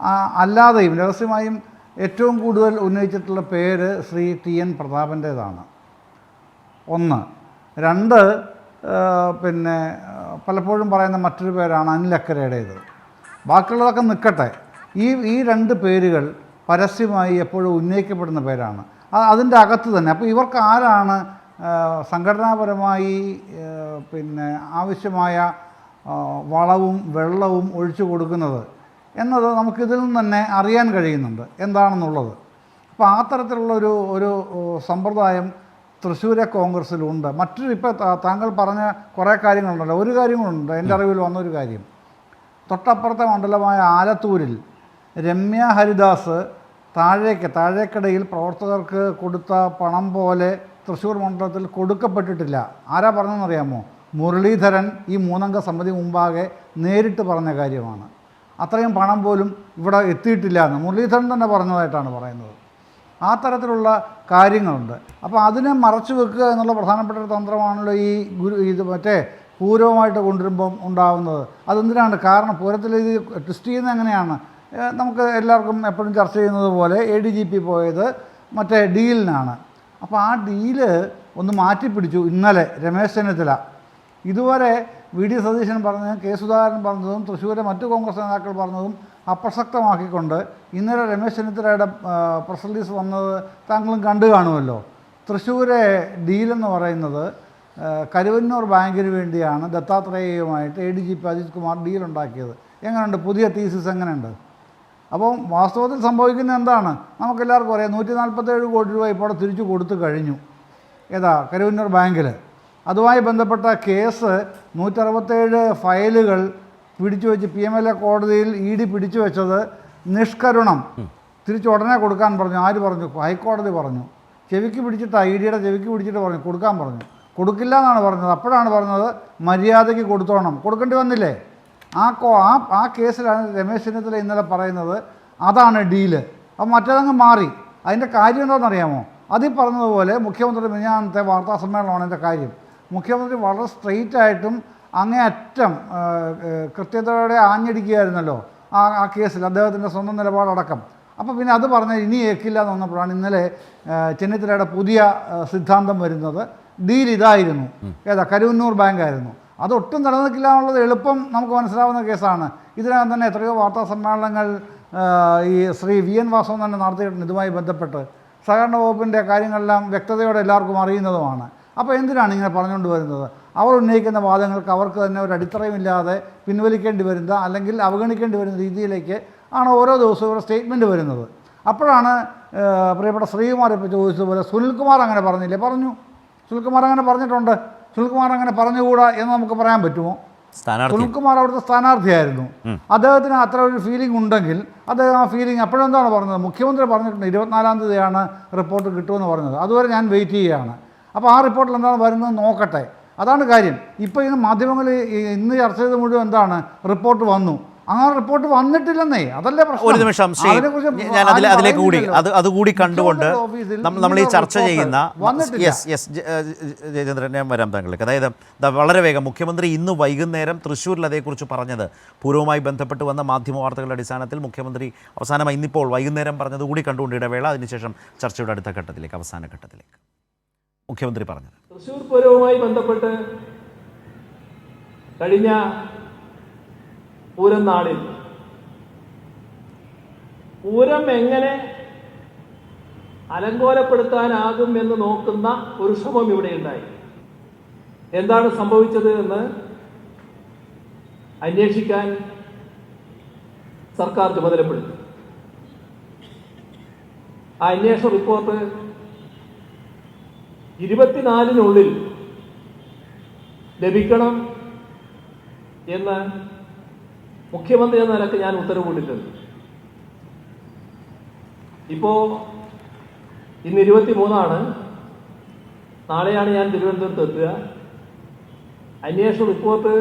അല്ലാതെയും രഹസ്യമായും ഏറ്റവും കൂടുതൽ ഉന്നയിച്ചിട്ടുള്ള പേര് ശ്രീ TN പ്രതാപൻ്റേതാണ്. 1. 2, പിന്നെ പലപ്പോഴും പറയുന്ന മറ്റൊരു പേരാണ് അനിൽ അക്കരയുടേത്. ബാക്കിയുള്ളതൊക്കെ നിൽക്കട്ടെ, ഈ 2 പേരുകൾ പരസ്യമായി എപ്പോഴും ഉന്നയിക്കപ്പെടുന്ന പേരാണ്. അതിൻ്റെ അകത്ത് തന്നെ. അപ്പോൾ ഇവർക്ക് ആരാണ് സംഘടനാപരമായി പിന്നെ ആവശ്യമായ വളവും വെള്ളവും ഒഴിച്ചു കൊടുക്കുന്നത് എന്നത് നമുക്കിതിൽ നിന്ന് തന്നെ അറിയാൻ കഴിയുന്നുണ്ട് എന്താണെന്നുള്ളത്. അപ്പോൾ ആ തരത്തിലുള്ള ഒരു സമ്പ്രദായം തൃശ്ശൂരെ കോൺഗ്രസ്സിലുണ്ട്. മറ്റൊരു ഇപ്പോൾ താങ്കൾ പറഞ്ഞ കുറേ കാര്യങ്ങളുണ്ടല്ലോ, ഒരു കാര്യം കൊണ്ടുണ്ട് എൻ്റെ അറിവിൽ വന്നൊരു കാര്യം. തൊട്ടപ്പുറത്തെ മണ്ഡലമായ ആലത്തൂരിൽ രമ്യ ഹരിദാസ് താഴേക്കടയിൽ പ്രവർത്തകർക്ക് കൊടുത്ത പണം പോലെ തൃശ്ശൂർ മണ്ഡലത്തിൽ കൊടുക്കപ്പെട്ടിട്ടില്ല. ആരാ പറഞ്ഞതെന്നറിയാമോ? മുരളീധരൻ ഈ 3-അംഗ സമിതി മുമ്പാകെ നേരിട്ട് പറഞ്ഞ കാര്യമാണ്. അത്രയും പണം പോലും ഇവിടെ എത്തിയിട്ടില്ല എന്ന് മുരളീധരൻ തന്നെ പറഞ്ഞതായിട്ടാണ് പറയുന്നത്. ആ തരത്തിലുള്ള കാര്യങ്ങളുണ്ട്. അപ്പോൾ അതിനെ മറച്ചു വെക്കുക എന്നുള്ള പ്രധാനപ്പെട്ട ഒരു തന്ത്രമാണല്ലോ ഇത് മറ്റേ പൂരവുമായിട്ട് കൊണ്ടുവരുമ്പം ഉണ്ടാകുന്നത്. അതെന്തിനാണ്? കാരണം പൂരത്തിൽ ഇത് ട്വിസ്റ്റ് ചെയ്യുന്നത് എങ്ങനെയാണ്? നമുക്ക് എല്ലാവർക്കും എപ്പോഴും ചർച്ച ചെയ്യുന്നത് പോലെ ADGP പോയത് മറ്റേ ഡീലിനാണ്. അപ്പോൾ ആ ഡീല് ഒന്ന് മാറ്റിപ്പിടിച്ചു ഇന്നലെ രമേശ് ചെന്നിത്തല. ഇതുവരെ VD സതീശൻ പറഞ്ഞതും കെ സുധാകരൻ പറഞ്ഞതും തൃശ്ശൂരെ മറ്റു കോൺഗ്രസ് നേതാക്കൾ പറഞ്ഞതും അപ്രസക്തമാക്കിക്കൊണ്ട് ഇന്നലെ രമേശ് ചെന്നിത്തലയുടെ പ്രസ് റിലീസ് വന്നത് താങ്കളും കണ്ടു കാണുമല്ലോ. തൃശ്ശൂരെ ഡീലെന്ന് പറയുന്നത് കരുവന്നൂർ ബാങ്കിന് വേണ്ടിയാണ് ദത്താത്രേയയുമായിട്ട് ADGP അജിത് കുമാർ ഡീലുണ്ടാക്കിയത്. എങ്ങനെയുണ്ട്? പുതിയ തീസിസ് എങ്ങനെയുണ്ട്? അപ്പം വാസ്തവത്തിൽ സംഭവിക്കുന്നത് എന്താണ്? നമുക്കെല്ലാവർക്കും അറിയാം. 147 കോടി രൂപ ഇപ്പോൾ തിരിച്ചു കൊടുത്തു കഴിഞ്ഞു. കരുവന്നൂർ ബാങ്കിൽ. അതുമായി ബന്ധപ്പെട്ട കേസ് 167 ഫയലുകൾ പിടിച്ചു വെച്ച് PMLA കോടതിയിൽ ED പിടിച്ചു വെച്ചത് നിഷ്കരുണം തിരിച്ച് ഉടനെ കൊടുക്കാൻ പറഞ്ഞു. ആര് പറഞ്ഞു? ഹൈക്കോടതി പറഞ്ഞു. ചെവിക്ക് പിടിച്ചിട്ടാണ്, EDയുടെ ചെവിക്ക് പിടിച്ചിട്ട് പറഞ്ഞു കൊടുക്കാൻ പറഞ്ഞു. കൊടുക്കില്ല എന്നാണ് പറഞ്ഞത്. അപ്പോഴാണ് പറഞ്ഞത് മര്യാദയ്ക്ക് കൊടുത്തോണം. കൊടുക്കേണ്ടി വന്നില്ലേ? ആ കേസിലാണ് രമേശ് ചെന്നിത്തല ഇന്നലെ പറയുന്നത് അതാണ് ഡീല്. അപ്പം മറ്റേതങ്ങ് മാറി. അതിൻ്റെ കാര്യം എന്താണെന്നറിയാമോ? അതിൽ പറഞ്ഞതുപോലെ മുഖ്യമന്ത്രി മിനിഞ്ഞാന്നത്തെ വാർത്താ സമ്മേളനമാണ് എൻ്റെ കാര്യം. മുഖ്യമന്ത്രി വളരെ സ്ട്രെയിറ്റായിട്ടും അങ്ങേയറ്റം കൃത്യതയോടെ ആഞ്ഞടിക്കുകയായിരുന്നല്ലോ ആ കേസിൽ, അദ്ദേഹത്തിൻ്റെ സ്വന്തം നിലപാടടക്കം. അപ്പോൾ പിന്നെ അത് പറഞ്ഞാൽ ഇനി ഏക്കില്ല എന്ന് വന്നപ്പോഴാണ് ഇന്നലെ ചെന്നിത്തലയുടെ പുതിയ സിദ്ധാന്തം വരുന്നത്. ഡീൽ ഇതായിരുന്നു. കരുവന്നൂർ ബാങ്കായിരുന്നു. അതൊട്ടും നിലനിൽക്കില്ല എന്നുള്ളത് എളുപ്പം നമുക്ക് മനസ്സിലാവുന്ന കേസാണ്. ഇതിനകം തന്നെ എത്രയോ വാർത്താ സമ്മേളനങ്ങൾ ഈ ശ്രീ VN വാസവൻ തന്നെ നടത്തിയിട്ടുണ്ട് ഇതുമായി ബന്ധപ്പെട്ട്. സഹകരണ വകുപ്പിൻ്റെ കാര്യങ്ങളെല്ലാം വ്യക്തതയോടെ എല്ലാവർക്കും അറിയുന്നതുമാണ്. അപ്പോൾ എന്തിനാണ് ഇങ്ങനെ പറഞ്ഞുകൊണ്ട് വരുന്നത്? അവർ ഉന്നയിക്കുന്ന വാദങ്ങൾക്ക് അവർക്ക് തന്നെ ഒരു അടിത്തറയുമില്ലാതെ പിൻവലിക്കേണ്ടി വരുന്ന അല്ലെങ്കിൽ അവഗണിക്കേണ്ടി വരുന്ന രീതിയിലേക്ക് ആണ് ഓരോ ദിവസവും ഒരു സ്റ്റേറ്റ്മെൻറ്റ് വരുന്നത്. അപ്പോഴാണ് പ്രിയപ്പെട്ട ശ്രീകുമാർ ഇപ്പോൾ ചോദിച്ചതുപോലെ സുനിൽകുമാർ അങ്ങനെ പറഞ്ഞില്ലേ? പറഞ്ഞു. സുനിൽകുമാർ അങ്ങനെ പറഞ്ഞിട്ടുണ്ട്. സുനിൽകുമാർ അങ്ങനെ പറഞ്ഞുകൂടാ എന്ന് നമുക്ക് പറയാൻ പറ്റുമോ? സുനിൽകുമാർ അവിടുത്തെ സ്ഥാനാർത്ഥിയായിരുന്നു. അദ്ദേഹത്തിന് അത്ര ഒരു ഫീലിംഗ് ഉണ്ടെങ്കിൽ അദ്ദേഹം ആ ഫീലിംഗ് അപ്പോഴെന്താണ് പറഞ്ഞത്? മുഖ്യമന്ത്രി പറഞ്ഞിട്ടുണ്ട് 24-ാം തീയതിയാണ് റിപ്പോർട്ട് കിട്ടുമെന്ന് പറഞ്ഞത്. അതുവരെ ഞാൻ വെയിറ്റ് ചെയ്യുകയാണ്. അപ്പോൾ ആ റിപ്പോർട്ടിൽ എന്താണ് വരുന്നത് നോക്കട്ടെ. അതാണ് കാര്യം. ഇപ്പോൾ ഇന്ന് മാധ്യമങ്ങളിൽ ഇന്ന് ചർച്ച ചെയ്ത് മുഴുവൻ എന്താണ്? റിപ്പോർട്ട് വന്നു. ആ റിപ്പോർട്ട് വന്നിട്ടില്ലെന്നേ. അതല്ലേ പ്രശ്നം. ഒരു നിമിഷം ഞാൻ അതിലേക്ക് കൂടി അതുകൂടി കണ്ടുകൊണ്ട് നമ്മൾ ഈ ചർച്ച ചെയ്യുന്ന ജയചന്ദ്രൻ, ഞാൻ വരാം താങ്കളിലേക്ക്. അതായത് വളരെ വേഗം മുഖ്യമന്ത്രി ഇന്ന് വൈകുന്നേരം തൃശ്ശൂരിൽ അതേക്കുറിച്ച് പറഞ്ഞത് പൂരവുമായി ബന്ധപ്പെട്ട് വന്ന മാധ്യമ വാർത്തകളുടെ അടിസ്ഥാനത്തിൽ മുഖ്യമന്ത്രി അവസാനമായി ഇന്നിപ്പോൾ വൈകുന്നേരം പറഞ്ഞത് കൂടി കണ്ടുകൊണ്ട് ഇടവേള. അതിനുശേഷം ചർച്ചയുടെ അടുത്ത ഘട്ടത്തിലേക്ക്, അവസാന ഘട്ടത്തിലേക്ക് മുഖ്യമന്ത്രി പറഞ്ഞത്. തൃശ്ശൂർ പൂരവുമായി ബന്ധപ്പെട്ട് കഴിഞ്ഞ പൂരം നാളിൽ പൂരം എങ്ങനെ അലങ്കോലപ്പെടുത്താനാകും എന്ന് നോക്കുന്ന ഒരു ശ്രമം ഇവിടെ ഉണ്ടായി. എന്താണ് സംഭവിച്ചത് എന്ന് അന്വേഷിക്കാൻ സർക്കാർ ചുമതലപ്പെടുത്തി. ആ അന്വേഷണ റിപ്പോർട്ട് 24-നുള്ളിൽ ലഭിക്കണം എന്ന് മുഖ്യമന്ത്രി എന്ന നിലക്ക് ഞാൻ ഉത്തരവിട്ടിട്ടുണ്ട്. ഇപ്പോൾ ഇന്ന് 23-ആണ്. നാളെയാണ് ഞാൻ തിരുവനന്തപുരത്ത് എത്തുക. അന്വേഷണ റിപ്പോർട്ട്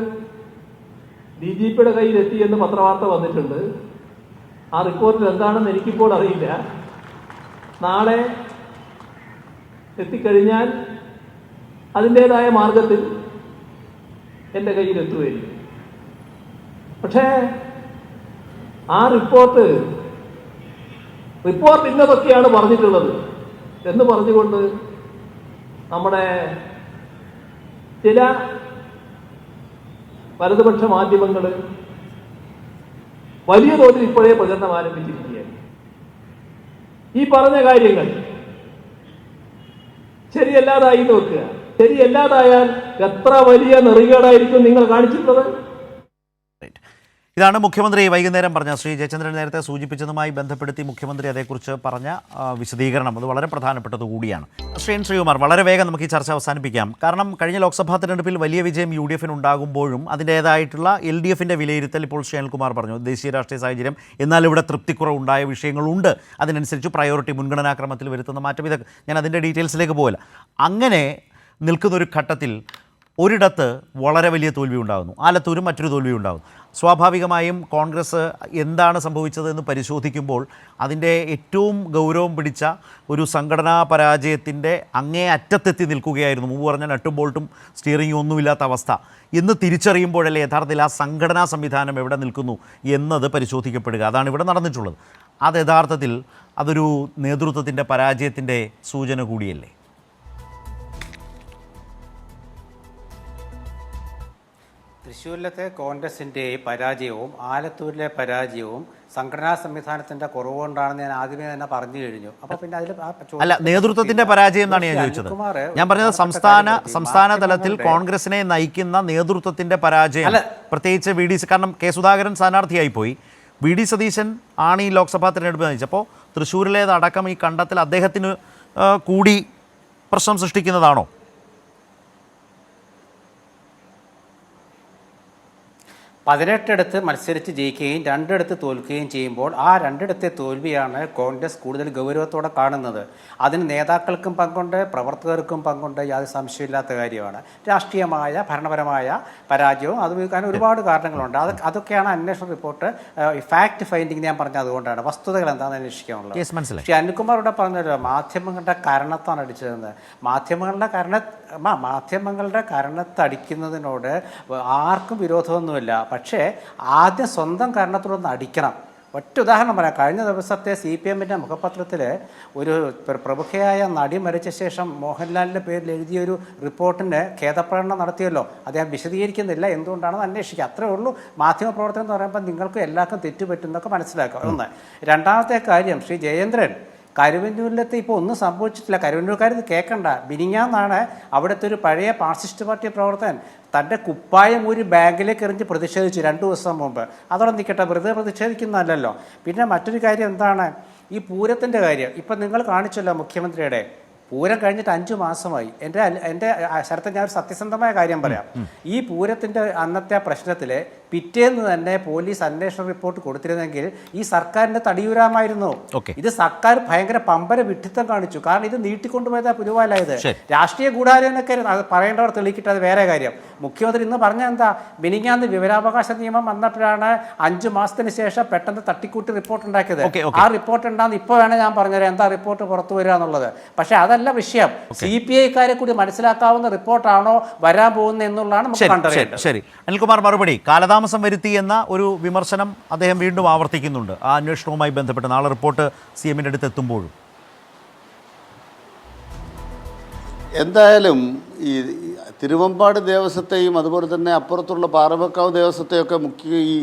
DGPയുടെ കയ്യിലെത്തി എന്ന് പത്രവാർത്ത വന്നിട്ടുണ്ട്. ആ റിപ്പോർട്ടിൽ എന്താണെന്ന് എനിക്കിപ്പോൾ അറിയില്ല. നാളെ എത്തിക്കഴിഞ്ഞാൽ അതിൻ്റേതായ മാർഗത്തിൽ എൻ്റെ കയ്യിലെത്തുകയില്ല. പക്ഷേ ആ റിപ്പോർട്ട് ഇന്നതൊക്കെയാണ് പറഞ്ഞിട്ടുള്ളത് എന്ന് പറഞ്ഞുകൊണ്ട് നമ്മുടെ ചില വലതുപക്ഷ മാധ്യമങ്ങൾ വലിയ തോതിൽ ഇപ്പോഴേ പ്രചരണം ആരംഭിച്ചിരിക്കുകയാണ്. ഈ പറഞ്ഞ കാര്യങ്ങൾ ശരിയല്ലാതായി നോക്കുക. ശരിയല്ലാതായാൽ എത്ര വലിയ നെറികേടായിരിക്കും നിങ്ങൾ കാണിച്ചിട്ടുള്ളത്. ഇതാണ് മുഖ്യമന്ത്രി വൈകുന്നേരം പറഞ്ഞ ശ്രീ ജയചന്ദ്രൻ നേരത്തെ സൂചിപ്പിച്ചതുമായി ബന്ധപ്പെടുത്തി മുഖ്യമന്ത്രി അതേക്കുറിച്ച് പറഞ്ഞ വിശദീകരണം അത് വളരെ പ്രധാനപ്പെട്ടത് കൂടിയാണ്. ശ്രീകുമാർ, വളരെ വേഗം നമുക്ക് ഈ ചർച്ച അവസാനിപ്പിക്കാം. കാരണം കഴിഞ്ഞ ലോക്സഭാ തെരഞ്ഞെടുപ്പിൽ വലിയ വിജയം UDF ഉണ്ടാകുമ്പോഴും അതിൻ്റേതായിട്ടുള്ള LDFിൻ്റെ വിലയിരുത്തൽ ഇപ്പോൾ ശ്രീ അനിൽകുമാർ പറഞ്ഞു. ദേശീയ രാഷ്ട്രീയ സാഹചര്യം, എന്നാൽ ഇവിടെ തൃപ്തിക്കുറവുണ്ടായ വിഷയങ്ങളുണ്ട്, അതിനനുസരിച്ച് പ്രയോറിറ്റി മുൻഗണനാക്രമത്തിൽ വരുത്തുന്ന മാറ്റം, ഇതൊക്കെ ഞാൻ അതിൻ്റെ ഡീറ്റെയിൽസിലേക്ക് പോകില്ല. അങ്ങനെ നിൽക്കുന്നൊരു ഘട്ടത്തിൽ ഒരിടത്ത് വളരെ വലിയ തോൽവി ഉണ്ടാകുന്നു, ആലത്തൂരും മറ്റൊരു തോൽവി ഉണ്ടാകുന്നു. സ്വാഭാവികമായും കോൺഗ്രസ് എന്താണ് സംഭവിച്ചതെന്ന് പരിശോധിക്കുമ്പോൾ അതിൻ്റെ ഏറ്റവും ഗൗരവം പിടിച്ച ഒരു സംഘടനാ പരാജയത്തിൻ്റെ അങ്ങേ അറ്റത്തെത്തി നിൽക്കുകയായിരുന്നു. മുമ്പ് പറഞ്ഞ നട്ടും ബോൾട്ടും സ്റ്റിയറിംഗും ഒന്നുമില്ലാത്ത അവസ്ഥ. ഇന്ന് തിരിച്ചറിയുമ്പോഴല്ലേ യഥാർത്ഥത്തിൽ ആ സംഘടനാ സംവിധാനം എവിടെ നിൽക്കുന്നു എന്നത് പരിശോധിക്കപ്പെടുക. അതാണ് ഇവിടെ നടന്നിട്ടുള്ളത്. അത് യഥാർത്ഥത്തിൽ അതൊരു നേതൃത്വത്തിൻ്റെ പരാജയത്തിൻ്റെ സൂചന കൂടിയല്ലേ? തൃശ്ശൂരിലത്തെ കോൺഗ്രസിൻ്റെ പരാജയവും ആലത്തൂരിലെ പരാജയവും സംഘടനാ സംവിധാനത്തിൻ്റെ കുറവുകൊണ്ടാണെന്ന് ഞാൻ ആദ്യമേ തന്നെ പറഞ്ഞു കഴിഞ്ഞു. അപ്പോൾ പിന്നെ അതിൽ അല്ല, നേതൃത്വത്തിൻ്റെ പരാജയം എന്നാണ് ഞാൻ ചോദിച്ചത്. ഞാൻ പറഞ്ഞത് സംസ്ഥാന തലത്തിൽ കോൺഗ്രസിനെ നയിക്കുന്ന നേതൃത്വത്തിൻ്റെ പരാജയം, പ്രത്യേകിച്ച് VD, കാരണം കെ സുധാകരൻ സ്ഥാനാർത്ഥിയായി പോയി, VD സതീശൻ ആണ് ഈ ലോക്സഭാ തിരഞ്ഞെടുപ്പ് നയിച്ചപ്പോൾ തൃശ്ശൂരിലേതടക്കം ഈ കണ്ടത്തിൽ അദ്ദേഹത്തിന് കൂടി പ്രശ്നം സൃഷ്ടിക്കുന്നതാണോ? 18 മത്സരിച്ച് ജയിക്കുകയും 2 തോൽക്കുകയും ചെയ്യുമ്പോൾ ആ 2 തോൽവിയാണ് കോൺഗ്രസ് കൂടുതൽ ഗൗരവത്തോടെ കാണുന്നത്. അതിന് നേതാക്കൾക്കും പങ്കുണ്ട്, പ്രവർത്തകർക്കും പങ്കുണ്ട്, യാതൊരു സംശയമില്ലാത്ത കാര്യമാണ്. രാഷ്ട്രീയമായ ഭരണപരമായ പരാജയവും അത് കാരണം ഒരുപാട് കാരണങ്ങളുണ്ട്. അതൊക്കെയാണ് അന്വേഷണ റിപ്പോർട്ട്, ഫാക്ട് ഫൈൻഡിങ് ഞാൻ പറഞ്ഞത് അതുകൊണ്ടാണ്. വസ്തുതകൾ എന്താണെന്ന് അന്വേഷിക്കാനുള്ളത്. പക്ഷേ അനിൽകുമാർ ഇവിടെ പറഞ്ഞല്ലോ മാധ്യമങ്ങളുടെ കരണത്താണ് അടിച്ചതെന്ന്. മാധ്യമങ്ങളുടെ കരണത്തടിക്കുന്നതിനോട് ആർക്കും വിരോധമൊന്നുമില്ല. പക്ഷേ ആദ്യം സ്വന്തം കാരണത്തോടൊന്ന് അടിക്കണം. ഒറ്റ ഉദാഹരണം പറയാം. കഴിഞ്ഞ ദിവസത്തെ CPMൻ്റെ മുഖപത്രത്തിൽ ഒരു പ്രമുഖയായ നടി മരിച്ച ശേഷം മോഹൻലാലിൻ്റെ പേരിൽ എഴുതിയൊരു റിപ്പോർട്ടിന് ഖേദപ്രകടനം നടത്തിയല്ലോ. അത് ഞാൻ വിശദീകരിക്കുന്നില്ല, എന്തുകൊണ്ടാണെന്ന് അന്വേഷിക്കുക. അത്രേ ഉള്ളൂ. മാധ്യമപ്രവർത്തനം എന്ന് പറയുമ്പോൾ നിങ്ങൾക്ക് എല്ലാവർക്കും തെറ്റുപറ്റുന്നതൊക്കെ മനസ്സിലാക്കുക. ഒന്ന്. രണ്ടാമത്തെ കാര്യം, ശ്രീ ജയേന്ദ്രൻ, കരുവന്നൂരിലത്തെ ഇപ്പോൾ ഒന്നും സംഭവിച്ചിട്ടില്ല. കരുവന്നൂർക്കാർ ഇത് കേൾക്കണ്ട. ബിനിങ്ങാന്നാണ് അവിടുത്തെ ഒരു പഴയ മാർക്സിസ്റ്റ് പാർട്ടി പ്രവർത്തകൻ തൻ്റെ കുപ്പായം ഒരു ബാങ്കിലേക്ക് എറിഞ്ഞ് പ്രതിഷേധിച്ചു 2 ദിവസം മുമ്പ്. അതോടെ നിൽക്കട്ടെ, വെറുതെ പ്രതിഷേധിക്കുന്നതല്ലല്ലോ. പിന്നെ മറ്റൊരു കാര്യം എന്താണ്, ഈ പൂരത്തിൻ്റെ കാര്യം. ഇപ്പം നിങ്ങൾ കാണിച്ചല്ലോ മുഖ്യമന്ത്രിയുടെ പൂരം കഴിഞ്ഞിട്ട് 5 മാസമായി. എൻ്റെ ശരത്തെ ഞാൻ ഒരു സത്യസന്ധമായ കാര്യം പറയാം. ഈ പൂരത്തിൻ്റെ അന്നത്തെ പ്രശ്നത്തിൽ പിറ്റേന്ന് തന്നെ പോലീസ് അന്വേഷണ റിപ്പോർട്ട് കൊടുത്തിരുന്നെങ്കിൽ ഈ സർക്കാരിൻ്റെ തടിയൂരാമായിരുന്നു. ഇത് സർക്കാർ ഭയങ്കര പമ്പര വിഡ്ഢിത്തം കാണിച്ചു. കാരണം ഇത് നീട്ടിക്കൊണ്ടുപോയതാ പുരുവാലായത്. രാഷ്ട്രീയ ഗൂഢാലോചനയൊക്കെ അത് പറയേണ്ടവർ തെളിയിക്കട്ടെ, അത് വേറെ കാര്യം. മുഖ്യമന്ത്രി ഇന്ന് പറഞ്ഞ എന്താ, മിനിങ്ങാന്ന് വിവരാവകാശ നിയമം വന്നപ്പോഴാണ് 5 മാസത്തിന് ശേഷം പെട്ടെന്ന് തട്ടിക്കൂട്ടി റിപ്പോർട്ട് ഉണ്ടാക്കിയത്. ആ റിപ്പോർട്ട് ഉണ്ടാകുന്ന ഇപ്പോൾ വേണേൽ ഞാൻ പറഞ്ഞുതരാം എന്താ റിപ്പോർട്ട് പുറത്തു വരിക എന്നുള്ളത്. പക്ഷേ അതല്ല വിഷയം. CPI-ക്കാരെ കൂടി മനസ്സിലാക്കാവുന്ന റിപ്പോർട്ടാണോ വരാൻ പോകുന്നത് എന്നുള്ളതാണ് നമുക്ക് കണ്ടറിയേണ്ടത്. ശരി, അനിൽകുമാർ മറുപടി. കാലതാമസം വരുത്തി എന്ന ഒരു വിമർശനം അദ്ദേഹം വീണ്ടും ആവർത്തിക്കുന്നുണ്ട് ആ അന്വേഷണവുമായി ബന്ധപ്പെട്ട്. നാളെ റിപ്പോർട്ട് CM-ന്റെ അടുത്ത് എത്തുമ്പോഴും എന്തായാലും ഈ തിരുവമ്പാട് ദേവസ്വത്തെയും അതുപോലെ തന്നെ അപ്പുറത്തുള്ള പാറമേക്കാവ് ദേവസ്വത്തെയൊക്കെ ഈ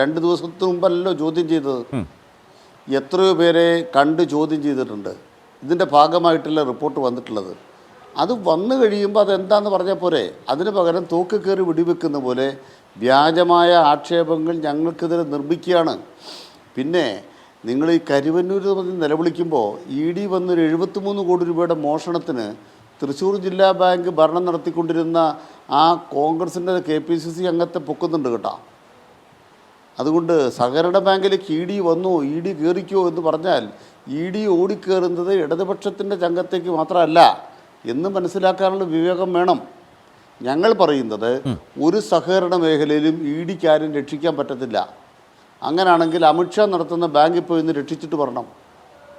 2 ദിവസത്തിന് മുമ്പല്ലോ ചോദ്യം ചെയ്തത്. എത്രയോ പേരെ കണ്ട് ചോദ്യം ചെയ്തിട്ടുണ്ട്. ഇതിൻ്റെ ഭാഗമായിട്ടുള്ള റിപ്പോർട്ട് വന്നിട്ടുള്ളത്. അത് വന്നു കഴിയുമ്പോൾ അതെന്താണെന്ന് പറഞ്ഞാൽ പോരെ. അതിന് പകരം തോക്ക് കയറി വെടിവെക്കുന്ന പോലെ വ്യാജമായ ആക്ഷേപങ്ങൾ ഞങ്ങൾക്കെതിരെ നിർമ്മിക്കുകയാണ്. പിന്നെ നിങ്ങൾ ഈ കരുവന്നൂർ നിലവിളിക്കുമ്പോൾ ED വന്നൊരു 73 കോടി രൂപയുടെ മോഷണത്തിന് തൃശ്ശൂർ ജില്ലാ ബാങ്ക് ഭരണം നടത്തിക്കൊണ്ടിരുന്ന ആ കോൺഗ്രസിൻ്റെ KPCC അംഗത്തെ പൊക്കുന്നുണ്ട് കേട്ടോ. അതുകൊണ്ട് സഹകരണ ബാങ്കിലേക്ക് ED വന്നു, ED കയറിക്കോ എന്ന് പറഞ്ഞാൽ ED ഓടിക്കയറുന്നത് ഇടതുപക്ഷത്തിൻ്റെ ചങ്കത്തേക്ക് മാത്രമല്ല എന്ന് മനസ്സിലാക്കാനുള്ള വിവേകം വേണം. ഞങ്ങൾ പറയുന്നത് ഒരു സഹകരണ മേഖലയിലും EDക്ക് ആരും രക്ഷിക്കാൻ പറ്റത്തില്ല. അങ്ങനെയാണെങ്കിൽ അമിത്ഷാ നടത്തുന്ന ബാങ്കിൽ പോയി ഇന്ന് രക്ഷിച്ചിട്ട് വരണം.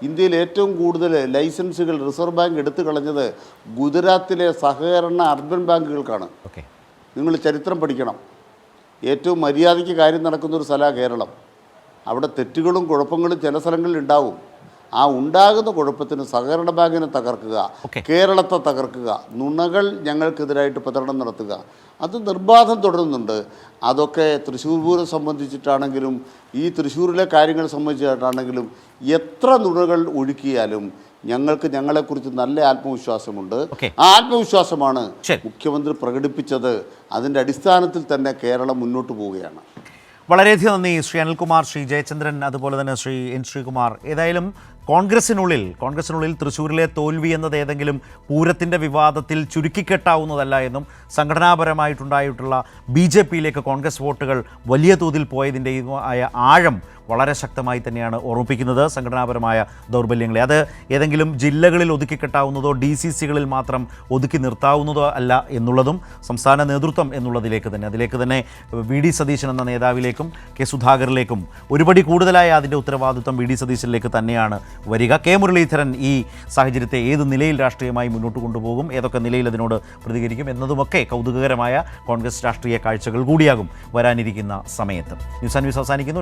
ഇന്ത്യയിൽ ഏറ്റവും കൂടുതൽ ലൈസൻസുകൾ റിസർവ് ബാങ്ക് എടുത്തു കളഞ്ഞത് ഗുജറാത്തിലെ സഹകരണ അർബൻ ബാങ്കുകൾക്കാണ്. നിങ്ങൾ ചരിത്രം പഠിക്കണം. ഏറ്റവും മര്യാദയ്ക്ക് കാര്യം നടക്കുന്നൊരു സ്ഥലമാണ് കേരളം. അവിടെ തെറ്റുകളും കുഴപ്പങ്ങളും ചില സ്ഥലങ്ങളിൽ ഉണ്ടാവും. ആ ഉണ്ടാകുന്ന കുഴപ്പത്തിന് സഹകരണ ബാങ്കിനെ തകർക്കുക, കേരളത്തെ തകർക്കുക, നുണകൾ ഞങ്ങൾക്കെതിരായിട്ട് പ്രചരണം നടത്തുക, അത് നിർബാധം തുടരുന്നുണ്ട്. അതൊക്കെ തൃശ്ശൂർ പൂരം സംബന്ധിച്ചിട്ടാണെങ്കിലും ഈ തൃശ്ശൂരിലെ കാര്യങ്ങൾ സംബന്ധിച്ചിട്ടാണെങ്കിലും എത്ര നുണകൾ ഒഴുക്കിയാലും ഞങ്ങൾക്ക് ഞങ്ങളെക്കുറിച്ച് നല്ല ആത്മവിശ്വാസമുണ്ട്. ആ ആത്മവിശ്വാസമാണ് മുഖ്യമന്ത്രി പ്രകടിപ്പിച്ചത്. അതിൻ്റെ അടിസ്ഥാനത്തിൽ തന്നെ കേരളം മുന്നോട്ട് പോവുകയാണ്. വളരെയധികം നന്ദി ശ്രീ അനിൽകുമാർ, ശ്രീ ജയചന്ദ്രൻ, അതുപോലെ തന്നെ ശ്രീ എൻ ശ്രീകുമാർ. ഏതായാലും കോൺഗ്രസിനുള്ളിൽ തൃശ്ശൂരിലെ തോൽവി എന്നത് ഏതെങ്കിലും പൂരത്തിൻ്റെ വിവാദത്തിൽ ചുരുക്കിക്കെട്ടാവുന്നതല്ല എന്നും സംഘടനാപരമായിട്ടുണ്ടായിട്ടുള്ള BJPയിലേക്ക് കോൺഗ്രസ് വോട്ടുകൾ വലിയ തോതിൽ പോയതിൻ്റെയുമായ ആഴം വളരെ ശക്തമായി തന്നെയാണ് ഓർമ്മിപ്പിക്കുന്നത് സംഘടനാപരമായ ദൗർബല്യങ്ങളെ. അത് ഏതെങ്കിലും ജില്ലകളിൽ ഒതുക്കിക്കെട്ടാവുന്നതോ DCCകളിൽ മാത്രം ഒതുക്കി നിർത്താവുന്നതോ അല്ല എന്നുള്ളതും സംസ്ഥാന നേതൃത്വം എന്നുള്ളതിലേക്ക് തന്നെ VD സതീശൻ എന്ന നേതാവിലേക്കും കെ സുധാകറിലേക്കും ഒരുപടി കൂടുതലായ അതിൻ്റെ ഉത്തരവാദിത്വം VD സതീശനിലേക്ക് തന്നെയാണ് വരിക. കെ മുരളീധരൻ ഈ സാഹചര്യത്തെ ഏത് നിലയിൽ രാഷ്ട്രീയമായി മുന്നോട്ട് കൊണ്ടുപോകും, ഏതൊക്കെ നിലയിൽ അതിനോട് പ്രതികരിക്കും എന്നതുമൊക്കെ കൗതുകകരമായ കോൺഗ്രസ് രാഷ്ട്രീയ കാഴ്ചകൾ കൂടിയാകും വരാനിരിക്കുന്ന സമയത്ത്. ന്യൂസ് ആൻഡ് വ്യൂസ് അവസാനിക്കുന്നു.